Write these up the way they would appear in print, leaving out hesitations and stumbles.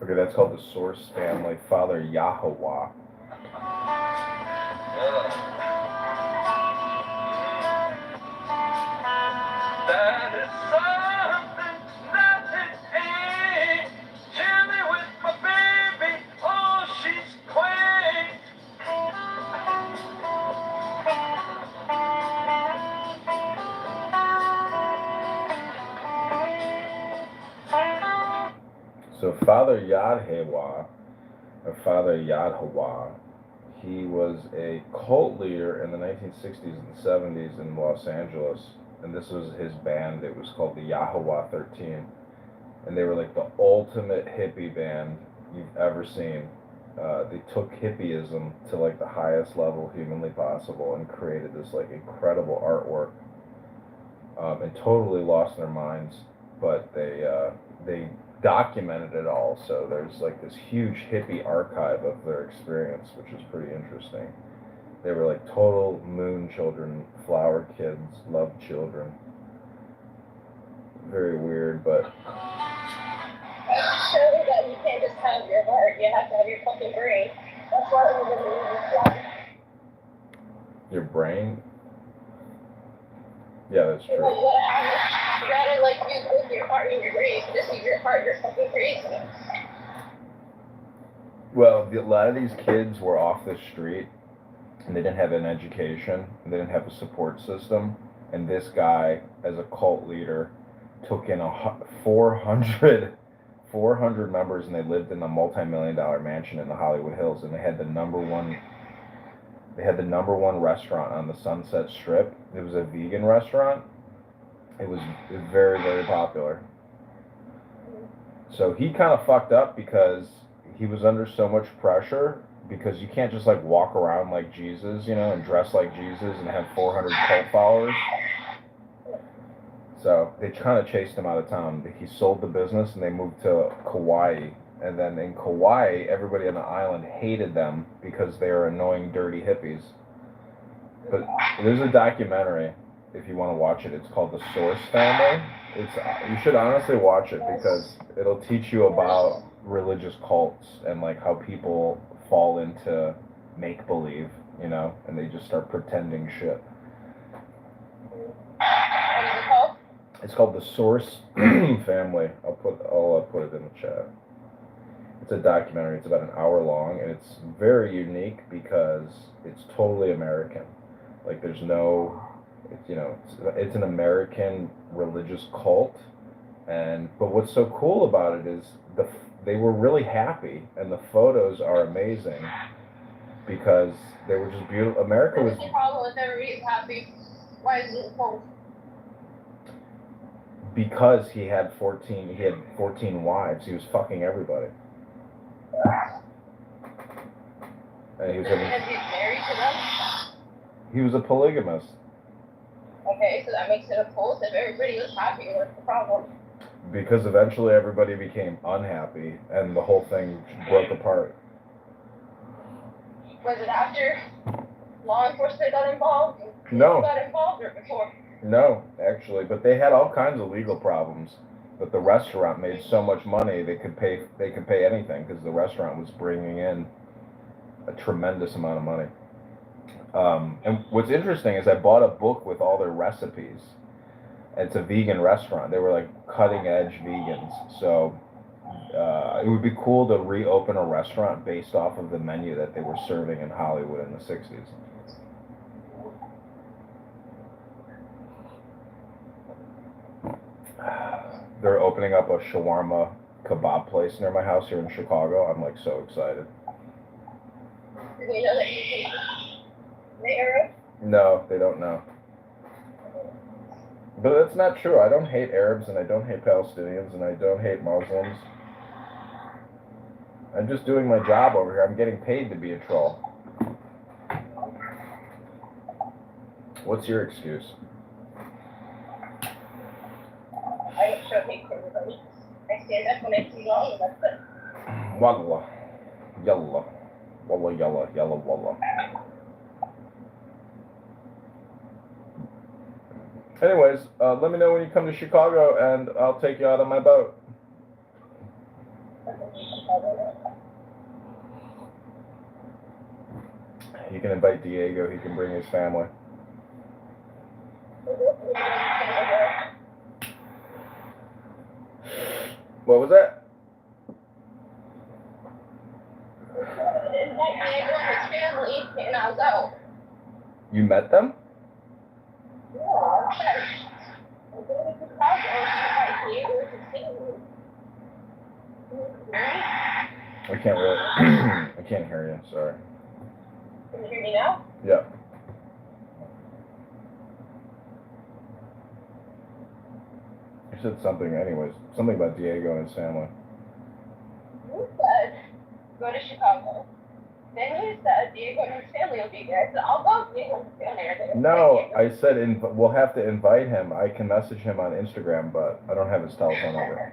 Okay, that's called the Source family. Father Yahweh. That is something that it ain't. Jimmy with my baby, oh, she's quaint. So Father Yahweh, or Father Yahweh, he was a cult leader in the 1960s and 70s in Los Angeles, and this was his band. It was called the Yahweh 13, and they were like the ultimate hippie band you've ever seen. They took hippieism to like the highest level humanly possible and created this like incredible artwork, and totally lost their minds. But they documented it all, so there's like this huge hippie archive of their experience, which is pretty interesting. They were like total moon children, flower kids, love children. Very weird, but That shows that you can't just have your heart, you have to have your fucking brain. That's why we're going to lose your brain. Yeah, that's true. You gotta like use both your heart and your brain. Just use your heart, you're fucking crazy. Well, a lot of these kids were off the street, and they didn't have an education, and they didn't have a support system. And this guy, as a cult leader, took in 400 members, and they lived in a multi-million-dollar mansion in the Hollywood Hills, and they had the number one restaurant on the Sunset Strip. It was a vegan restaurant. It was very, very popular. So he kind of fucked up because he was under so much pressure, because you can't just like walk around like Jesus, and dress like Jesus and have 400 cult followers. So they kind of chased him out of town. He sold the business and they moved to Kauai. And then in Kauai, everybody on the island hated them because they are annoying, dirty hippies. But there's a documentary, if you want to watch it. It's called The Source Family. You should honestly watch it because it'll teach you about religious cults and like how people fall into make-believe, and they just start pretending shit. It's called The Source Family. I'll put it in the chat. It's a documentary. It's about an hour long, and it's very unique because it's totally American. Like there's no, it's an American religious cult, but what's so cool about it is they were really happy, and the photos are amazing because they were just beautiful. America was. What's the problem with everybody's happy? Why is it cold? Because he had 14 wives. He was fucking everybody. And he was married to them? He was a polygamist. Okay, so that makes it a cult. If everybody was happy, what's the problem? Because eventually everybody became unhappy and the whole thing broke apart. Was it after law enforcement got involved? No. Got involved or before? No, actually, but they had all kinds of legal problems. But the restaurant made so much money they could pay anything because the restaurant was bringing in a tremendous amount of money. And what's interesting is I bought a book with all their recipes. It's a vegan restaurant. They were like cutting edge vegans. So it would be cool to reopen a restaurant based off of the menu that they were serving in Hollywood in the 60s. They're opening up a shawarma kebab place near my house here in Chicago. I'm like so excited. Do they know that you hate the Arab? No, they don't know. But that's not true. I don't hate Arabs, and I don't hate Palestinians, and I don't hate Muslims. I'm just doing my job over here. I'm getting paid to be a troll. What's your excuse? I don't show hate for everybody. I stand up when I see wrong, and that's it. Wallah. Yalla. Wallah, yalla, yalla, wallah. Anyways, let me know when you come to Chicago, and I'll take you out on my boat. You can invite Diego. He can bring his family. What was that? Invite Diego and his family, and I'll go. You met them? Yeah, okay. I'm going to Chicago, invite Diego and his family. I can't really. I can't hear you. Sorry. Can you hear me now? Yeah. You said something, anyways. Something about Diego and his family. You said go to Chicago. Then you said Diego and his family will be there. I said I'll go. Diego and his family are there. No, I said we'll have to invite him. I can message him on Instagram, but I don't have his telephone number.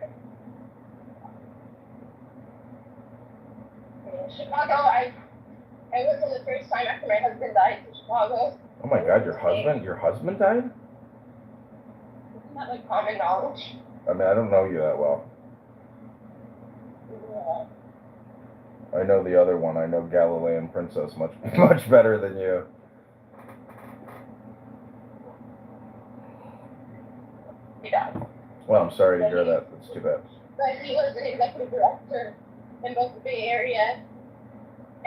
Chicago, I went for the first time after my husband died to Chicago. Oh my God, your husband died? It's not like common knowledge. I mean, I don't know you that well. Yeah. I know the other one. I know Galilean Princess much better than you. He died. Well, I'm sorry to hear that. That's too bad. But he was an executive director in both the Bay Area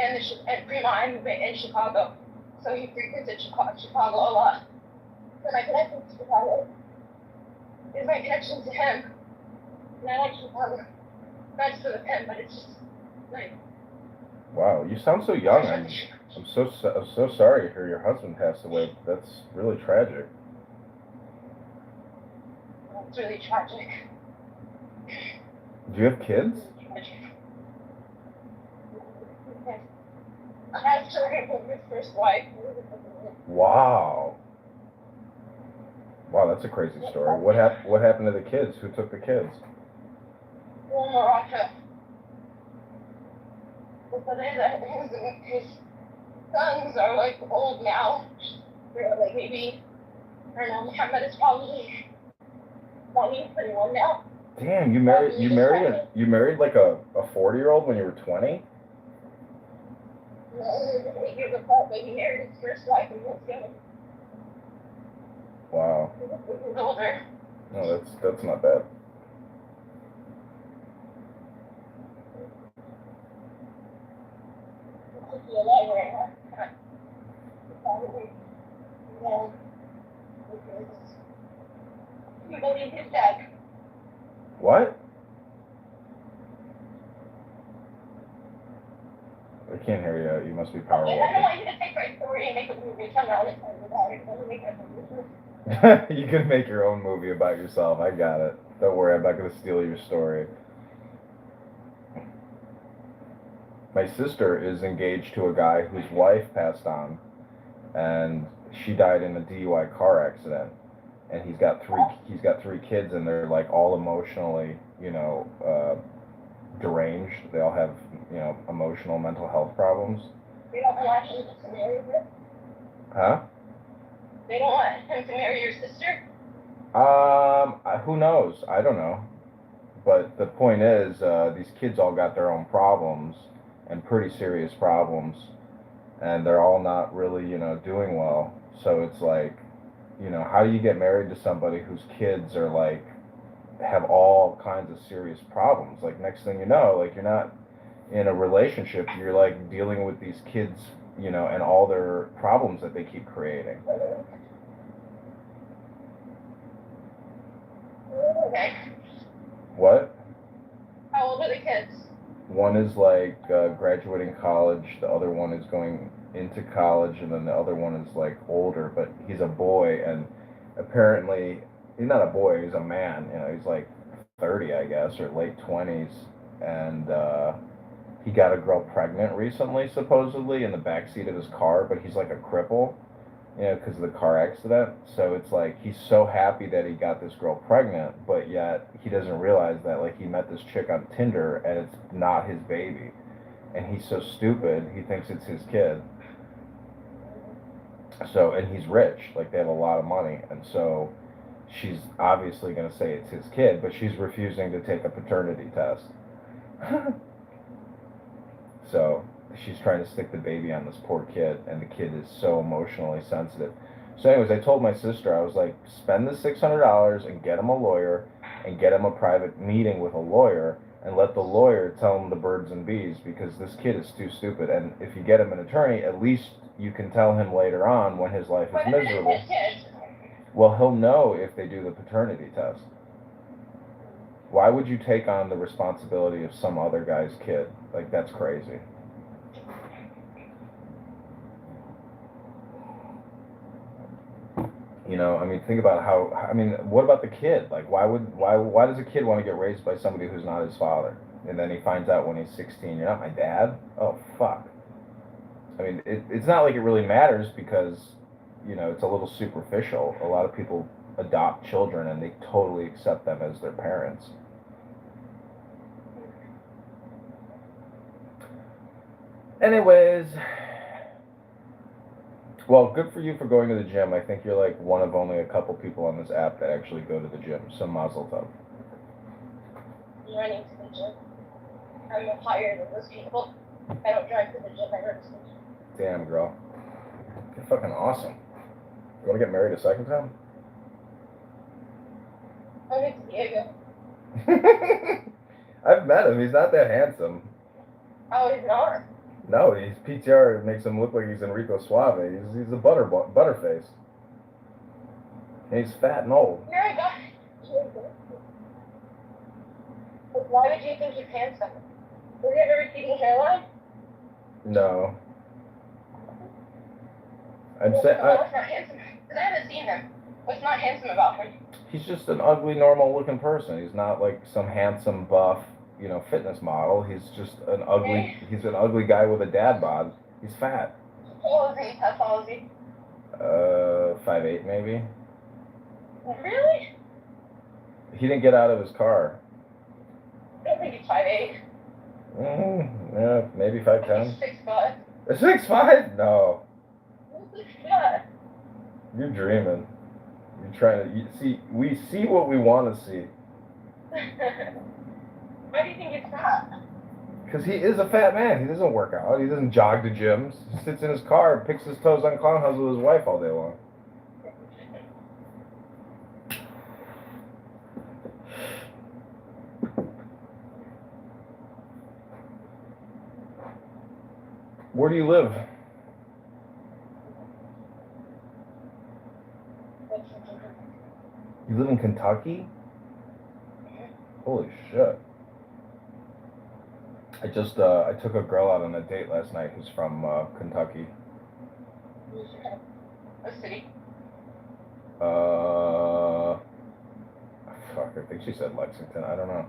and Fremont and Chicago. So he frequented Chicago a lot. So my connection to Chicago is my connection to him. And I like Chicago. Not just for the pen, but it's just like. Wow, you sound so young. I'm so sorry to hear your husband passed away. That's really tragic. It's really tragic. Do you have kids? I had children with his first wife. Wow. Wow, that's a crazy story. What happened to the kids? Who took the kids? Well, Morocco. But his sons are like old now. They're like maybe, I don't know, Muhammad is probably 20, 21 now. Damn, you married like a 40-year-old when you were 20? No, 8 years apart, but he married his first wife and was young. Wow. He was older. No, that's not bad. He's alive right now. Probably, yeah. You believe his dad? What? I can't hear you. You must be power I don't walking. want you to take my story and make a movie. Tell me all the time about it. Let me make a movie. You can make your own movie about yourself. I got it. Don't worry, I'm not going to steal your story. My sister is engaged to a guy whose wife passed on, and she died in a DUI car accident. And he's got three kids, and they're like all emotionally, deranged. They all have, emotional mental health problems. They don't want him to marry her? Huh? They don't want him to marry your sister? Who knows? I don't know. But the point is, these kids all got their own problems, and pretty serious problems, and they're all not really, doing well. So it's like, how do you get married to somebody whose kids are like, have all kinds of serious problems? Like, next thing you know, like, you're not in a relationship, you're like dealing with these kids, and all their problems that they keep creating. Okay. What? How old are the kids? One is like graduating college, the other one is going into college, and then the other one is like older, but he's a boy, and apparently he's not a boy, he's a man. He's like 30, I guess, or late 20s, and he got a girl pregnant recently, supposedly, in the backseat of his car, but he's like a cripple, because of the car accident. So it's like he's so happy that he got this girl pregnant, but yet he doesn't realize that like he met this chick on Tinder and it's not his baby, and he's so stupid, he thinks it's his kid. So, and he's rich, like they have a lot of money, and so she's obviously going to say it's his kid, but she's refusing to take a paternity test. So she's trying to stick the baby on this poor kid, and the kid is so emotionally sensitive. So, anyways, I told my sister, I was like, spend the $600 and get him a lawyer, and get him a private meeting with a lawyer, and let the lawyer tell him the birds and bees, because this kid is too stupid. And if you get him an attorney, at least you can tell him later on when his life is miserable. Well, he'll know if they do the paternity test. Why would you take on the responsibility of some other guy's kid? Like, that's crazy. You know, I mean, think about how, I mean, what about the kid? Like, why does a kid want to get raised by somebody who's not his father? And then he finds out when he's 16, you're not my dad? Oh, fuck. I mean, it's not like it really matters because, you know, it's a little superficial. A lot of people adopt children and they totally accept them as their parents. Anyways, well, good for you for going to the gym. I think you're like one of only a couple people on this app that actually go to the gym. So mazel tov. Running to the gym. I'm higher than those people. I don't drive to the gym, I run to the gym. Damn, girl. You're fucking awesome. You want to get married a second time? I'm in Diego. I've met him. He's not that handsome. Oh, he's not? No, his PTR makes him look like he's Enrico Suave. He's a butterface. And he's fat and old. You're a guy. Why would you think he's handsome? Does he have a receding hairline? No. What's not handsome? Because I haven't seen him. What's not handsome about him? He's just an ugly, normal-looking person. He's not like some handsome, buff, you know, fitness model. He's just an ugly. He's an ugly guy with a dad bod. He's fat. How tall is he? How tall is he? 5'8" maybe. Really? He didn't get out of his car. I don't think he's 5'8". Yeah, maybe 5'10". 6'5". 6'5"? No. Yeah. You're dreaming. You're trying to see. We see what we want to see. Why do you think he's fat? Because he is a fat man. He doesn't work out. He doesn't jog to gyms. He sits in his car, picks his toes on clown houses with his wife all day long. Where do you live? You live in Kentucky? Holy shit. I took a girl out on a date last night who's from Kentucky. What city? Fuck, I think she said Lexington. I don't know.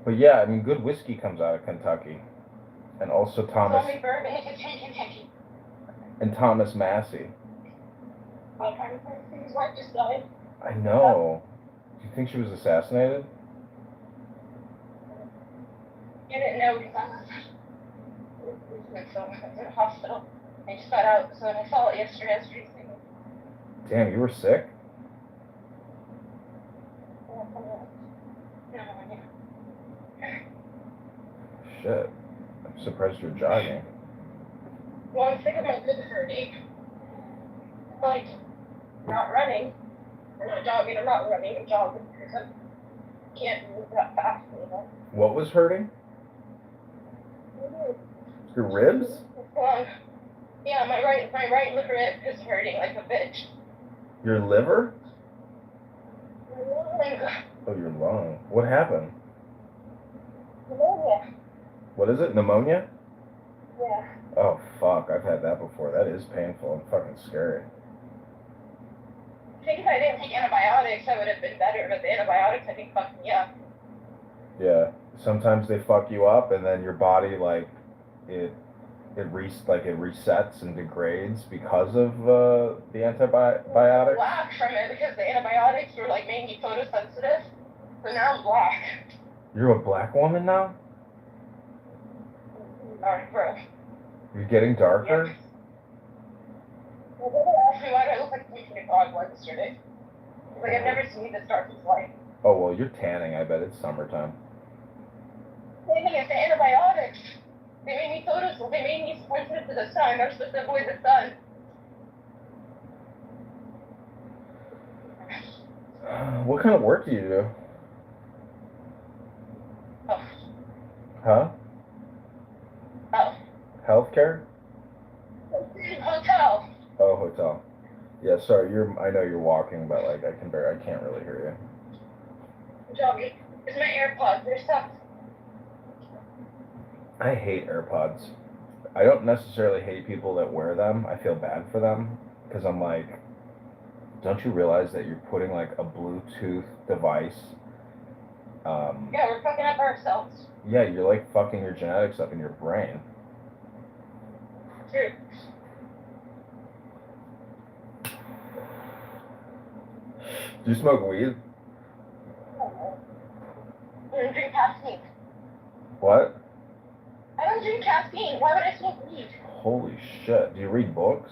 But yeah, I mean, good whiskey comes out of Kentucky. And also Thomas. Only bourbon is in Kentucky. And Thomas Massey. His wife just died. I know. Do you think she was assassinated? I didn't know because I was in the hospital. I just got out, so when I saw it yesterday, I was pretty sick. Damn, you were sick? Shit. I'm surprised you're jogging. Well, I'm sick of my good hurting. Like, not running. I'm not jogging, I'm not running, I'm jogging because I can't move that fast, you know. What was hurting? Your ribs? Yeah, my right liver is hurting like a bitch. Your liver? Pneumonia. Oh, your lung. What happened? Pneumonia. What is it? Pneumonia? Yeah. Oh, fuck. I've had that before. That is painful and fucking scary. I think if I didn't take antibiotics, I would have been better, but the antibiotics, I think, fucked me up. Yeah. Sometimes they fuck you up and then your body, like, it resets and degrades because of the antibiotics. Black from it because the antibiotics were like making me photosensitive. So now I'm black. You're a black woman now? Alright, bro. You're getting darker? Yep. Well, people ask me why do I look like a 25 yesterday. Like, I've never seen you this dark in life. Oh, well, you're tanning. I bet it's summertime. Same thing as the antibiotics. They made me they made me sensitive to the sun. I'm supposed to avoid the sun. What kind of work do you do? Oh. Huh? Oh. Healthcare? Hotel. Oh, hotel. Yeah, sorry. I know you're walking, but like I can't really hear Jogging. It's my AirPods. They're stuck. you. I hate AirPods. I don't necessarily hate people that wear them. I feel bad for them because I'm like, don't you realize that you're putting like a Bluetooth device? Yeah, we're fucking up ourselves. Yeah, you're like fucking your genetics up in your brain. True. Do you smoke weed? I don't drink caffeine. What? I don't drink caffeine. Why would I smoke weed? Holy shit. Do you read books?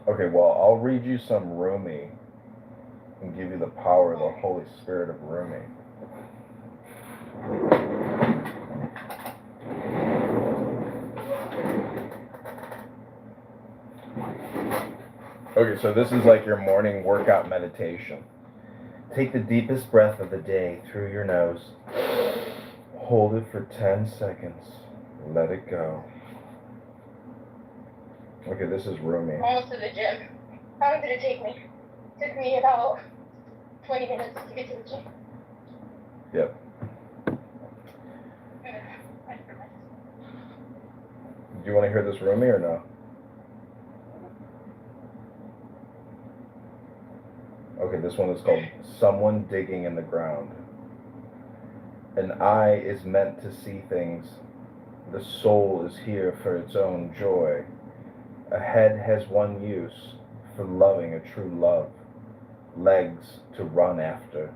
Okay, well, I'll read you some Rumi and give you the power of the Holy Spirit of Rumi. Okay, so this is like your morning workout meditation. Take the deepest breath of the day through your nose. Hold it for 10 seconds. Let it go. Okay, this is Rumi. Almost to the gym. How long did it take me? It took me about 20 minutes to get to the gym. Yep. Do you want to hear this Rumi or no? Okay, this one is called Someone Digging in the Ground. An eye is meant to see things. The soul is here for its own joy. A head has one use, for loving a true love. Legs to run after.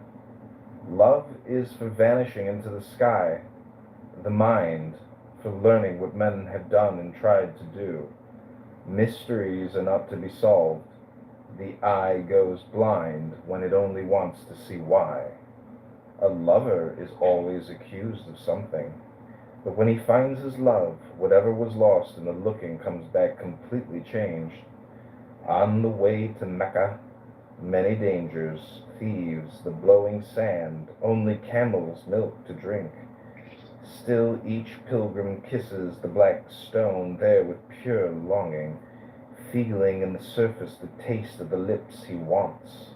Love is for vanishing into the sky. The mind for learning what men have done and tried to do. Mysteries are not to be solved. The eye goes blind when it only wants to see why. A lover is always accused of something, but when he finds his love, whatever was lost in the looking comes back completely changed. On the way to Mecca, many dangers, thieves, the blowing sand, only camel's milk to drink. Still each pilgrim kisses the black stone there with pure longing, feeling in the surface the taste of the lips he wants.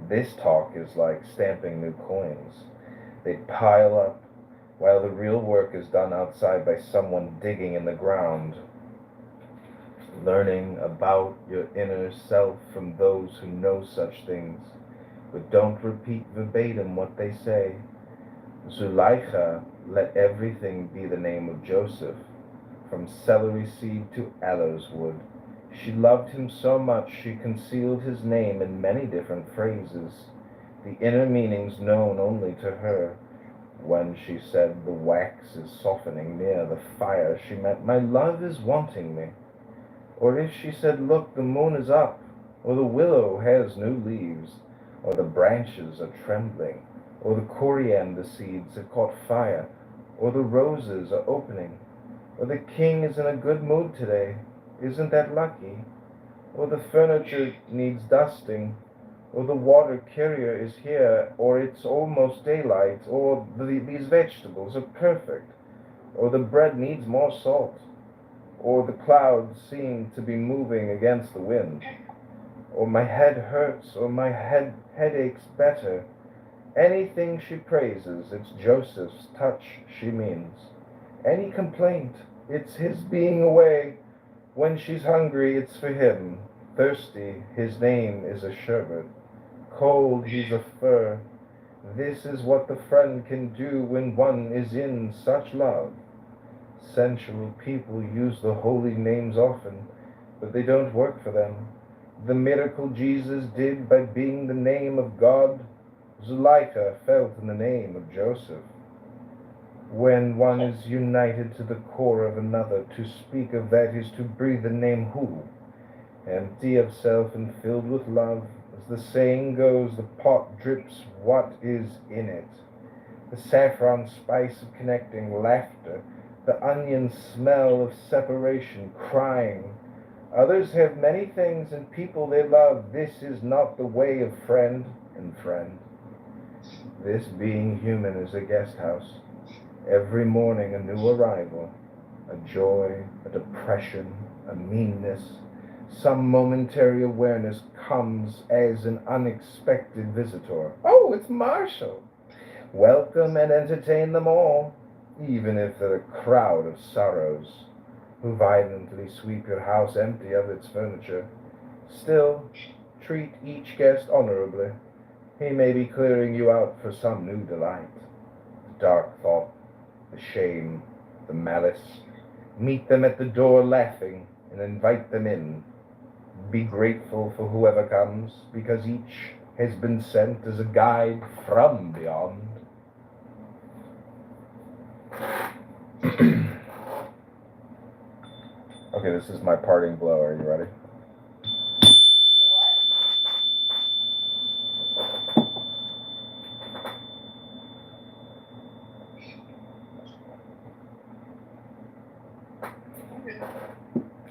This talk is like stamping new coins. They pile up while the real work is done outside by someone digging in the ground. Learning about your inner self from those who know such things, but don't repeat verbatim what they say. Zuleika let everything be the name of Joseph, from celery seed to aloes wood. She loved him so much she concealed his name in many different phrases, the inner meanings known only to her. When she said the wax is softening near the fire, she meant my love is wanting me. Or if she said, look, the moon is up, or the willow has new leaves, or the branches are trembling, or the coriander seeds have caught fire, or the roses are opening, or the king is in a good mood today, isn't that lucky? Or the furniture needs dusting, or the water carrier is here, or it's almost daylight, or these vegetables are perfect, or the bread needs more salt, or the clouds seem to be moving against the wind, or my head hurts, or my head aches better. Anything she praises, it's Joseph's touch she means. Any complaint, it's his being away. When she's hungry, it's for him. Thirsty, his name is a sherbet. Cold, he's a fur. This is what the friend can do when one is in such love. Sensual people use the holy names often, but they don't work for them. The miracle Jesus did by being the name of God, Zuleika felt in the name of Joseph. When one is united to the core of another, to speak of that is to breathe the name who, empty of self and filled with love. As the saying goes, the pot drips what is in it. The saffron spice of connecting, laughter, the onion smell of separation, crying. Others have many things and people they love. This is not the way of friend and friend. This being human is a guest house. Every morning a new arrival, a joy, a depression, a meanness. Some momentary awareness comes as an unexpected visitor. Oh, it's Marshall. Welcome and entertain them all, even if they're a crowd of sorrows who violently sweep your house empty of its furniture. Still, treat each guest honorably. He may be clearing you out for some new delight. The dark thought, the shame, the malice. Meet them at the door laughing and invite them in. Be grateful for whoever comes, because each has been sent as a guide from beyond. Okay, this is my parting blow. Are you ready?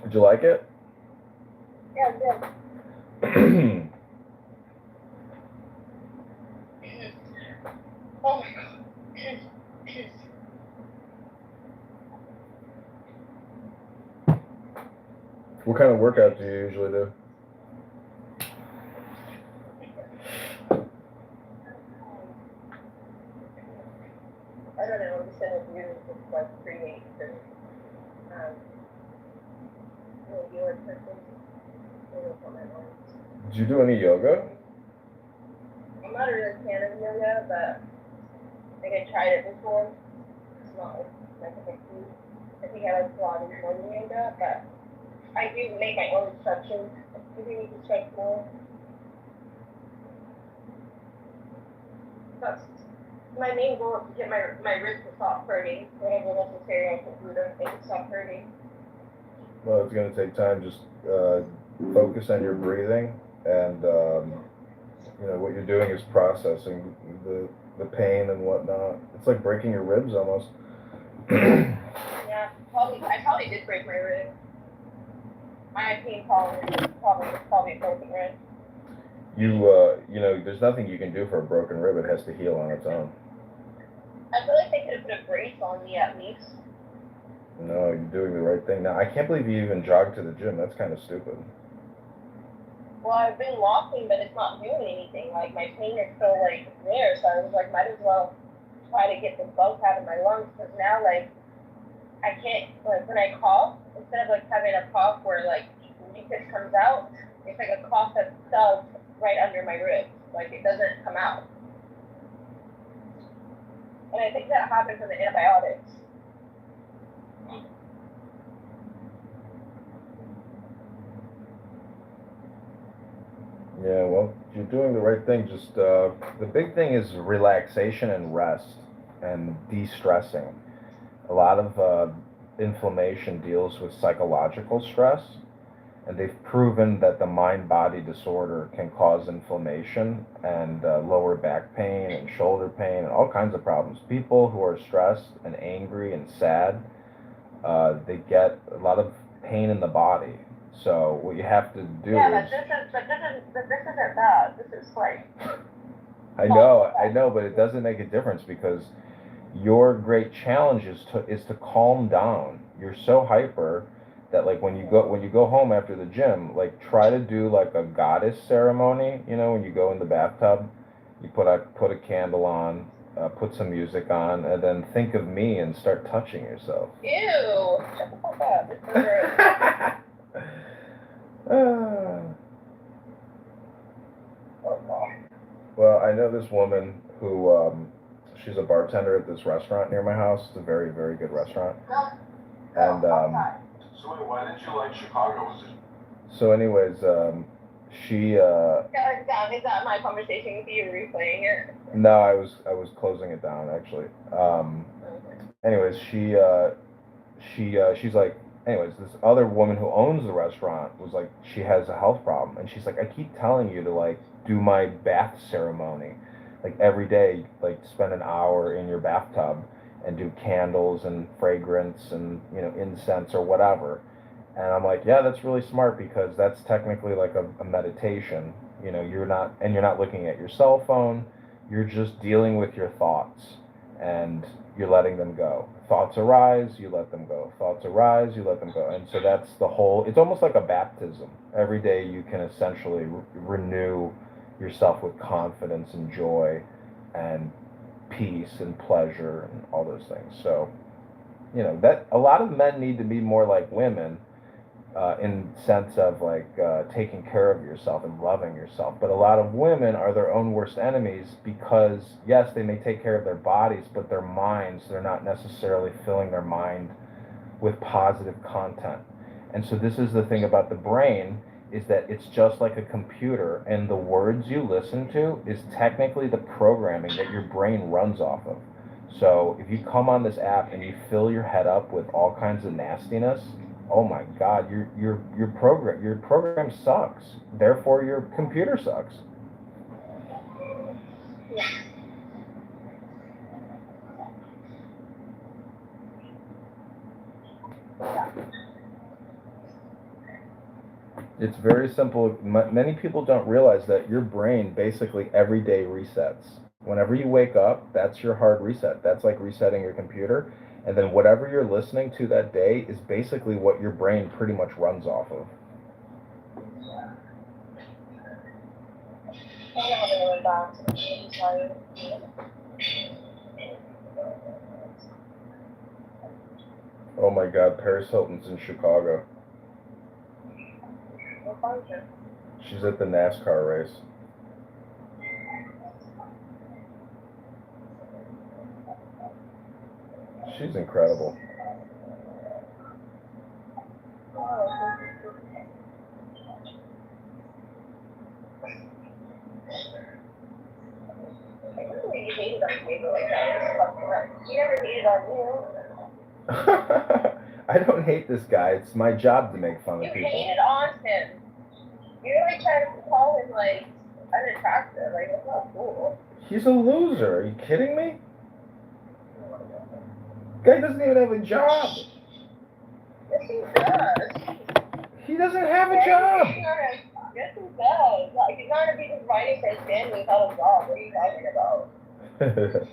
Did you like it? Yeah, good. Oh my god. What kind of workout do you usually do? I don't know, we said it really just like 3 weeks and you were person. Did you do any yoga? I'm not a real fan of yoga, but like I tried it before. It's not like a big deal. I think I like Pilates more than yoga, but I do make my own instructions. I do need to stretch more. That's my main goal is to get my wrist to stop hurting. Whatever necessary I can do to make it stop hurting. Well, it's going to take time. Just focus on your breathing, and what you're doing is processing the pain and whatnot. It's like breaking your ribs almost. Yeah, I probably did break my rib. My pain probably a broken rib. There's nothing you can do for a broken rib. It has to heal on its own. I feel like they could have put a brace on me at least. No, you're doing the right thing. Now, I can't believe you even jogged to the gym. That's kind of stupid. Well, I've been walking, but it's not doing anything. Like, my pain is still, like, there. So I was like, might as well try to get the bug out of my lungs. Because now, like, I can't, like, when I cough, instead of, like, having a cough where, like, mucus comes out, it's like a cough that's stuck right under my ribs. Like, it doesn't come out. And I think that happened from the antibiotics. Yeah, well, you're doing the right thing. Just the big thing is relaxation and rest and de-stressing. A lot of inflammation deals with psychological stress, and they've proven that the mind-body disorder can cause inflammation and lower back pain and shoulder pain and all kinds of problems. People who are stressed and angry and sad, they get a lot of pain in the body. So what you have to do is... This isn't bad. This is like... I know, but it doesn't make a difference because your great challenge is to calm down. You're so hyper that like when you go home after the gym, like try to do like a goddess ceremony. When you go in the bathtub, you put a candle on, put some music on, and then think of me and start touching yourself. Ew! Shut the fuck up. This is gross. Well, I know this woman who she's a bartender at this restaurant near my house. It's a very, very good restaurant. And So why didn't you like Chicago? Was it? So anyways, she Is that my conversation with you replaying it? no, I was closing it down actually. anyways, she's like, anyways, this other woman who owns the restaurant was like, she has a health problem, and she's like, I keep telling you to like do my bath ceremony, like every day, like spend an hour in your bathtub and do candles and fragrance and incense or whatever. And I'm like, yeah, that's really smart because that's technically like a meditation. You're not looking at your cell phone. You're just dealing with your thoughts and you're letting them go. Thoughts arise, you let them go. Thoughts arise, you let them go. And so that's the whole, it's almost like a baptism. Every day you can essentially renew yourself with confidence and joy and peace and pleasure and all those things. So, that a lot of men need to be more like women in sense of like taking care of yourself and loving yourself. But a lot of women are their own worst enemies because yes, they may take care of their bodies, but their minds, they're not necessarily filling their mind with positive content. And so this is the thing about the brain is that it's just like a computer and the words you listen to is technically the programming that your brain runs off of. So if you come on this app and you fill your head up with all kinds of nastiness, oh my God, your program sucks. Therefore, your computer sucks. It's very simple. Many people don't realize that your brain basically every day resets. Whenever you wake up, that's your hard reset. That's like resetting your computer. And then whatever you're listening to that day is basically what your brain pretty much runs off of. Oh my God, Paris Hilton's in Chicago. She's at the NASCAR race. She's incredible. You hated on people like that. You never hated on you. I don't hate this guy. It's my job to make fun of You people. hated on him. You're like trying to call him like unattractive. Like that's not cool. He's a loser. Are you kidding me? Guy doesn't even have a job. Yes, he does. He doesn't have a job. Yes, he does. Like, he's not gonna be just writing for his family without a job. What are you talking about?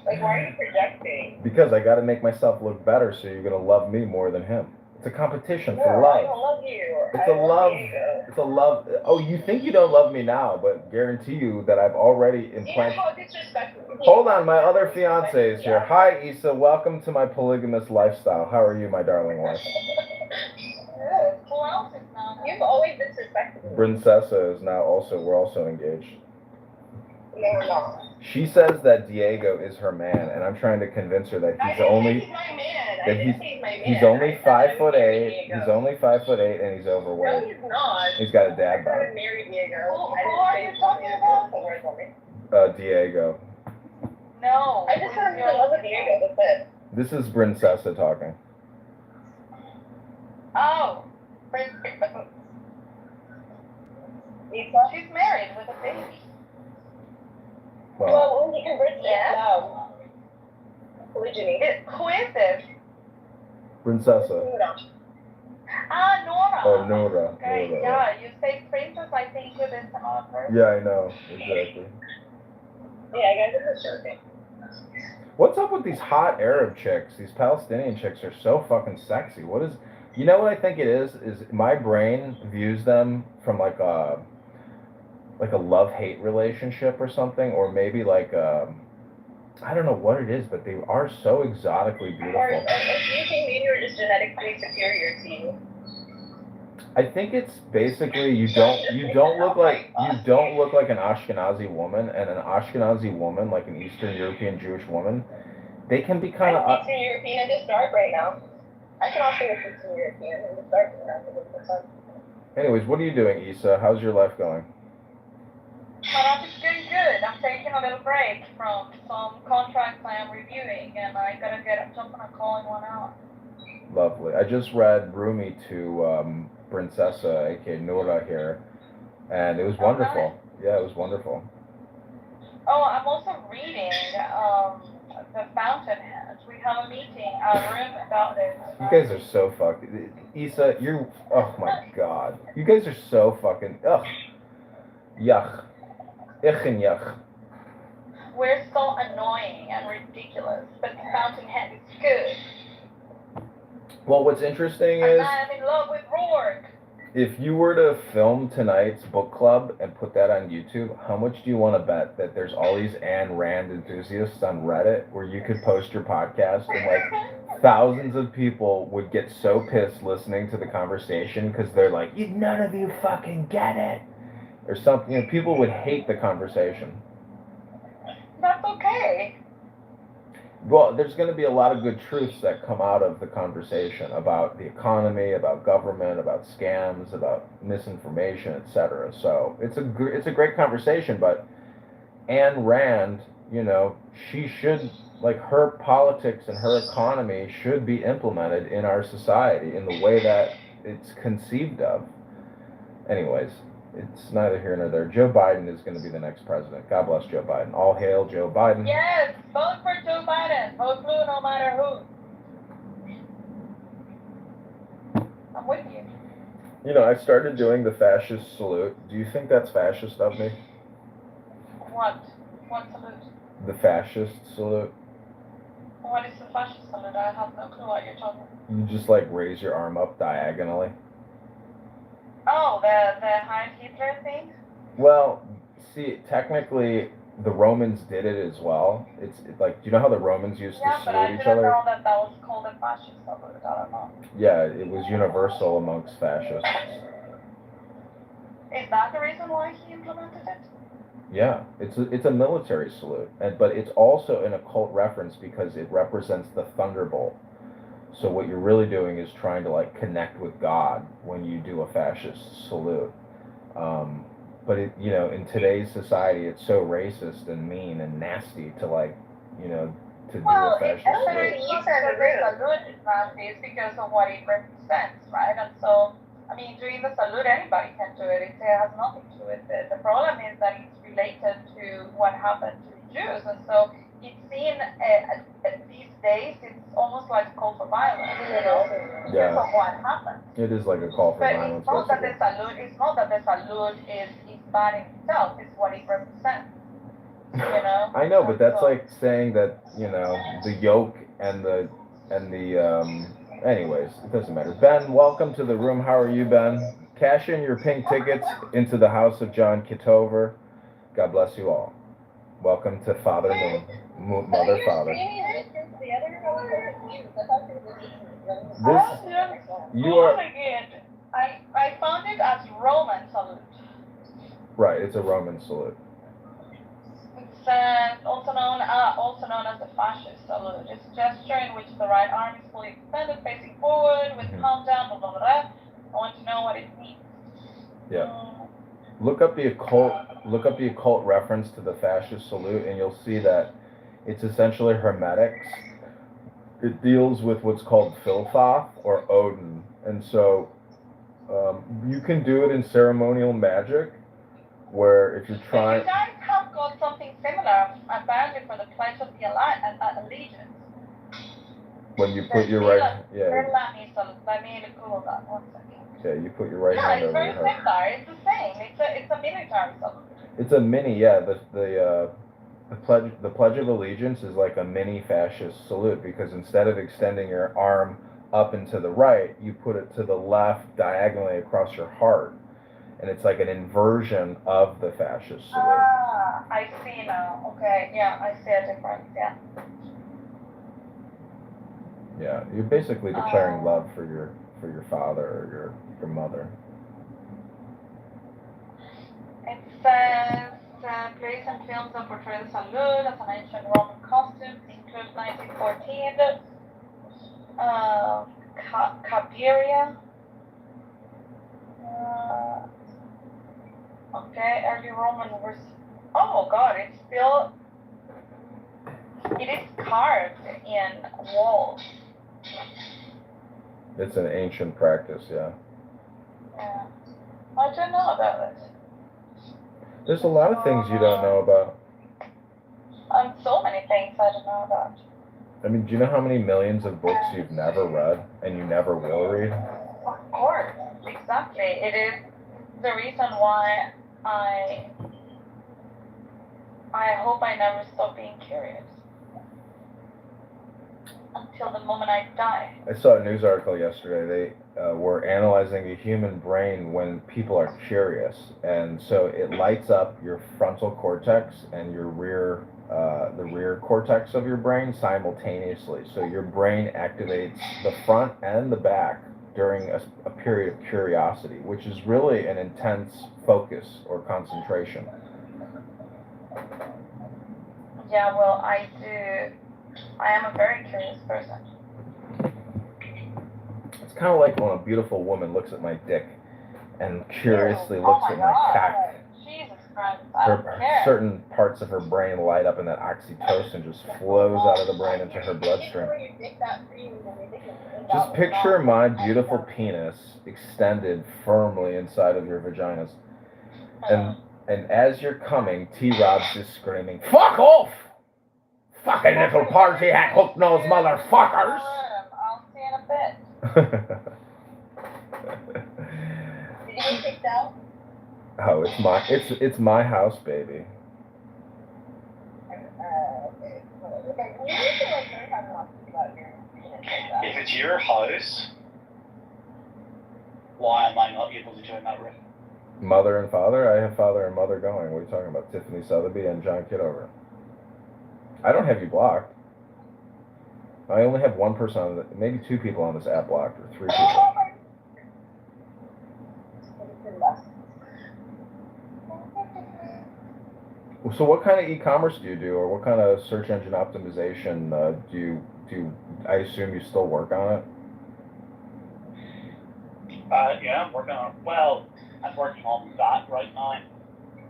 Like, why are you projecting? Because I got to make myself look better, so you're gonna love me more than him. It's a competition for No, love. I don't love you. It's a love. You. It's a love. Oh, you think you don't love me now, but guarantee you that I've already You know implanted. how disrespectful. Hold on, my other fiance is here. Hi, Issa. Welcome to my polygamous lifestyle. How are you, my darling wife? Who else is not? You've always disrespected me. Princessa is now also. We're also engaged. No, we're not. She says that Diego is her man, and I'm trying to convince her that he's only. He's my man. That he's only 5'8". He's only 5'8", and he's overweight. No, he's not. He's got a dad bod. I married Diego. Who are you talking about? Diego. No. I just heard you love Diego. That's it. This is Princessa talking. Oh. She's married with a baby. Well, when he converts no. Who did you need it? Who is this? Princessa. Nora. Oh, Nora. Okay, Nora. yeah, you say princess, I think you're this offer. Yeah, I know. Exactly. Yeah, I guess it's a sure thing. What's up with these hot Arab chicks? These Palestinian chicks are so fucking sexy. What is... You know what I think it is? Is my brain views them from like a love-hate relationship or something, or maybe like I don't know what it is, but they are so exotically beautiful. Or do you think maybe we're just genetically superior to you? I think it's basically you don't look like an Ashkenazi woman, and an Ashkenazi woman, like an Eastern European Jewish woman, they can be kind of Eastern European in this dark right now. I can also be Eastern European in this dark right now. Anyways, what are you doing, Issa? How's your life going? My life is going good. I'm taking a little break from some contracts I am reviewing, and I gotta jump on a call in 1 hour. Lovely. I just read Rumi to Princessa, aka Nora here, and it was wonderful. Nice. Yeah, it was wonderful. Oh, I'm also reading The Fountainhead. We have a meeting, a room about it. You guys are so fucked. Issa, you're. Oh my god. You guys are so fucking. Ugh. Yuck. Ich and yuck. We're so annoying and ridiculous, but The Fountainhead is good. Well, what's interesting And is, I'm in love with Rourke. if you were to film tonight's book club and put that on YouTube, how much do you want to bet that there's all these Ayn Rand enthusiasts on Reddit where you could post your podcast and like thousands of people would get so pissed listening to the conversation because they're like, none of you fucking get it, or something. You know, people would hate the conversation. That's okay. Well, there's going to be a lot of good truths that come out of the conversation about the economy, about government, about scams, about misinformation, etc. So it's a great conversation. But Ayn Rand, you know, she should, like, her politics and her economy should be implemented in our society in the way that it's conceived of. Anyways, it's neither here nor there. Joe Biden is going to be the next president. God bless Joe Biden. All hail Joe Biden. Yes, vote for Joe Biden. Vote blue no matter who. I'm with you. You know, I started doing the fascist salute. Do you think that's fascist of me? What? What salute? The fascist salute? What is the fascist salute? I have no clue what you're talking about. You just like raise your arm up diagonally. Oh, the Heil Hitler thing? Well, see, technically the Romans did it as well. It's like, do you know how the Romans used Yeah, to but I salute each didn't other? know that was called a fascist salute. I don't know. Yeah, it was universal amongst fascists. Is that the reason why he implemented it? Yeah, it's a military salute, but it's also an occult reference because it represents the thunderbolt. So what you're really doing is trying to like connect with God when you do a fascist salute. But it, you know, in today's society, it's so racist and mean and nasty to like, you know, to do a fascist salute. The salute is nasty because of what it represents, right? And so, I mean, doing the salute, anybody can do it. It has nothing to do with it. The problem is that it's related to what happened to the Jews, and so it's seen these days. It's almost like a call for violence, you know, because of what happened. It is like a call for violence. But it's not that the salute. It's not that the salute is bad in itself. It's what it represents. You know. I know, but that's like saying that, you know, the yoke and the anyways, it doesn't matter. Ben, welcome to the room. How are you, Ben? Cash in your pink tickets into the house of John Kitover. God bless you all. Welcome to Father Moon, Mother Father. You are. I found it as Roman salute. Right, it's a Roman salute. It's also known as the fascist salute. It's a gesture in which the right arm is fully extended, facing forward, with the palm down, blah, blah, blah. I want to know what it means. Yeah. Look up the occult reference to the fascist salute, and you'll see that it's essentially hermetics. It deals with what's called Philthoth or Odin, and so you can do it in ceremonial magic, where if you're trying. You guys have got something similar, apparently, for the Pledge of the Allegiance. When you put your right, Let me Google that 1 second. Okay, you put your right hand over your heart. It's very similar. It's the same. It's a military salute. It's a mini, yeah. The Pledge of Allegiance is like a mini fascist salute because instead of extending your arm up and to the right, you put it to the left diagonally across your heart, and it's like an inversion of the fascist salute. Ah, I see now. Okay, yeah, I see a difference. Yeah. Yeah, you're basically declaring love for your father or your mother. It says plays and films that portray the salute as an ancient Roman costume include 1914 Cabiria. Okay, early Roman Oh God, it is carved in walls. It's an ancient practice, yeah. Yeah. I don't know about it. There's a lot of things you don't know about. So many things I don't know about. I mean, do you know how many millions of books you've never read and you never will read? Of course, exactly. It is the reason why I hope I never stop being curious until the moment I die. I saw a news article yesterday. They were analyzing the human brain when people are curious, and so it lights up your frontal cortex and your the rear cortex of your brain simultaneously. So your brain activates the front and the back during a period of curiosity, which is really an intense focus or concentration. Yeah, well, I am a very curious person. It's kind of like when a beautiful woman looks at my dick and curiously looks at my cock. Jesus Christ, I don't care. Certain parts of her brain light up and that oxytocin just flows out of the brain into her bloodstream. Just picture my beautiful penis extended firmly inside of your vaginas. And as you're coming, T-Rob's just screaming, "Fuck off! Fucking little party hat hook-nosed motherfuckers!" I'll see in a bit. Did you get kicked out? Oh, it's my house, baby. If it's your house, why am I not able to join that room? Mother and father? I have father and mother going. What are you talking about? Tiffany Sotheby and John Kitover. I don't have you blocked. I only have one person maybe two people on this app blocked, or three people. So what kind of e-commerce do you do, or what kind of search engine optimization do you? I assume you still work on it. Yeah, I'm working on. Well, I'm working on that right now.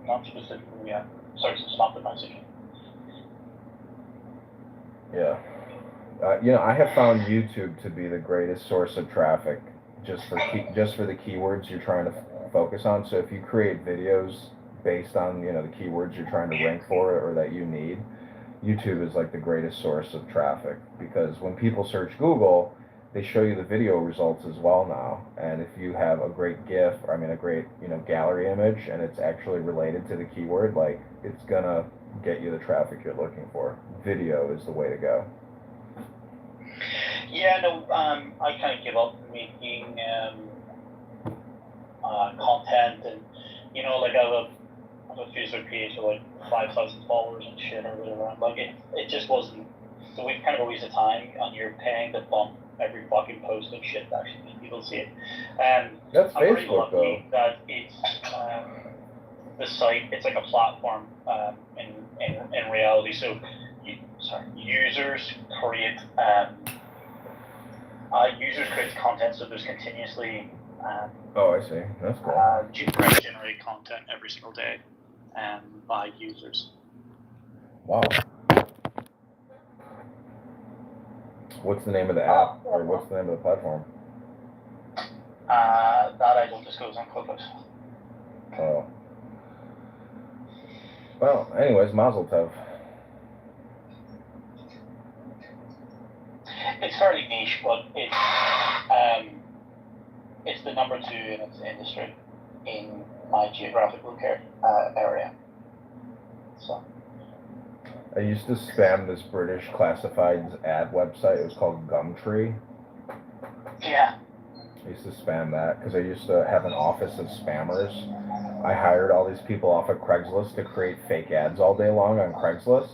Not specifically search engine optimization. Yeah. I have found YouTube to be the greatest source of traffic, just for the keywords you're trying to focus on. So if you create videos based on the keywords you're trying to rank for or that you need, YouTube is like the greatest source of traffic, because when people search Google, they show you the video results as well now. And if you have a great GIF, or a great gallery image, and it's actually related to the keyword, like, it's gonna get you the traffic you're looking for. Video is the way to go. Yeah, no, I kind of give up making content, and like I have a Facebook page with like 5,000 followers and shit or whatever. And like it just wasn't. So we've kind of a waste of time, and you're paying to bump every fucking post and shit to actually make people see it. That's I'm pretty Facebook, lucky though. that it's the site. It's like a platform in reality. So users create content, so there's continuously Oh, I see. That's cool. generate content every single day by users. Wow. What's the name of the app, or what's the name of the platform? That I don't disclose on Clubhouse. Oh. Well, anyways, Mazel Tov. It's fairly niche, but it's the number 2 in its industry in my geographical area. So. I used to spam this British classifieds ad website. It was called Gumtree. Yeah. I used to spam that because I used to have an office of spammers. I hired all these people off of Craigslist to create fake ads all day long on Craigslist.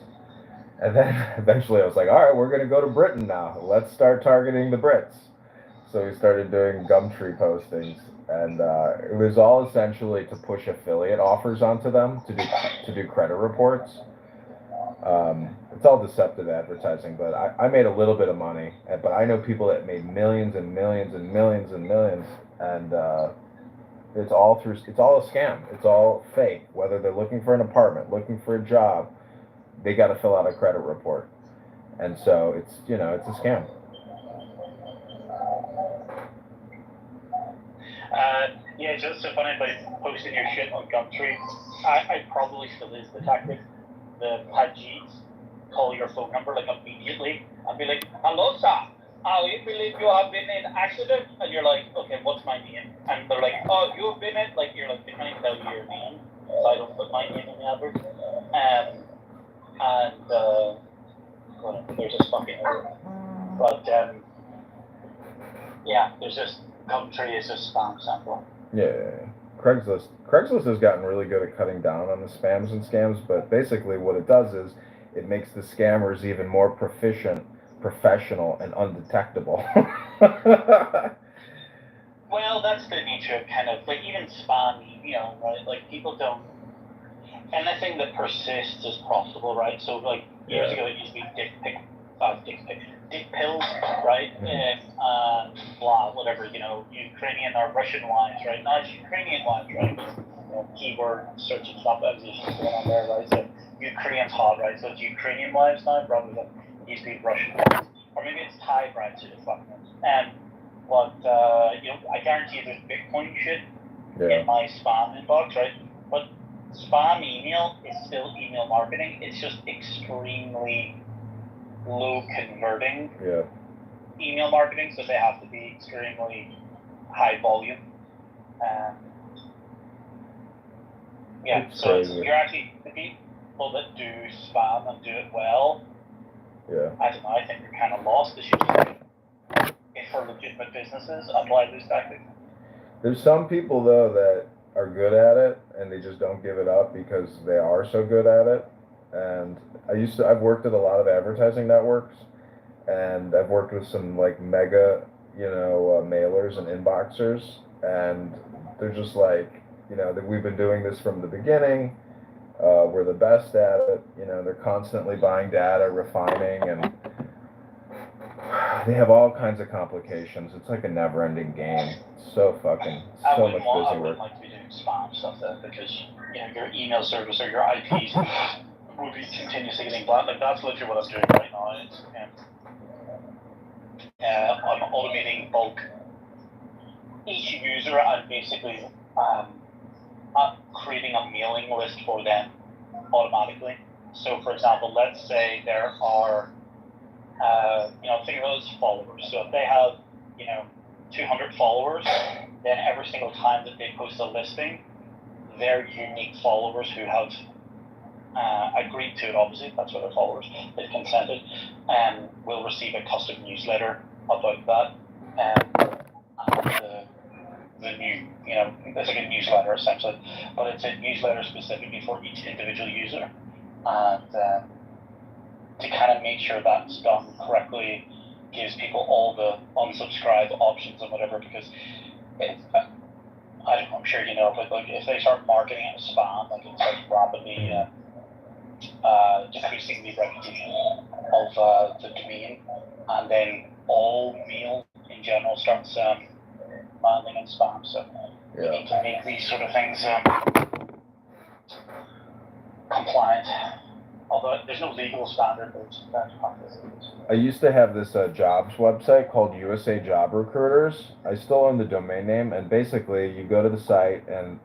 And then eventually I was like, all right, we're going to go to Britain now. Let's start targeting the Brits. So we started doing Gumtree postings. And it was all essentially to push affiliate offers onto them to do credit reports. It's all deceptive advertising, but I made a little bit of money. But I know people that made millions and millions and millions and millions. And It's all a scam. It's all fake. Whether they're looking for an apartment, looking for a job, they got to fill out a credit report, and so it's it's a scam. Yeah, it's just so funny about posting your shit on Gumtree. I probably still is the tactic. The Pajits call your phone number like immediately and be like, "Hello, sir. We believe you have been in accident," and you're like, "Okay, what's my name?" And they're like, "Oh, you've been in," like you're like, "They can't tell you your name, so I don't put my name in the advert." Well, there's just fucking error. But yeah, there's just Gumtree is just spam sample. Yeah. Craigslist has gotten really good at cutting down on the spams and scams, but basically what it does is it makes the scammers even more proficient, professional, and undetectable. Well, that's the nature of kind of like even spam email, right? Like people don't anything that persists is profitable, right? So like years ago it used to be dick pills, right? And blah, whatever, Ukrainian or Russian wives, right? Now it's Ukrainian wives, right? Keyword searching stuff optimizations going on there, right? So Ukraine's hot, right? So it's Ukrainian wives now rather than it used to be Russian wives. Or maybe it's Thai brides who just fucking but I guarantee you there's Bitcoin shit in my spam inbox, right? But spam email is still email marketing. It's just extremely low converting email marketing, so they have to be extremely high volume. So you're actually the people that do spam and do it well. I don't know. I think they're kind of lost. They should just if for legitimate businesses apply these tactics. There's some people though that are good at it and they just don't give it up because they are so good at it. And I've worked at a lot of advertising networks, and I've worked with some like mega, mailers and inboxers, and they're just like, that we've been doing this from the beginning. We're the best at it. They're constantly buying data, refining, and they have all kinds of complications. It's like a never-ending game. It's so much busy work. I wouldn't like to be doing spam stuff though, because your email service or your IPs would be continuously getting blocked. Like that's literally what I'm doing right now. It's I'm automating bulk each user and basically creating a mailing list for them automatically. So for example, let's say there are think of those followers. So if they have 200 followers, then every single time that they post a listing, their unique followers who have agreed to it, obviously, that's what their followers, they've consented, will receive a custom newsletter about that. And the new, it's like a newsletter essentially, but it's a newsletter specifically for each individual user. And to kind of make sure that's done correctly, gives people all the unsubscribe options and whatever, because I'm sure but like if they start marketing it as spam, like it starts rapidly decreasing the reputation of the domain, and then all mail in general starts landing in spam. So we need to make these sort of things compliant. Although there's no legal standard, I used to have this jobs website called USA Job Recruiters. I still own the domain name, and basically you go to the site and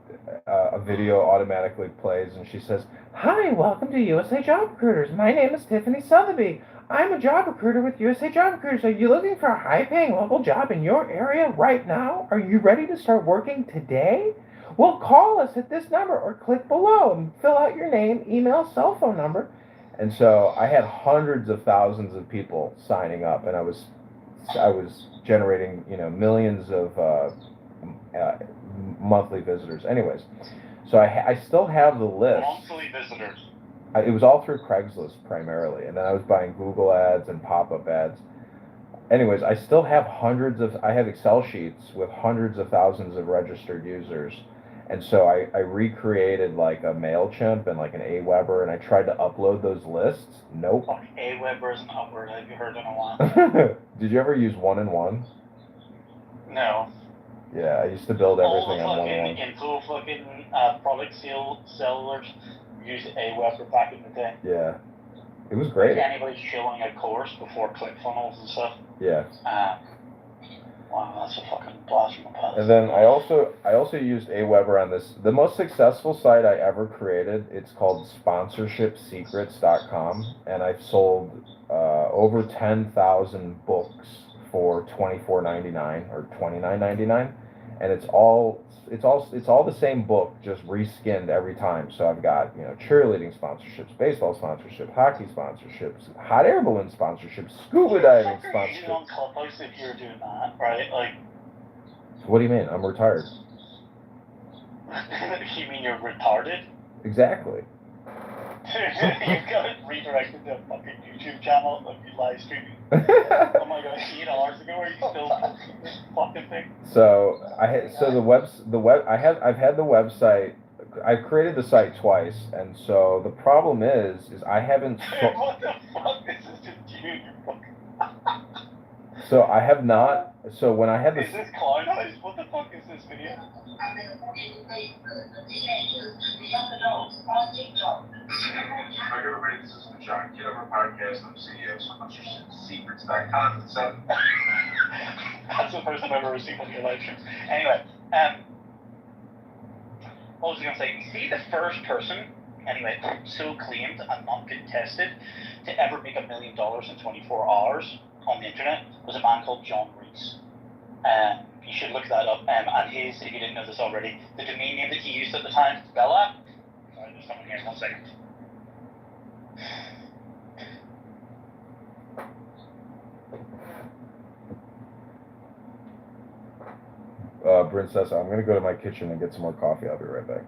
a video automatically plays, and she says, "Hi, welcome to USA Job Recruiters. My name is Tiffany Sotheby. I'm a job recruiter with USA Job Recruiters. Are you looking for a high-paying local job in your area right now? Are you ready to start working today? Well, call us at this number or click below and fill out your name, email, cell phone number." And so I had hundreds of thousands of people signing up, and I was generating millions of monthly visitors. Anyways, so I still have the list. Monthly visitors. It was all through Craigslist primarily, and then I was buying Google ads and pop-up ads. Anyways, I still have I have Excel sheets with hundreds of thousands of registered users. And so I recreated like a MailChimp and like an Aweber, and I tried to upload those lists. Nope. Aweber is not a word I've heard in a while. Did you ever use 1-in-1? No. Yeah, I used to build All everything the on fucking 101. info fucking product sellers used Aweber back in the day. Yeah, it was Like great. anybody showing a course before ClickFunnels and stuff. Yeah. Wow, that's a fucking blast from the past. And then I also used Aweber on this. The most successful site I ever created. It's called sponsorshipsecrets.com, and I've sold over 10,000 books for $24.99 or $29.99, and it's all the same book, just reskinned every time. So I've got cheerleading sponsorships, baseball sponsorships, hockey sponsorships, hot air balloon sponsorships, scuba diving What are you doing on sponsorships. Clubhouse if you're doing that, right? Like, What do you mean? I'm retired. you mean you're retarded? Exactly. You've got it redirected to a fucking YouTube channel of you live streaming. Oh my god, 8 hours ago, are you still posting this fucking thing? So I've had the website. I've created the site twice, and so the problem is I haven't. What the fuck? This is just you, you fucking. So I have not. So when I had Is this clown eyes? What the fuck is this video? Hi everybody, this is the John Kitover podcast. I'm CEO of SponsorshipSecrets.com. That's the first time I've ever seen one of your live streams. Anyway, what was I gonna say? See, the first person, anyway, so claimed and not contested to ever make $1 million in 24 hours on the internet was a man called John Reese. You should look that up. And his, if you didn't know this already, the domain name that he used at the time, Bella. Sorry, there's someone here. 1 second. Princess, I'm gonna go to my kitchen and get some more coffee. I'll be right back.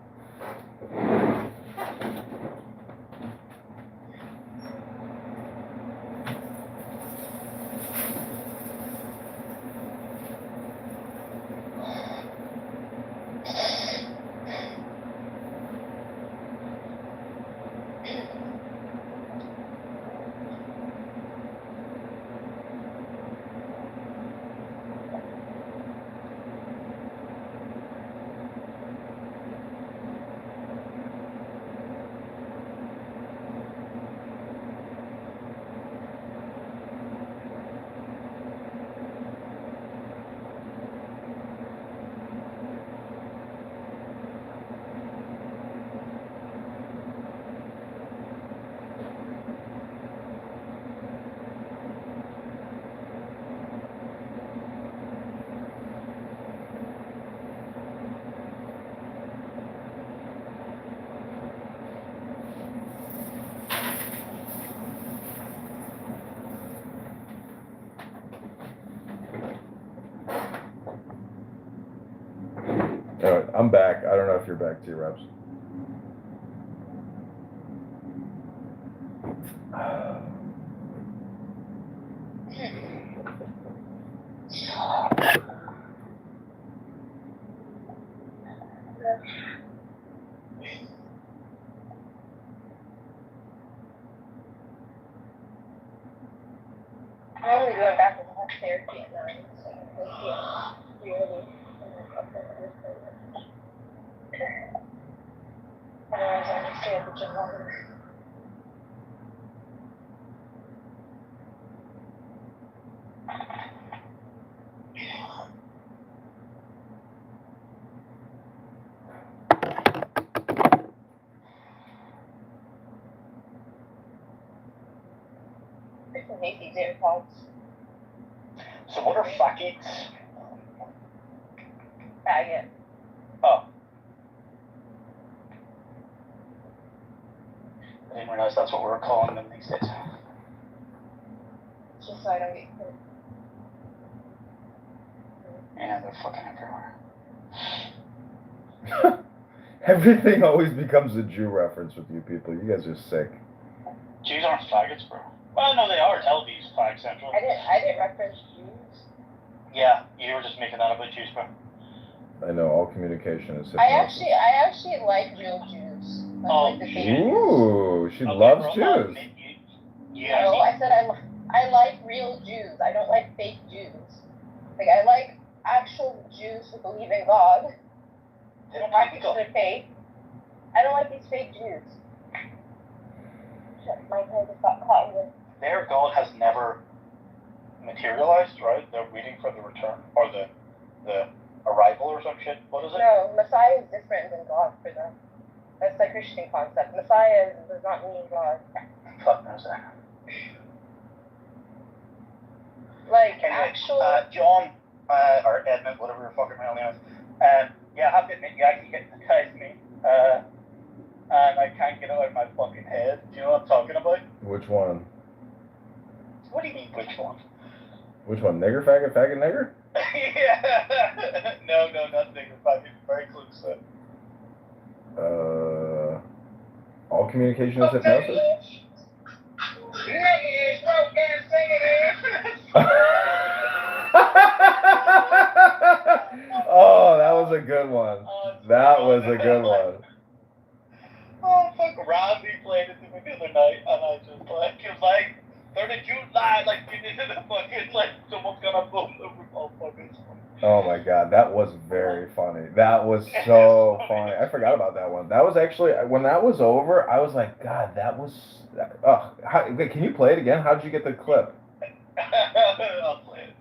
I'm back. I don't know if you're back too, Reps. I'm only going back and forth therapy at 9, so really. Otherwise, I would stay at the gym longer. I hate these AirPods. So what are faggots? Faggot. Oh. I didn't realize that's what we're calling them these days. Just so I don't get hurt. Yeah, they're fucking everywhere. Everything always becomes a Jew reference with you people. You guys are sick. Jews aren't faggots, bro. Well, no, they are. Tel Aviv's fag central. I didn't reference Jews. Yeah, you were just making that about Jews, bro. I know all communication is I hypnosis. actually like real Jews. Like the fake Jews. Ooh, she Okay, loves bro, Jews. Yeah. No, I said I like real Jews. I don't like fake Jews. Like I actual Jews who believe in God. Not because they're fake. I don't like these fake Jews. Shit, my head just got caught in this. Their God has never materialized, right? They're waiting for the return or the arrival or some shit. What is it? No, Messiah is different than God for them. That's the Christian concept. Messiah does not mean God. Fuck knows that. Like, Anyway, actual... John, or Edmund, whatever your fucking real name is, yeah, I have to admit, you actually hypnotized me, and I can't get it out of my fucking head. Do you know what I'm talking about? Which one? What do you mean, which one? Which one? Nigger, faggot, faggot, nigger? Yeah. No, not nigger, fucking, very close to it. All communication is hypnosis? Oh, that was a good one. That was a good one. Oh, fuck, Randy played it to me the other night, and I just like, it was like, 3rd of July, like, you did the fucking, like, someone's gonna boom over all fucking stuff. Oh my god, that was very funny. That was so funny. I forgot about that one. That was actually, when that was over, I was like, God, that was, wait, can you play it again? How did you get the clip? I'll play it.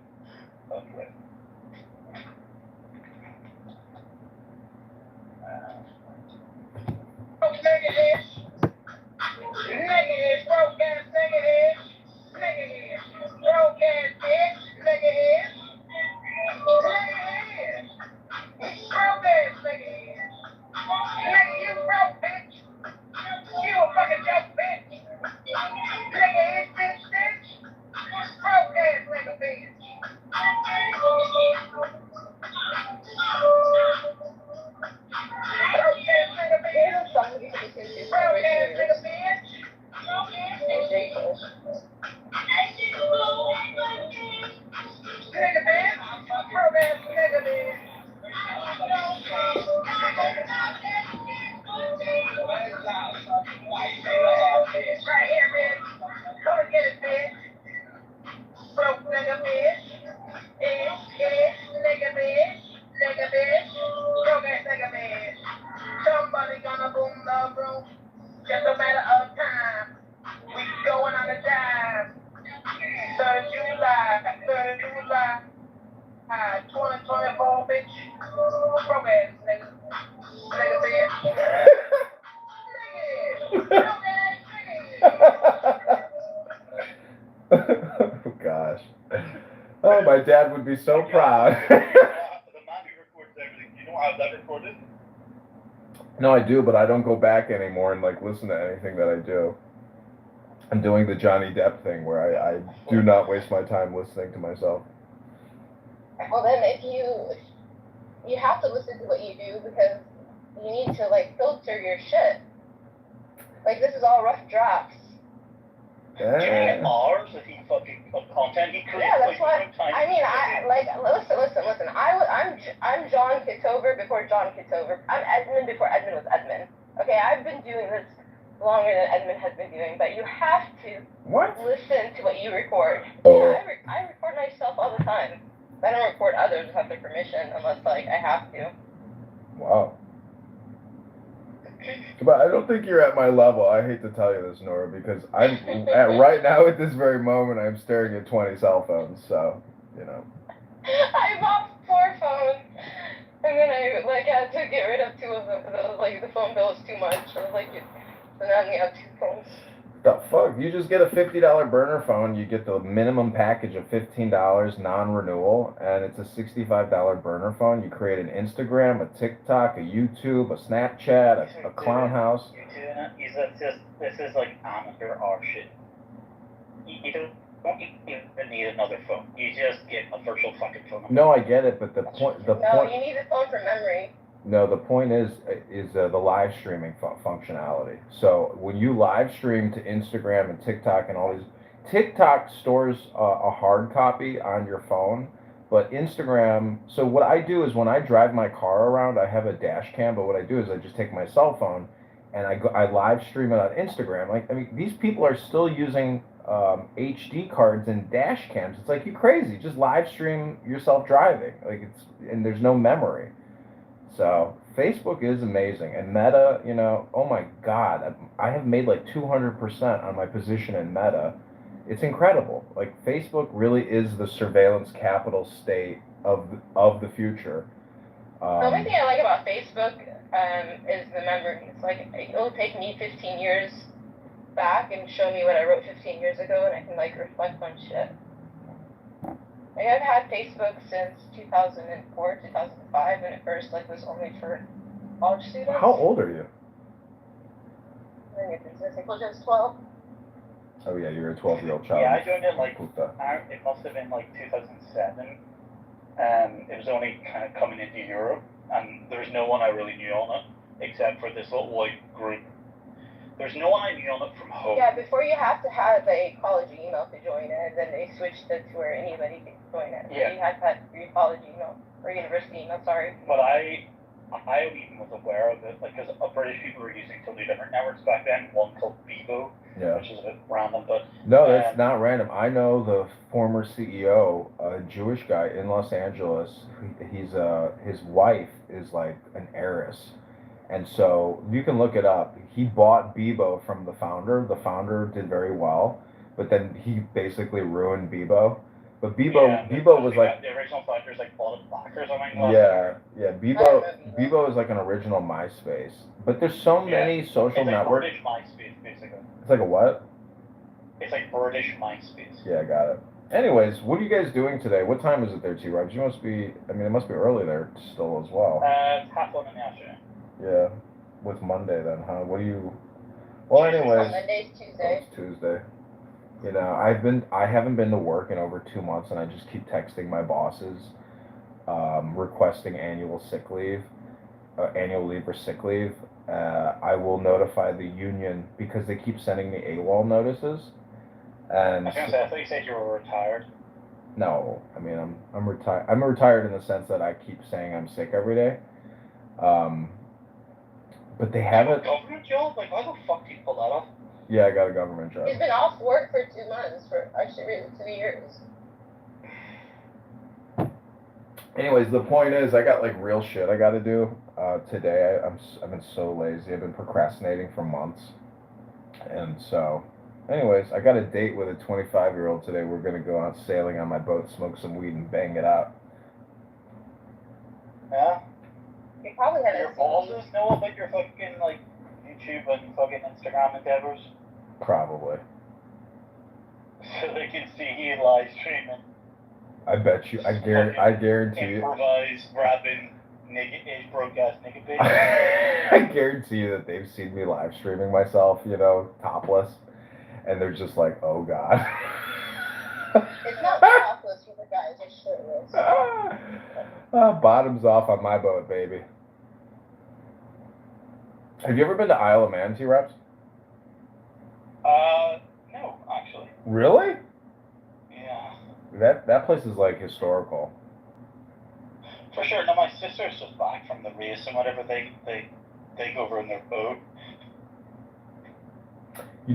Somebody gonna boom the room. Just a matter of time. We going on a dive. 3rd of July, 2024, bitch. Broke ass nigga. Nigga, bitch. Oh gosh. Oh, my dad would be so proud. The man who records everything, you don't have that recorded? No, I do, but I don't go back anymore and like listen to anything that I do. I'm doing the Johnny Depp thing where I do not waste my time listening to myself. Well, then if you have to listen to what you do because you need to like filter your shit. Like, this is all rough drafts. Do you mean ours if he fucking content he creates? Yeah, that's what I mean. Listen. I'm John Kitover before John Kitover. I'm Edmund before Edmund was Edmund. Okay, I've been doing this longer than Edmund has been doing, but you have to listen to what you record. Oh. Yeah, I record myself all the time. I don't record others without their permission unless like I have to. Wow. But I don't think you're at my level. I hate to tell you this, Nora, because I'm right now at this very moment I'm staring at 20 cell phones. So, you know. I bought 4 phones, and then I had to get rid of 2 of them because I was like the phone bill was too much. I was like, so now I have 2 phones. The fuck? You just get a $50 burner phone. You get the minimum package of $15 non-renewal, and it's a $65 burner phone. You create an Instagram, a TikTok, a YouTube, a Snapchat, a clown house. This is like amateur art shit. You don't even need another phone. You just get a virtual fucking phone. No, I get it, but the point. No, you need a phone for memory. No, the point is the live streaming functionality. So when you live stream to Instagram and TikTok and all these, TikTok stores a hard copy on your phone, but Instagram. So what I do is when I drive my car around, I have a dash cam. But what I do is I just take my cell phone and I live stream it on Instagram. Like, I mean, these people are still using HD cards and dash cams. It's like, you crazy. Just live stream yourself driving. Like, and there's no memory. So Facebook is amazing, and Meta, oh my God, I have made like 200% on my position in Meta. It's incredible. Like, Facebook really is the surveillance capital state of the future. The only thing I like about Facebook is the memories. Like, it'll take me 15 years back and show me what I wrote 15 years ago, and I can like reflect on shit. Like, I've had Facebook since 2004, 2005, and at first like was only for college students. How old are you? I think it's just 12. Oh yeah, you're a 12-year-old child. Yeah, I joined it like, Puta. it must have been like 2007. It was only kind of coming into Europe, and there's no one I really knew on it, except for this little like group. There's no one I knew on it from home. Yeah, before you have to have a college email to join it, and then they switched it to where anybody can join it. Yeah. So you had to have your college email, or university email, sorry. But I even was aware of it, like, because British people were using totally different networks back then, one called Bebo, Yeah. which is a bit random, but... No, that's not random. I know the former CEO, a Jewish guy in Los Angeles. His wife is like an heiress. And so you can look it up. He bought Bebo from the founder. The founder did very well, but then he basically ruined Bebo. But Bebo was like, the original founders like bought it back or something. yeah. Bebo is like an original MySpace. But there's so many social networks. It's like British MySpace, basically. It's like a what? It's like British MySpace. Yeah, I got it. Anyways, what are you guys doing today? What time is it there, T-Robs? You must be, I mean, it must be early there still as well. It's 1:30 in the afternoon. Yeah. What's Monday then, huh? What do you... Well, anyways... Monday's Tuesday. It's Tuesday. I haven't been to work in over 2 months, and I just keep texting my bosses, requesting annual leave or sick leave. I will notify the union because they keep sending me AWOL notices. And I was gonna say, I thought you said you were retired. No, I mean, I'm retired. I'm retired in the sense that I keep saying I'm sick every day. But they haven't. Government job? Like, why the fuck do you pull that off? Yeah, I got a government job. He's been off work for 2 months, for actually really 2 years. Anyways, the point is, I got like real shit I got to do today. I've been so lazy. I've been procrastinating for months, and so, anyways, I got a date with a 25-year-old today. We're gonna go out sailing on my boat, smoke some weed, and bang it out. Yeah. You probably haven't Your bosses know about your fucking like YouTube and fucking Instagram endeavors, Probably. so they can see you live streaming. I bet you. I guarantee you. Improvise, rapping, broadcast nigga bitch. I guarantee you that they've seen me live streaming myself, topless, and they're just like, "Oh God." It's not topless for the guys, it's shirtless. Bottoms off on my boat, baby. Have you ever been to Isle of Man, T-Reps? No, actually. Really? Yeah. That place is like historical. For sure. No, my sister's just back from the race and whatever. They go over in their boat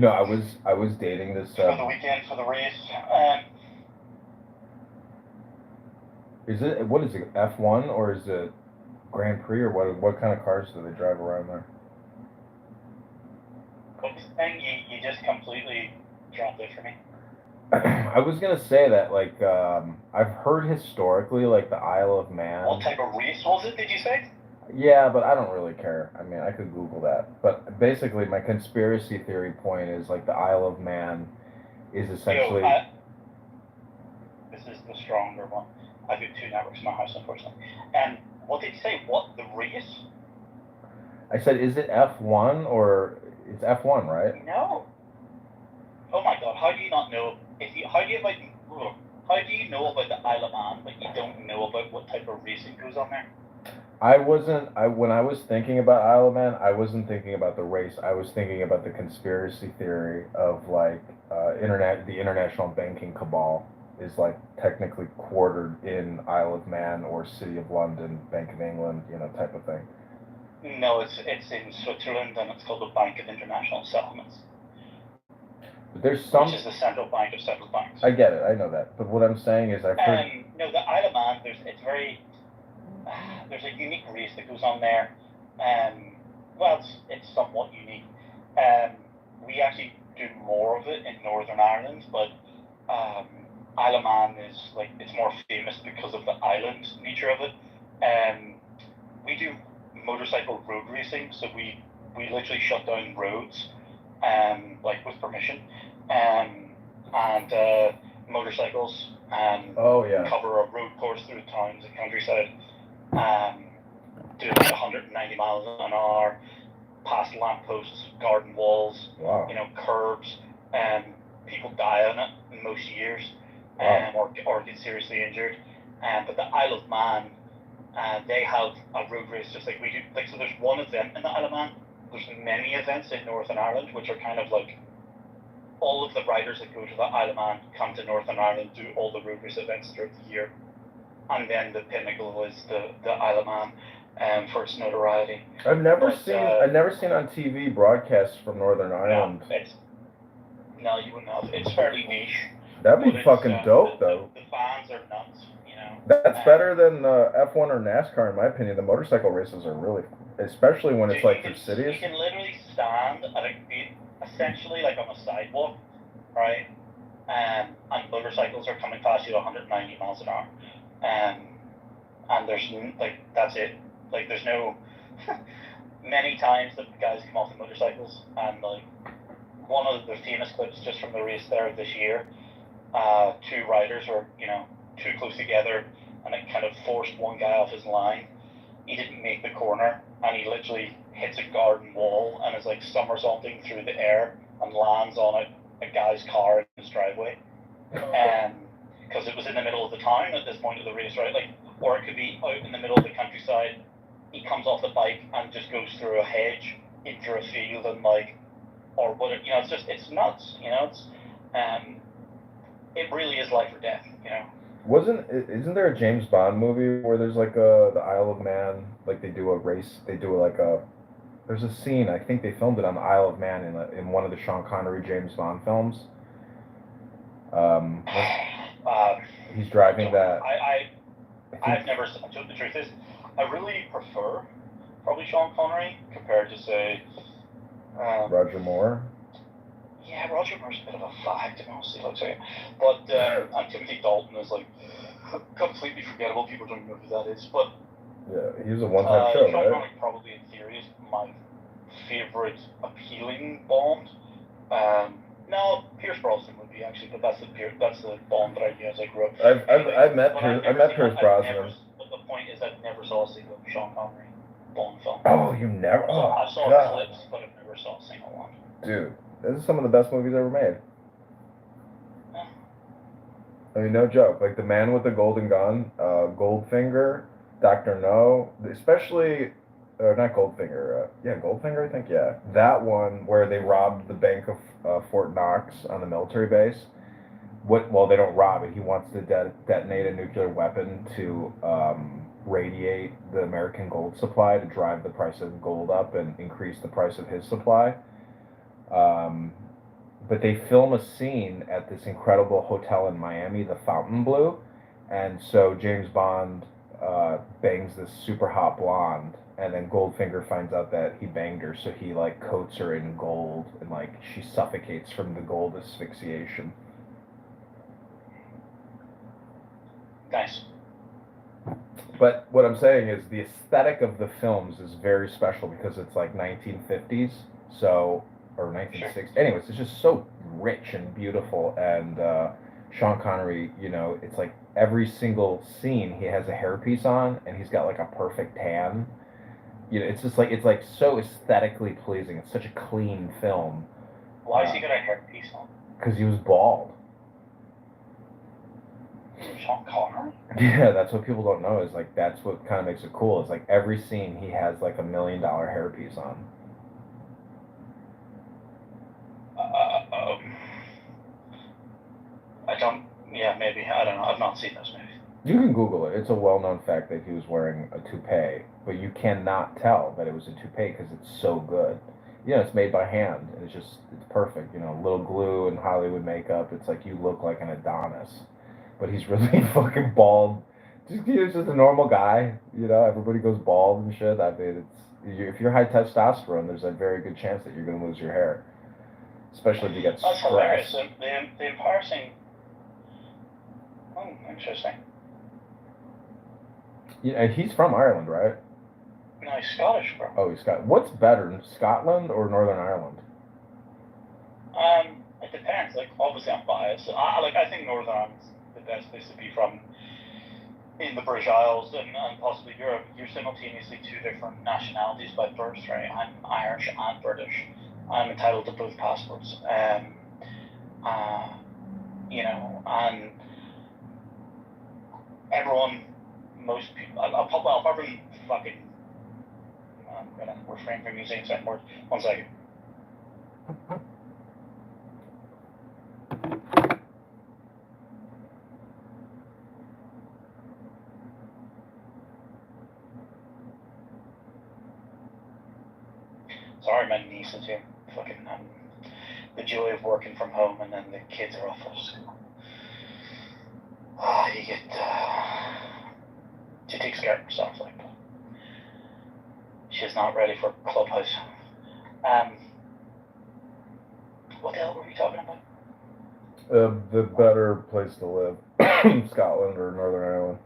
I was dating this. for the weekend for the race. What is it, F1 or is it Grand Prix, or what kind of cars do they drive around there? What's the thing? You just completely dropped it for me. I was gonna say that, like, I've heard historically, like, the Isle of Man. What type of race was it? Did you say? Yeah, but I don't really care. I mean, I could Google that. But basically, my conspiracy theory point is, like, the Isle of Man is essentially... This is the stronger one. I've got 2 networks in my house, unfortunately. And what did you say? What? The race? I said, is it F1 or... It's F1, right? No. Oh my god, how do you not know? How do you know about the Isle of Man, but you don't know about what type of racing goes on there? When I was thinking about Isle of Man, I wasn't thinking about the race. I was thinking about the conspiracy theory of, like, the international banking cabal is, like, technically quartered in Isle of Man or City of London, Bank of England, type of thing. No, it's in Switzerland, and it's called the Bank of International Settlements. But there's some. Which is the central bank of central banks. I get it. I know that. But what I'm saying is, I've heard. No, the Isle of Man. There's a unique race that goes on there. Well, it's somewhat unique. We actually do more of it in Northern Ireland, but Isle of Man is like, it's more famous because of the island nature of it. We do motorcycle road racing, so we literally shut down roads, like with permission, and motorcycles, cover a road course through towns and countryside, do like 190 miles an hour, past lampposts, garden walls, Wow. Curbs, people die on it in most years, or get seriously injured. But the Isle of Man, they have a road race just like we do. Like, so there's one event in the Isle of Man. There's many events in Northern Ireland, which are kind of like all of the riders that go to the Isle of Man come to Northern Ireland, do all the road race events throughout the year, and then the pinnacle is the Isle of Man, for its notoriety. I've never seen on TV broadcasts from Northern Ireland. No, you wouldn't have. It's fairly niche. That'd be fucking dope, though. The fans are nuts, That's better than F1 or NASCAR, in my opinion. The motorcycle races are really, especially when it's like through cities. You can literally stand at essentially like on a sidewalk, right? And motorcycles are coming past you at 190 miles an hour. And there's like, that's it. Like, there's no many times that guys come off the motorcycles, and like one of the famous clips just from the race there this year, two riders were too close together, and it kind of forced one guy off his line. He didn't make the corner, and he literally hits a garden wall and is like somersaulting through the air and lands on a guy's car in his driveway. Because it was in the middle of the town at this point of the race, right? Like, or it could be out in the middle of the countryside. He comes off the bike and just goes through a hedge into a field, and like, or what? It's nuts. It really is life or death. Isn't there a James Bond movie where there's like the Isle of Man, like they do a race, there's a scene, I think they filmed it on the Isle of Man in one of the Sean Connery James Bond films. He's driving that. I've never, the truth is, I really prefer probably Sean Connery compared to, say, Roger Moore. Yeah, Roger Moore's a bit of a fag, to be honest, looks like. But and Timothy Dalton is like completely forgettable. People don't know who that is. But yeah, he was a one-time show, Sean right? Connery probably in theory is my favorite appealing Bond. No, Pierce Brosnan would be actually, but that's the Bond that I knew as I grew up. I've met Pierce Brosnan. But the point is, I've never saw a single Sean Connery Bond film. Oh, you never? Oh, I saw clips, but I've never saw a single one. Dude, this is some of the best movies ever made. Yeah. I mean, no joke. Like The Man with the Golden Gun, Goldfinger, Dr. No, especially, not Goldfinger, Goldfinger, I think, yeah. That one where they robbed the bank of Fort Knox on the military base. Well, they don't rob it. He wants to detonate a nuclear weapon to radiate the American gold supply to drive the price of gold up and increase the price of his supply. But they film a scene at this incredible hotel in Miami, the Fontainebleau, and so James Bond bangs this super hot blonde, and then Goldfinger finds out that he banged her, so he like coats her in gold, and like she suffocates from the gold asphyxiation. Nice. But what I'm saying is the aesthetic of the films is very special because it's like 1950s, or 1960s. Anyways, it's just so rich and beautiful, and Sean Connery, it's like every single scene he has a hairpiece on, and he's got like a perfect tan. It's just like, it's like so aesthetically pleasing. It's such a clean film. Why has he got a hairpiece on? Because he was bald. Sean Connery? Yeah, that's what people don't know, is like that's what kind of makes it cool. Is like every scene he has like $1 million hairpiece on. Maybe. I don't know. I've not seen this movie. You can Google it. It's a well-known fact that he was wearing a toupee, but you cannot tell that it was a toupee because it's so good. it's made by hand, and it's perfect. You know, little glue and Hollywood makeup. It's like you look like an Adonis, but he's really fucking bald. He's just a normal guy. You know, everybody goes bald and shit. I mean, if you're high testosterone, there's a very good chance that you're gonna lose your hair, especially if you get That's stress. hilarious. The embarrassing. Oh, interesting. Yeah, he's from Ireland, right? No, he's Scottish, bro. Oh, he's Scottish. What's better, Scotland or Northern Ireland? It depends. Like, obviously, I'm biased. I think Northern Ireland's the best place to be from in the British Isles and possibly Europe. You're simultaneously two different nationalities by birth, right? I'm Irish and British. I'm entitled to both passports. You know, and everyone, most people, apart from fucking, I'm gonna refrain from using certain words. 1 second. Sorry, my niece is here. Fucking, the joy of working from home and then the kids are off at school. You get, she takes care of herself, like, she's not ready for Clubhouse. What the hell were we talking about? The better place to live, Scotland or Northern Ireland.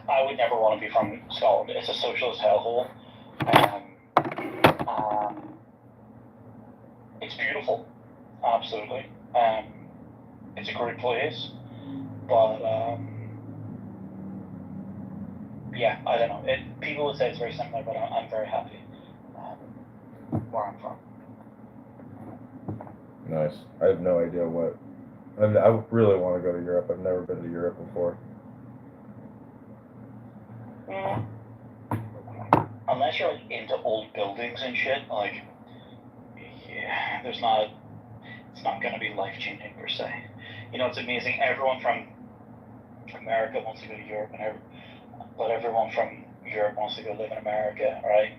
I would never want to be from Scotland. It's a socialist hellhole. It's beautiful, absolutely. It's a great place, but yeah, I don't know. People would say it's very similar, but I'm very happy where I'm from. Nice. I have no idea what. I really want to go to Europe. I've never been to Europe before. Unless you're like into old buildings and shit, like, yeah, it's not gonna be life changing per se. You know, it's amazing. Everyone from America wants to go to Europe, but everyone from Europe wants to go live in America, right?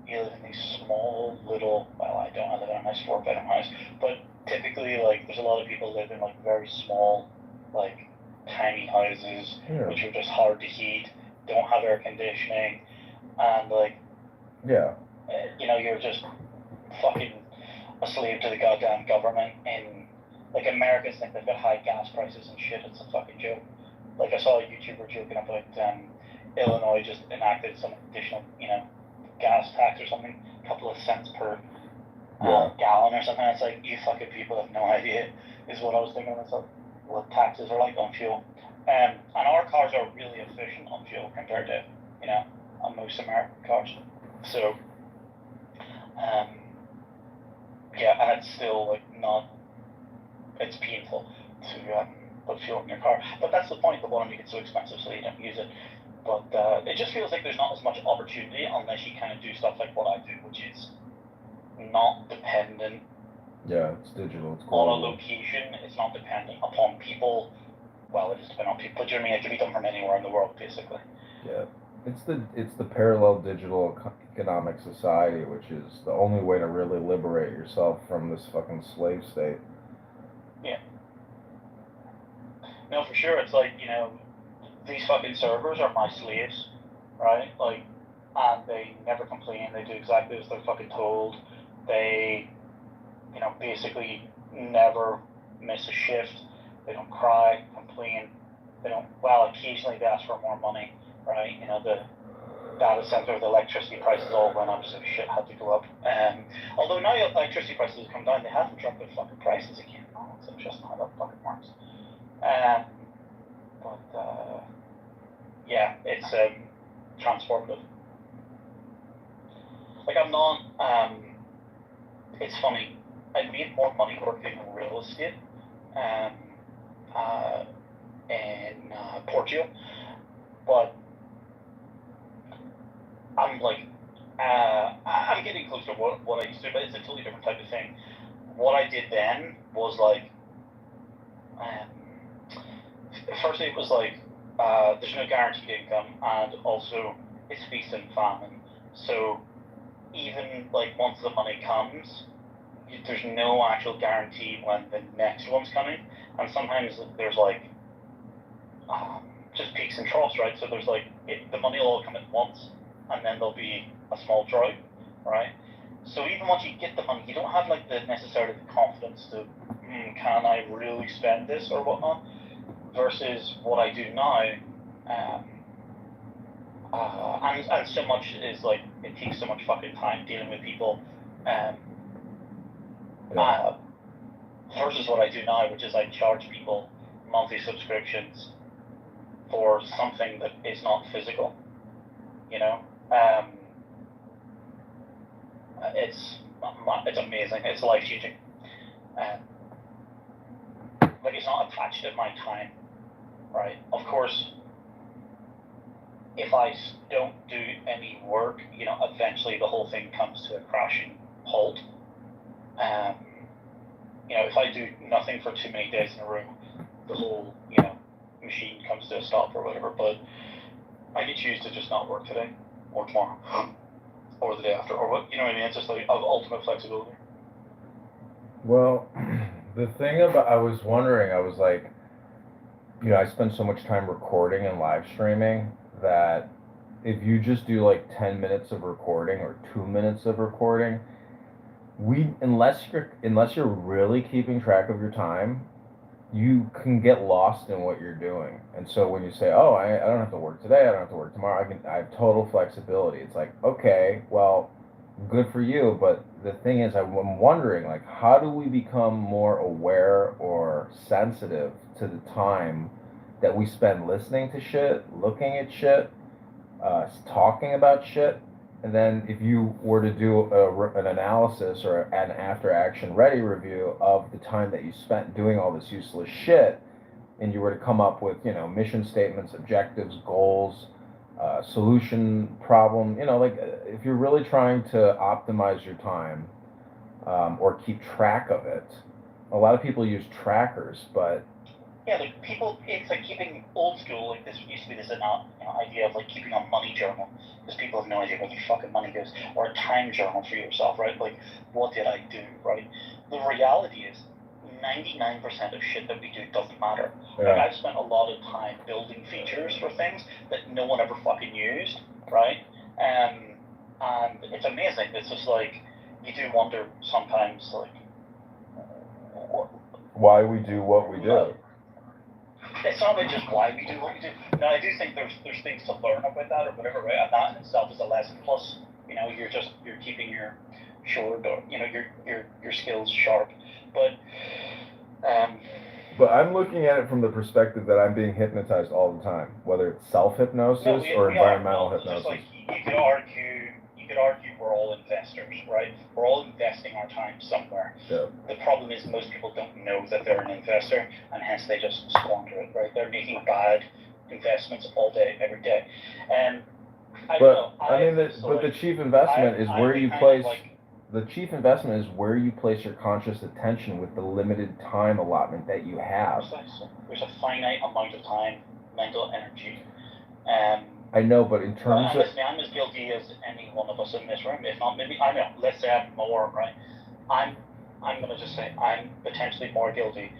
You live in these small little. Well, I don't. I live in a nice 4-bedroom house, but typically, like, there's a lot of people live in like very small, like, tiny houses, which are just hard to heat, don't have air conditioning, and like, yeah, you know, you're just fucking a slave to the goddamn government. And like, Americans think they've got high gas prices and shit. It's a fucking joke. Like, I saw a YouTuber joking about Illinois just enacted some additional, you know, gas tax or something, a couple of cents per gallon or something. It's like, you fucking people have no idea, is what I was thinking of myself, what taxes are like on fuel. And our cars are really efficient on fuel compared to, you know, on most American cars. So, yeah, and it's still like it's painful to put fuel in your car. But that's the point. They want to make it so expensive so you don't use it. But it just feels like there's not as much opportunity unless you kind of do stuff like what I do, which is not dependent. Yeah, it's digital. It's on a location. It's not dependent upon people. Well, it is dependent on people. But you know what I mean? It can be done from anywhere in the world, basically. Yeah, it's the parallel digital economic society, which is the only way to really liberate yourself from this fucking slave state. Yeah. No, for sure. It's like, you know, these fucking servers are my slaves, right? Like, and they never complain. They do exactly as they're fucking told. They, you know, basically never miss a shift. They don't cry, complain. They don't. Well, occasionally they ask for more money, right? You know, the data center, the electricity prices all went up, so shit had to go up. Although now electricity prices have come down, they haven't dropped their fucking prices again. Oh, it's interesting how that fucking works. But yeah, it's transformative. Like, I'm not. It's funny. I made more money working in real estate in Portugal, but I'm like, I'm getting close to what I used to, but it's a totally different type of thing. What I did then was like, firstly it was like, there's no guaranteed income, and also it's feast and famine. So even like once the money comes, there's no actual guarantee when the next one's coming, and sometimes there's like just peaks and troughs, right? So there's like the money will all come at once, and then there'll be a small drought, right? So even once you get the money, you don't have like the necessarily the confidence to, can I really spend this or whatnot? Versus what I do now, and so much is like it takes so much fucking time dealing with people, versus what I do now, which is I charge people monthly subscriptions for something that is not physical, you know. It's amazing. It's life changing. Like it's not attached to my time, right? Of course, if I don't do any work, you know, eventually the whole thing comes to a crashing halt. You know, if I do nothing for too many days in a row, the whole, you know, machine comes to a stop or whatever. But I could choose to just not work today or tomorrow or the day after or what, you know what I mean? It's just like of ultimate flexibility. Well, the thing about, I was wondering, I was like, you know, I spend so much time recording and live streaming that if you just do like 10 minutes of recording or 2 minutes of recording, unless you're really keeping track of your time, you can get lost in what you're doing. And so when you say, oh, I don't have to work today, I don't have to work tomorrow, I have total flexibility. It's like, okay, well, good for you. But the thing is, I'm wondering, like, how do we become more aware or sensitive to the time that we spend listening to shit, looking at shit, talking about shit? And then if you were to do an analysis or an after action ready review of the time that you spent doing all this useless shit, and you were to come up with, you know, mission statements, objectives, goals, solution, problem, you know, like if you're really trying to optimize your time or keep track of it, a lot of people use trackers, but yeah, like people, it's like keeping old school. Like this used to be this idea of like keeping a money journal, because people have no idea where the fucking money goes, or a time journal for yourself, right? Like, what did I do, right? The reality is, 99% of shit that we do doesn't matter. yeah. Like I've spent a lot of time building features for things that no one ever fucking used, right? And it's amazing. It's just like you do wonder sometimes, like, why we do what we do. It's not about just why we do what we do. No, I do think there's things to learn about that or whatever, right? And that in itself is a lesson. Plus, you know, you're keeping your sword or, you know, your skills sharp. But I'm looking at it from the perspective that I'm being hypnotized all the time, whether it's self-hypnosis or environmental hypnosis. Just like you could argue we're all investors, right? We're all investing our time somewhere. Yeah. The problem is most people don't know that they're an investor, and hence they just squander it, right? They're making bad investments all day, every day. The chief investment is where you place. The chief investment is where you place your conscious attention with the limited time allotment that you have. There's a finite amount of time, mental energy. I know, but in terms of... I'm as guilty as any one of us in this room. If not, maybe, I know, let's say I'm more, right? I'm going to just say I'm potentially more guilty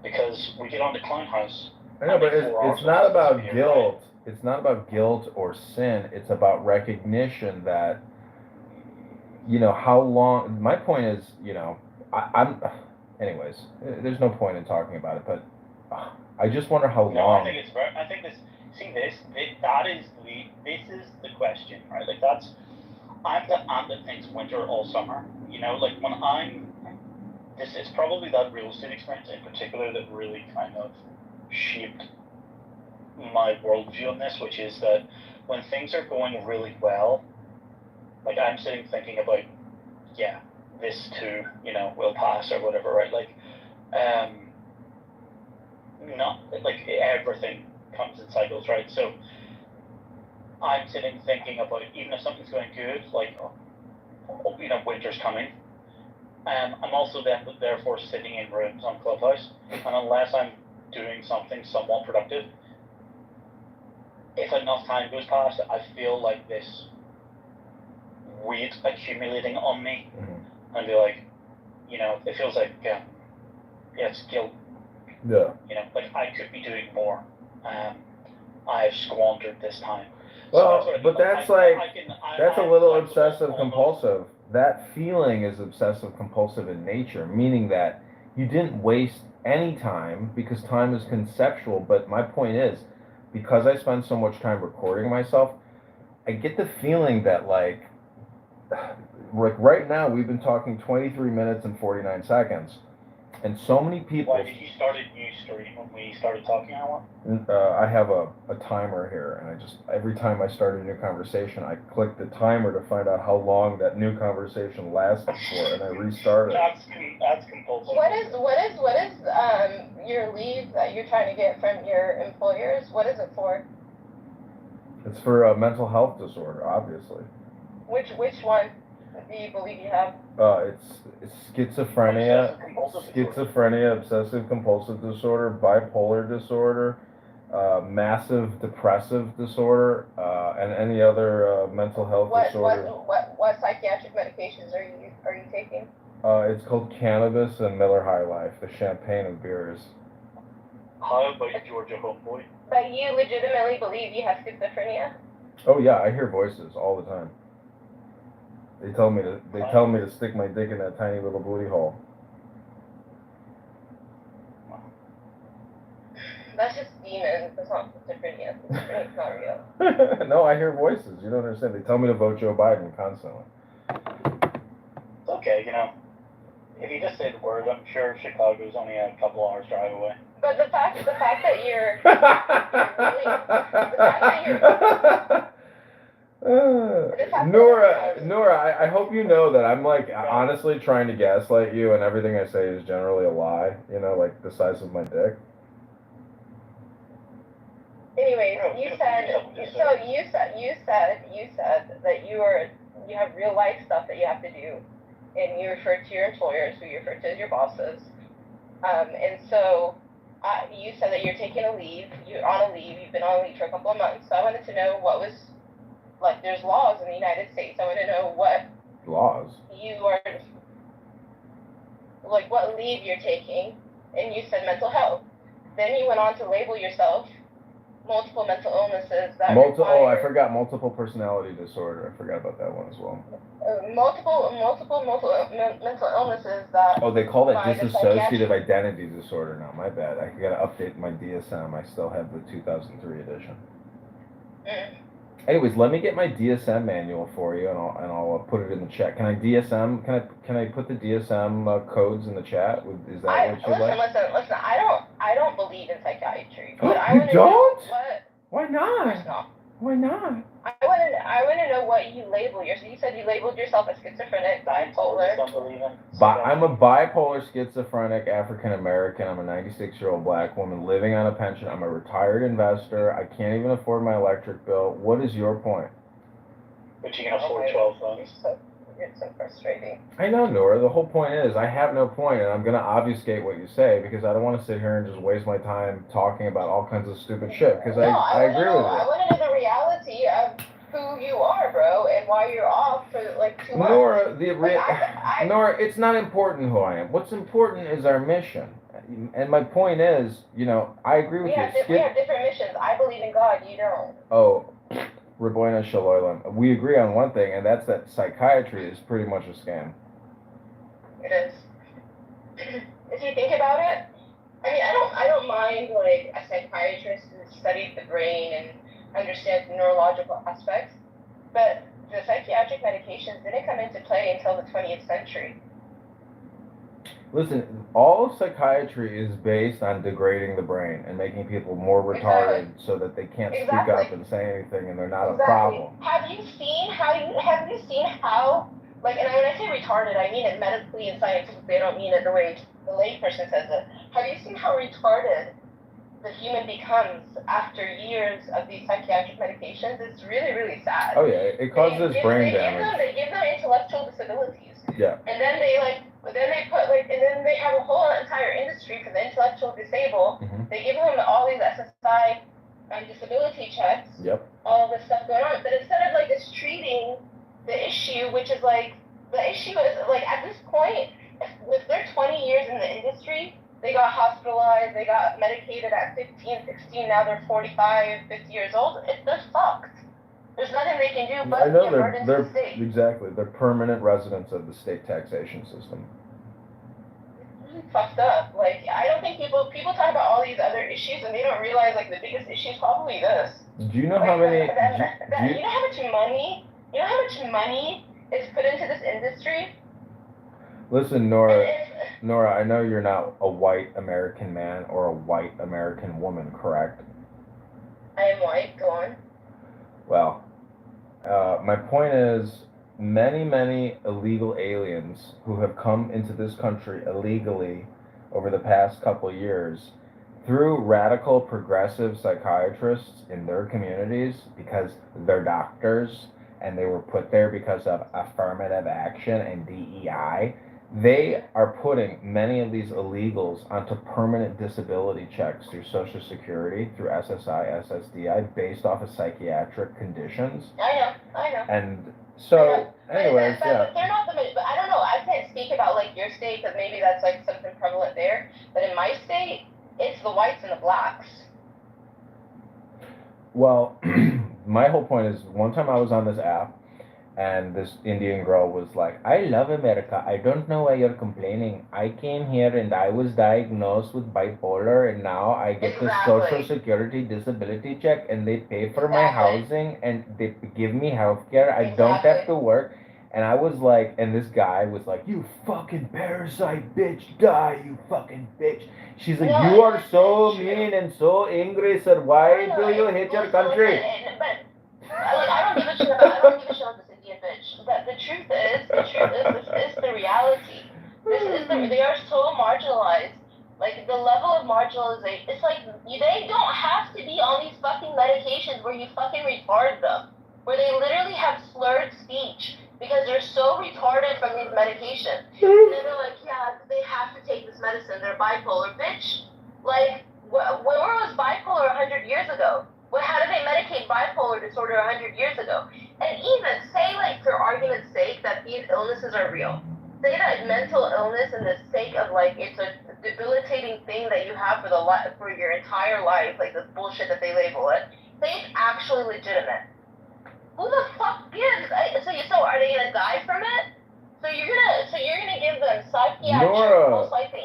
because we get on the clown house. I know, but it's not about guilt. Right? It's not about guilt or sin. It's about recognition that, you know, how long... My point is, you know, anyways, there's no point in talking about it, but I just wonder how long... No, I think this... See, this is the question, right? Like I'm the ant that thinks winter all summer. You know, like this is probably that real estate experience in particular that really kind of shaped my worldview on this, which is that when things are going really well, like I'm sitting thinking about, yeah, this too, you know, will pass or whatever, right? Like, not like everything comes in cycles, right? So I'm sitting thinking about, even if something's going good, like, you know, winter's coming, I'm also then therefore sitting in rooms on Clubhouse, and unless I'm doing something somewhat productive, if enough time goes past, I feel like this weight accumulating on me, Mhm. and be like, you know, it feels like, yeah, it's guilt. Yeah. You know, like I could be doing more. I've squandered this time. Well, what I but mean. that's that's a I'm little flexible obsessive almost. compulsive. That feeling is obsessive compulsive in nature, meaning that you didn't waste any time because time is conceptual. But my point is, because I spend so much time recording myself, I get the feeling that like right now we've been talking 23 minutes and 49 seconds, and so many people. Why did you start a new stream when we started talking, Alan? I have a timer here, and I just every time I start a new conversation, I click the timer to find out how long that new conversation lasted for, and I restart it. That's compulsive. What is your leave that you're trying to get from your employers? What is it for? It's for a mental health disorder, obviously. Which one do you believe you have? It's schizophrenia, obsessive compulsive disorder, bipolar disorder, massive depressive disorder, and any other mental health disorder. What psychiatric medications are you taking? It's called cannabis and Miller High Life, the champagne of beers. How about Georgia Homeboy? But you legitimately believe you have schizophrenia? Oh yeah, I hear voices all the time. They tell me to stick my dick in that tiny little booty hole. That's just demons. That's not schizophrenia. Schizophrenia's not real. No, I hear voices. You don't understand. They tell me to vote Joe Biden constantly. It's okay, you know. If you just say the word, I'm sure Chicago's only a couple hours drive away. But the fact that you're Nora, I hope you know that I'm like honestly trying to gaslight you, and everything I say is generally a lie. You know, like the size of my dick. Anyways, you said that you have real life stuff that you have to do, and you refer to your employers, who you refer to as your bosses, and so you said that you're taking a leave. You're on a leave. You've been on a leave for a couple of months. So I wanted to know what was like. There's laws in the United States. I want to know what laws you are like. What leave you're taking, and you said mental health. Then you went on to label yourself multiple mental illnesses that I forgot multiple personality disorder. I forgot about that one as well. Multiple mental illnesses that. Oh, they call that dissociative identity disorder now. My bad. I gotta update my DSM. I still have the 2003 edition. Anyways, let me get my DSM manual for you, and I'll put it in the chat. Can I DSM? Can I put the DSM codes in the chat? Is that what you like? Listen. I don't believe in psychiatry. But You don't? Why Of not? course not. Why not? I want to know what you label yourself. You said you labeled yourself as schizophrenic, bipolar. I'm a bipolar schizophrenic African American. I'm a 96-year-old black woman living on a pension. I'm a retired investor. I can't even afford my electric bill. What is your point? But you can afford 12 phones. It's so frustrating. I know, Nora. The whole point is I have no point, and I'm going to obfuscate what you say because I don't want to sit here and just waste my time talking about all kinds of stupid shit because I agree with you. I want to know the reality of who you are, bro, and why you're off for like 2 months. Nora, it's not important who I am. What's important is our mission. And my point is, you know, I agree with you. We have different missions. I believe in God. You don't. Oh. Raboina Shaloilam. We agree on one thing, and that's that psychiatry is pretty much a scam. It is. If you think about it, I mean, I don't mind like a psychiatrist who studies the brain and understands the neurological aspects, but the psychiatric medications didn't come into play until the 20th century. Listen, all of psychiatry is based on degrading the brain and making people more retarded so that they can't speak up and say anything and they're not a problem. Have you seen how like, and when I say retarded, I mean it medically and scientifically. I don't mean it the way the layperson says it. Have you seen how retarded the human becomes after years of these psychiatric medications? It's really, really sad. Oh yeah, it causes brain damage. They give them intellectual disabilities. Yeah. And then they have a whole entire industry for the intellectual disabled. Mm-hmm. They give them all these SSI and disability checks. Yep. All this stuff going on, but instead of like just treating the issue, which is like, the issue is like at this point, if they're 20 years in the industry, they got hospitalized, they got medicated at 15, 16, now they're 45, 50 years old, they're fucked. There's nothing they can do I but know be a burden to the state. exactly, they're permanent residents of the state taxation system. It's really fucked up. Like, I don't think people talk about all these other issues and they don't realize like the biggest issue is probably this. Do you know Like, how many? you know how much money? You know how much money is put into this industry? Listen, Nora, I know you're not a white American man or a white American woman, correct? I am white. Go on. Well, my point is, many illegal aliens who have come into this country illegally over the past couple of years through radical progressive psychiatrists in their communities because they're doctors and they were put there because of affirmative action and DEI. They are putting many of these illegals onto permanent disability checks through Social Security, through SSI, SSDI, based off of psychiatric conditions. I know. And so, anyways, but they're not the. But I don't know. I can't speak about like your state because maybe that's like something prevalent there. But in my state, it's the whites and the blacks. Well, my whole point is, one time I was on this app, and this Indian girl was like, I love America. I don't know why you're complaining. I came here and I was diagnosed with bipolar, and now I get the Social Security disability check, and they pay for my housing, and they give me health care. I don't have to work. And I was like, and this guy was like, you fucking parasite bitch, die, you fucking bitch. She's like, you are so mean and so angry, sir. Why do you hate your country? I don't give a shit about this Indian bitch. But the truth is, this is the reality. They are so marginalized. Like, the level of marginalization, it's like, they don't have to be on these fucking medications where you fucking retard them. Where they literally have slurred speech because they're so retarded from these medications. And they're like, yeah, they have to take this medicine. They're bipolar. Bitch, like, where was bipolar 100 years ago? How did they medicate bipolar disorder 100 years ago? And even say, like, for argument's sake, that these illnesses are real. Say that mental illness in the sake of, like, it's a debilitating thing that you have for your entire life, like this bullshit that they label it. Say it's actually legitimate. Who the fuck gives? So are they gonna die from it? So you're gonna give them psychiatric, most likely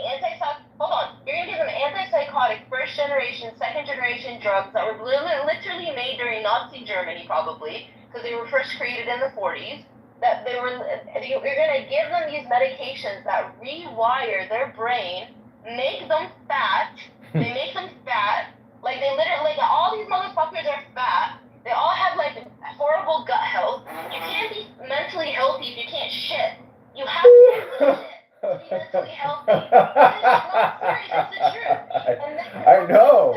hold on. You're gonna give them antipsychotic, first generation, second generation drugs that were literally made during Nazi Germany, probably, because they were first created in the 40s. You're gonna give them these medications that rewire their brain, make them fat. They make them fat. Like, they literally, like, all these motherfuckers are fat. They all have, like, horrible gut health. You can't be mentally healthy if you can't shit. You have to shit to be mentally healthy. This is not serious, it's the truth. And then, I know.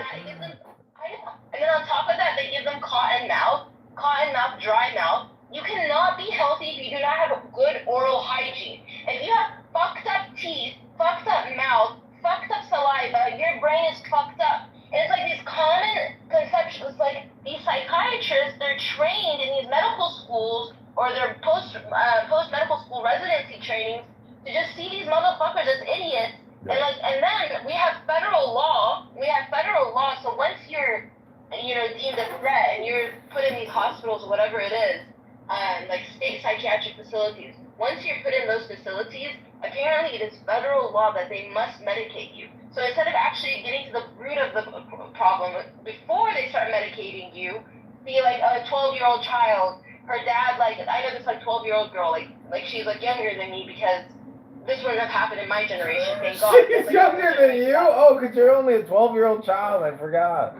And then on top of that, they give them cotton mouth, dry mouth. You cannot be healthy if you do not have a good oral hygiene. If you have fucked up teeth, fucked up mouth, fucked up saliva, your brain is fucked up. And it's like these common conceptions, like these psychiatrists, they're trained in these medical schools or their post-medical school residency trainings to just see these motherfuckers as idiots. Yeah. And then we have federal law. So once you're, deemed a threat and you're put in these hospitals or whatever it is, like state psychiatric facilities, once you're put in those facilities, apparently it is federal law that they must medicate you. So instead of actually getting to the root of the problem before they start medicating you, be like a 12-year-old child, her dad, like, I know this like 12-year-old girl, like she's like younger than me because this wouldn't have happened in my generation, thank God. She's younger than you? Oh, because you're only a 12-year-old child, I forgot.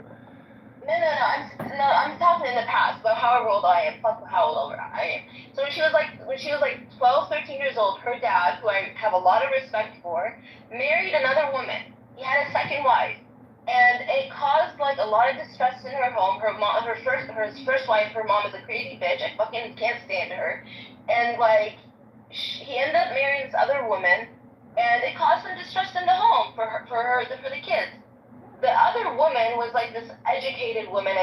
No, I'm talking in the past about however old I am, fuck how old I am. So when she was like 12, 13 years old, her dad, who I have a lot of respect for, married another woman. He had a second wife, and it caused like a lot of distress in her home. Her first wife, her mom is a crazy bitch. I fucking can't stand her. And like, he ended up marrying this other woman, and it caused some distress in the home for the kids. The other woman was like this educated woman.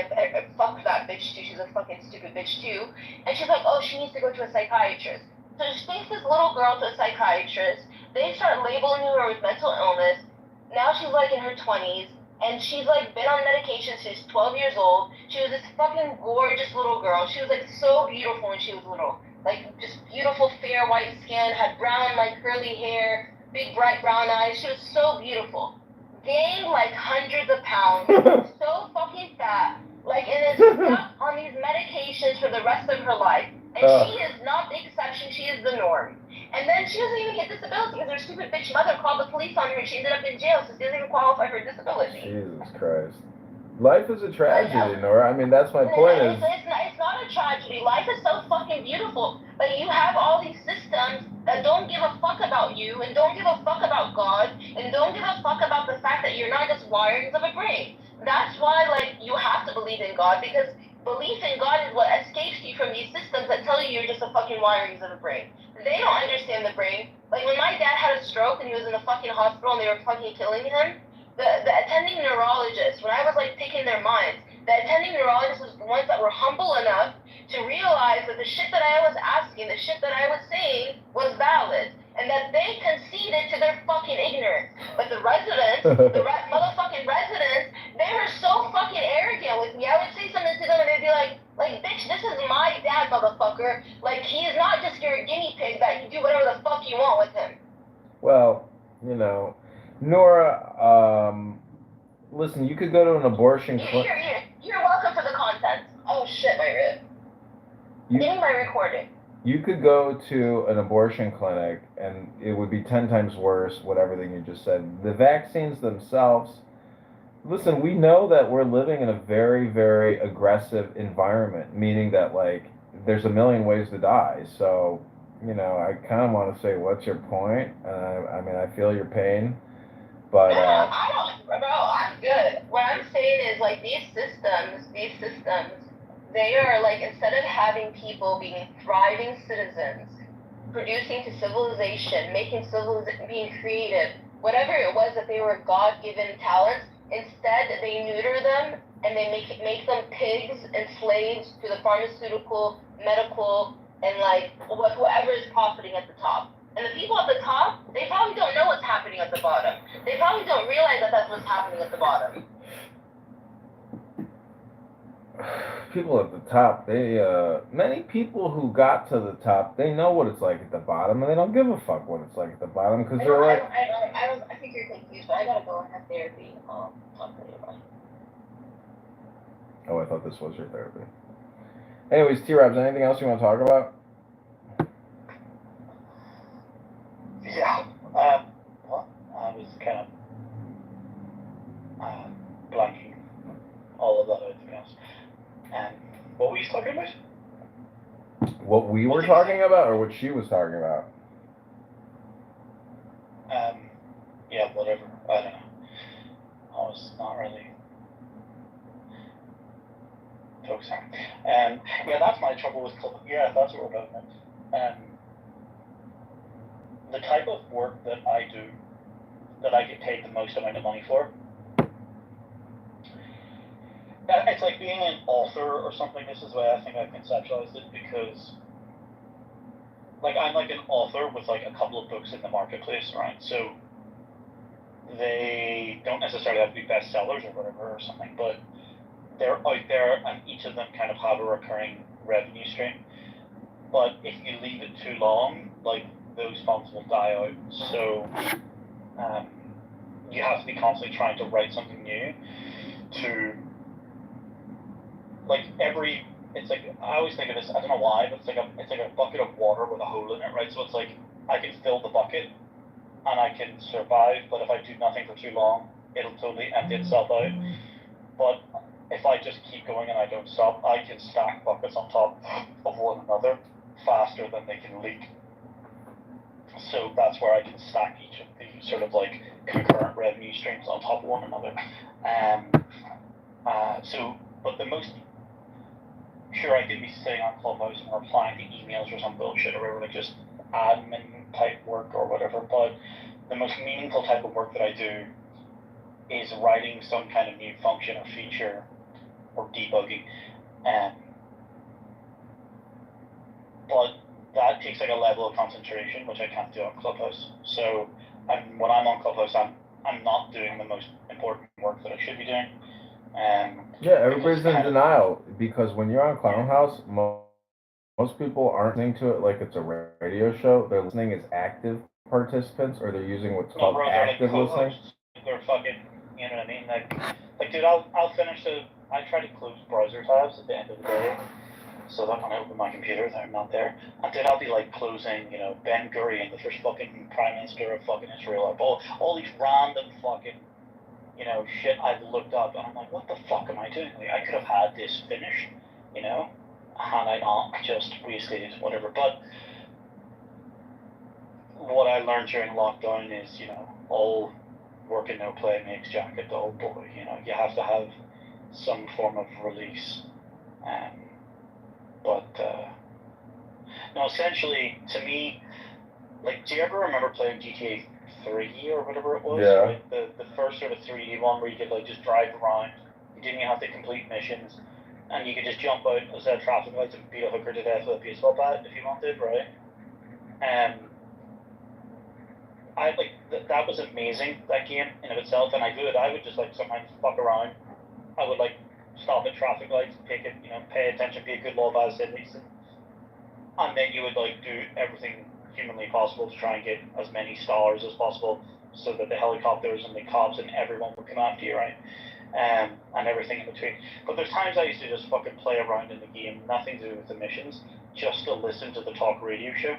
Fuck that bitch too. She's a fucking stupid bitch too. And she's like, oh, she needs to go to a psychiatrist. So she takes this little girl to a psychiatrist. They start labeling her with mental illness. Now she's like in her 20s. And she's like been on medication since 12 years old. She was this fucking gorgeous little girl. She was like so beautiful when she was little. Like just beautiful fair white skin, had brown like curly hair, big bright brown eyes. She was so beautiful. Gained like hundreds of pounds. So fucking fat. Like and is stuck on these medications for the rest of her life. And she is not the exception, she is the norm. And then she doesn't even get disability because her stupid bitch mother called the police on her and she ended up in jail, so she doesn't even qualify for disability. Jesus Christ. Life is a tragedy, Nora. I mean, that's my point is... It's not a tragedy. Life is so fucking beautiful. But you have all these systems that don't give a fuck about you and don't give a fuck about God and don't give a fuck about the fact that you're not just wirings of a brain. That's why, like, you have to believe in God because belief in God is what escapes you from these systems that tell you you're just a fucking wirings of a brain. They don't understand the brain. Like, when my dad had a stroke and he was in the fucking hospital and they were fucking killing him, the attending neurologist, when I was like picking their minds, the attending neurologist was the ones that were humble enough to realize that the shit that I was asking, the shit that I was saying was valid, and that they conceded to their fucking ignorance. But the residents, motherfucking residents, they were so fucking arrogant with me. I would say something to them and they'd be like, bitch, this is my dad, motherfucker. Like, he is not just your guinea pig that you do whatever the fuck you want with him. Well, you know, Nora, listen, you could go to an abortion clinic. You're welcome for the content. Oh shit, my rib. Give me my recording. You could go to an abortion clinic and it would be 10 times worse, what everything you just said. The vaccines themselves, listen, we know that we're living in a very, very aggressive environment, meaning that, like, there's a million ways to die. So, you know, I kind of want to say, what's your point? I mean, I feel your pain. But, I don't, bro, I'm good. What I'm saying is, like, these systems, they are, like, instead of having people being thriving citizens, producing to civilization, being creative, whatever it was that they were God-given talents, instead they neuter them and they make them pigs and slaves to the pharmaceutical, medical, and, like, whoever is profiting at the top. And the people at the top, they probably don't know what's happening at the bottom. They probably don't realize that that's what's happening at the bottom. People at the top, many people who got to the top, they know what it's like at the bottom, and they don't give a fuck what it's like at the bottom, because they're like... I think you're confused, but I gotta go and have therapy. Talk to you about it. Oh, I thought this was your therapy. Anyways, T-Robs, anything else you want to talk about? Yeah. I was kind of blanking all of that out, to be honest. What were you talking about? What we were talking about, or what she was talking about? Yeah, whatever. I don't know. I was not really focusing. Yeah, that's my trouble with club. Yeah, that's what we're talking about. The type of work that I do, that I get paid the most amount of money for, it's like being an author or something. This is the way I think I've conceptualized it, because, like, I'm like an author with like a couple of books in the marketplace, right? So they don't necessarily have to be bestsellers or whatever or something, but they're out there and each of them kind of have a recurring revenue stream. But if you leave it too long, like, those funds will die out. So you have to be constantly trying to write something new to, like, it's like, I always think of this, I don't know why, but it's like a bucket of water with a hole in it, right? So it's like, I can fill the bucket and I can survive, but if I do nothing for too long, it'll totally empty itself out. But if I just keep going and I don't stop, I can stack buckets on top of one another faster than they can leak. So that's where I can stack each of these sort of like concurrent revenue streams on top of one another. But the most, sure, I could be sitting on Clubhouse and replying to emails or some bullshit or whatever, like just admin type work or whatever, but the most meaningful type of work that I do is writing some kind of new function or feature or debugging, but that takes like a level of concentration which I can't do on Clubhouse. So when I'm on Clubhouse, I'm not doing the most important work that I should be doing. Yeah, everybody's in denial because when you're on Clownhouse, most people aren't listening to it like it's a radio show. They're listening as active participants, or they're using what's called active listening. They're fucking, you know what I mean? Like, dude, I'll finish I try to close browser tabs at the end of the day, so that when I open my computer, they're not there. And then I'll be like closing, you know, Ben Gurion, the first fucking prime minister of fucking Israel, like all these random fucking, you know, shit I've looked up, and I'm like, what the fuck am I doing? Like, I could have had this finished, you know, had I not just wasted whatever. But what I learned during lockdown is, you know, all work and no play makes Jack a dull boy. You know, you have to have some form of release. No, essentially, to me, like, do you ever remember playing GTA 3 or whatever it was? Yeah. Right? The first sort of 3D one where you could, like, just drive around. You didn't even have to complete missions. And you could just jump out instead of traffic lights and beat a hooker to death with a baseball bat if you wanted, right? I like that was amazing, that game in of itself, and I would just like sometimes fuck around. I would like stop at traffic lights, take it, you know, pay attention, be a good law abiding citizen, and then you would like do everything humanly possible to try and get as many stars as possible, so that the helicopters and the cops and everyone would come after you, right? And everything in between. But there's times I used to just fucking play around in the game, nothing to do with the missions, just to listen to the talk radio show.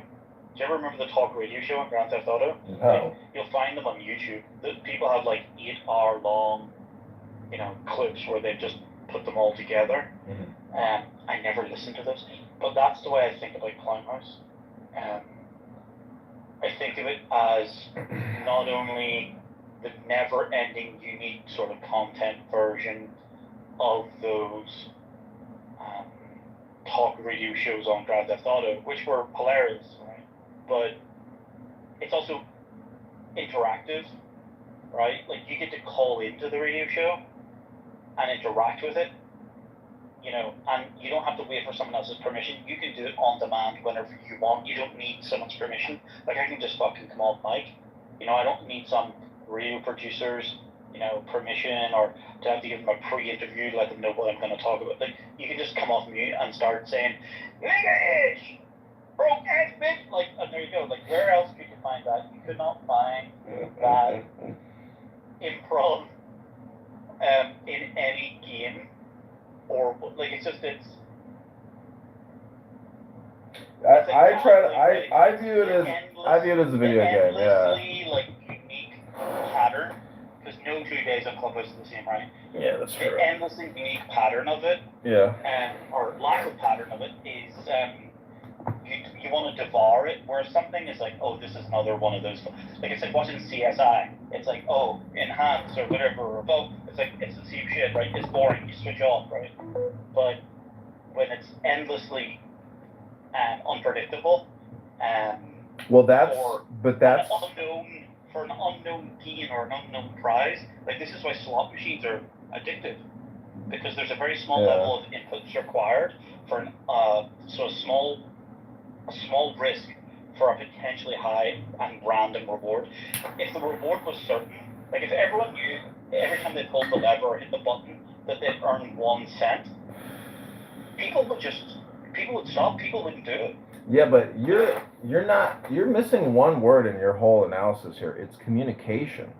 Do you ever remember the talk radio show on Grand Theft Auto? No. Like, you'll find them on YouTube. People have like 8-hour long, you know, clips where they've just put them all together. Mm-hmm. I never listened to this, but that's the way I think about Clownhouse. I think of it as not only the never-ending, unique sort of content version of those talk radio shows on Grand Theft Auto, which were hilarious, right? But it's also interactive, right? Like, you get to call into the radio show and interact with it, you know, and you don't have to wait for someone else's permission. You can do it on demand whenever you want. You don't need someone's permission. Like, I can just fucking come off mic. You know, I don't need some radio producer's, you know, permission, or to have to give them a pre-interview to let them know what I'm going to talk about. Like, you can just come off mute and start saying, nigga-ish, broke ass bitch. Like, and there you go. Like, where else could you find that? You could not find that improv in any game, or like, it's just, it's. I view it as a video game, yeah. Like, unique pattern, because no 2 days of Clubhouse is the same, right? Yeah, that's true. The endlessly unique pattern of it, yeah, or lack of pattern of it, is you want to devour it, whereas something is like, oh, this is another one of those, like, it's like watching CSI. It's like, oh, enhance or whatever, or both. It's like, it's the same shit, right? It's boring. You switch off, right? But when it's endlessly unpredictable, well, that's for an unknown gain or an unknown prize. Like, this is why slot machines are addictive, because there's a very small level of inputs required for a small risk for a potentially high and random reward. If the reward was certain, like if everyone knew every time they pulled the lever or hit the button that they'd earn 1 cent, people would stop. People wouldn't do it. Yeah, but you're missing one word in your whole analysis here. It's communication.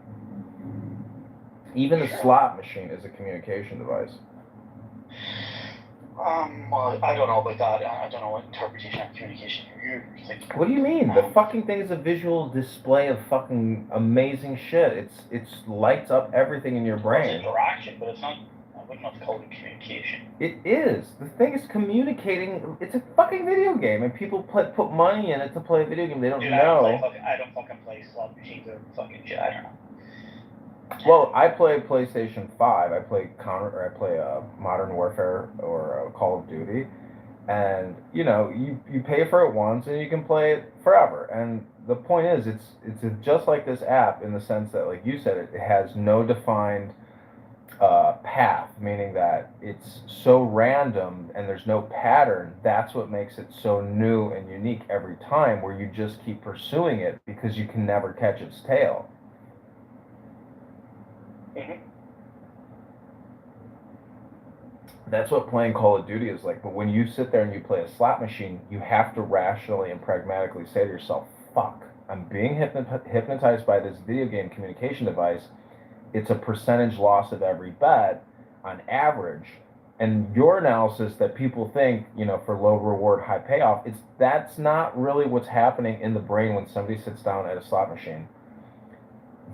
Even a slot machine is a communication device. Well, I don't know about that. I don't know what interpretation of communication you're thinking. What do you mean? The fucking thing is a visual display of fucking amazing shit. It's lights up everything in your brain. It's interaction, but it's not. I wouldn't have to call it communication. It is. The thing is communicating. It's a fucking video game, and people put money in it to play a video game. They don't know. I don't fucking play slot machines or fucking shit. I don't know. Well, I play PlayStation 5. I play Modern Warfare or Call of Duty, And you pay for it once and you can play it forever. And the point is, it's just like this app in the sense that, like you said, it has no defined path, meaning that it's so random and there's no pattern. That's what makes it so new and unique every time, where you just keep pursuing it because you can never catch its tail. Mhm. That's what playing Call of Duty is like. But when you sit there and you play a slot machine, you have to rationally and pragmatically say to yourself, fuck, I'm being hypnotized by this video game communication device. It's a percentage loss of every bet on average. And your analysis that people think, for low reward, high payoff, that's not really what's happening in the brain when somebody sits down at a slot machine.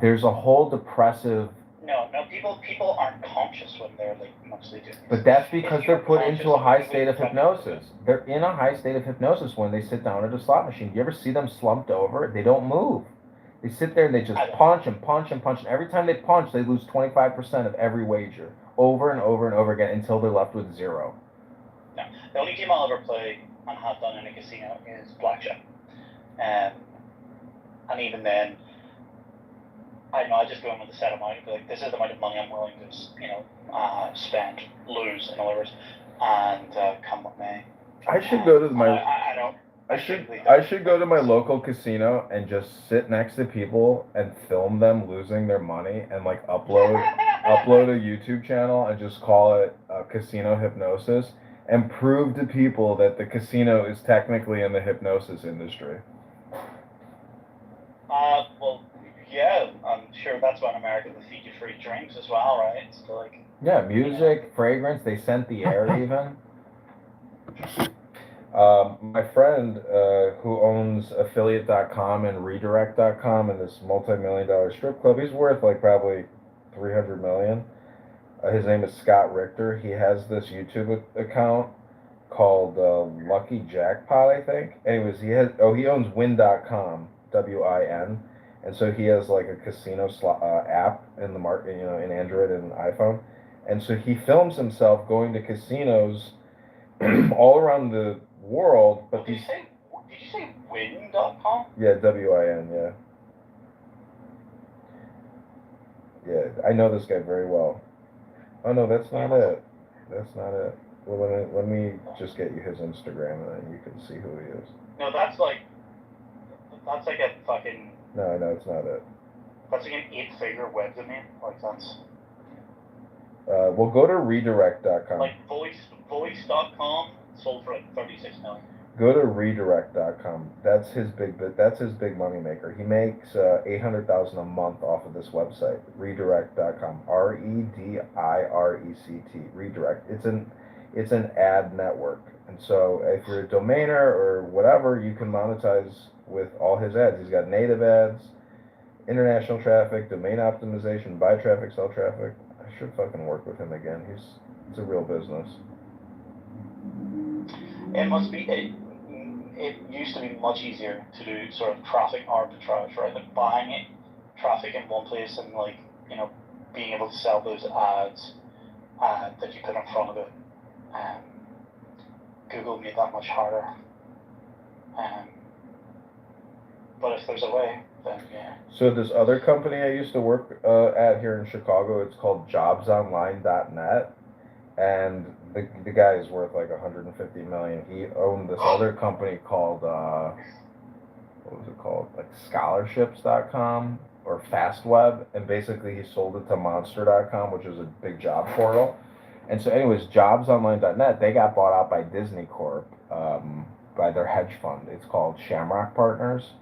There's a whole depressive. No, people aren't conscious when they're like mostly doing this. But that's because they're put into a high state of hypnosis. They're in a high state of hypnosis when they sit down at a slot machine. You ever see them slumped over? They don't move. They sit there and they just punch and punch and punch. And every time they punch, they lose 25% of every wager over and over and over again until they're left with zero. No, the only game I'll ever play and have done in a casino is blackjack. And even then, I don't know, I just go in with a set amount and be like, this is the amount of money I'm willing to, spend, lose, in other words, and come with me. I should go to my. I don't. I should go to my local casino and just sit next to people and film them losing their money and like upload a YouTube channel and just call it casino hypnosis and prove to people that the casino is technically in the hypnosis industry. Well, yeah, I'm sure that's why in America they feed you free drinks as well, right? So like. Yeah, music, fragrance. They scent the air even. My friend who owns affiliate.com and redirect.com and this multi-million-dollar strip club, he's worth like probably $300 million. His name is Scott Richter. He has this YouTube account called Lucky Jackpot, I think. Anyways, he owns win.com, WIN. And so he has like a casino app in the market, in Android and iPhone. And so he films himself going to casinos all around the world. But did you say win.com? Yeah, WIN, yeah. Yeah, I know this guy very well. Oh no, that's not it. That's not it. Well, let me just get you his Instagram and then you can see who he is. No, that's like a fucking. No, it's not it. That's like an 8-figure web domain. Like that's. We'll go to redirect.com. Like voice.com sold for like $36 million. Go to redirect.com. That's his big money maker. He makes $800,000 a month off of this website. Redirect.com. REDIRECT. Redirect. It's an ad network. And so if you're a domainer or whatever, you can monetize with all his ads. He's got native ads, international traffic, domain optimization, buy traffic, sell traffic. I should fucking work with him again. It's a real business. It must be. It used to be much easier to do sort of traffic arbitrage, right? Like buying traffic in one place and like being able to sell those ads that you put in front of it. Google made that much harder. But if there's a way, then yeah. So this other company I used to work at here in Chicago, it's called jobsonline.net. And the guy is worth like $150 million. He owned this other company called what was it called? Like scholarships.com or Fastweb, and basically he sold it to monster.com, which is a big job portal. And so anyways, jobsonline.net, they got bought out by Disney Corp, by their hedge fund. It's called Shamrock Partners.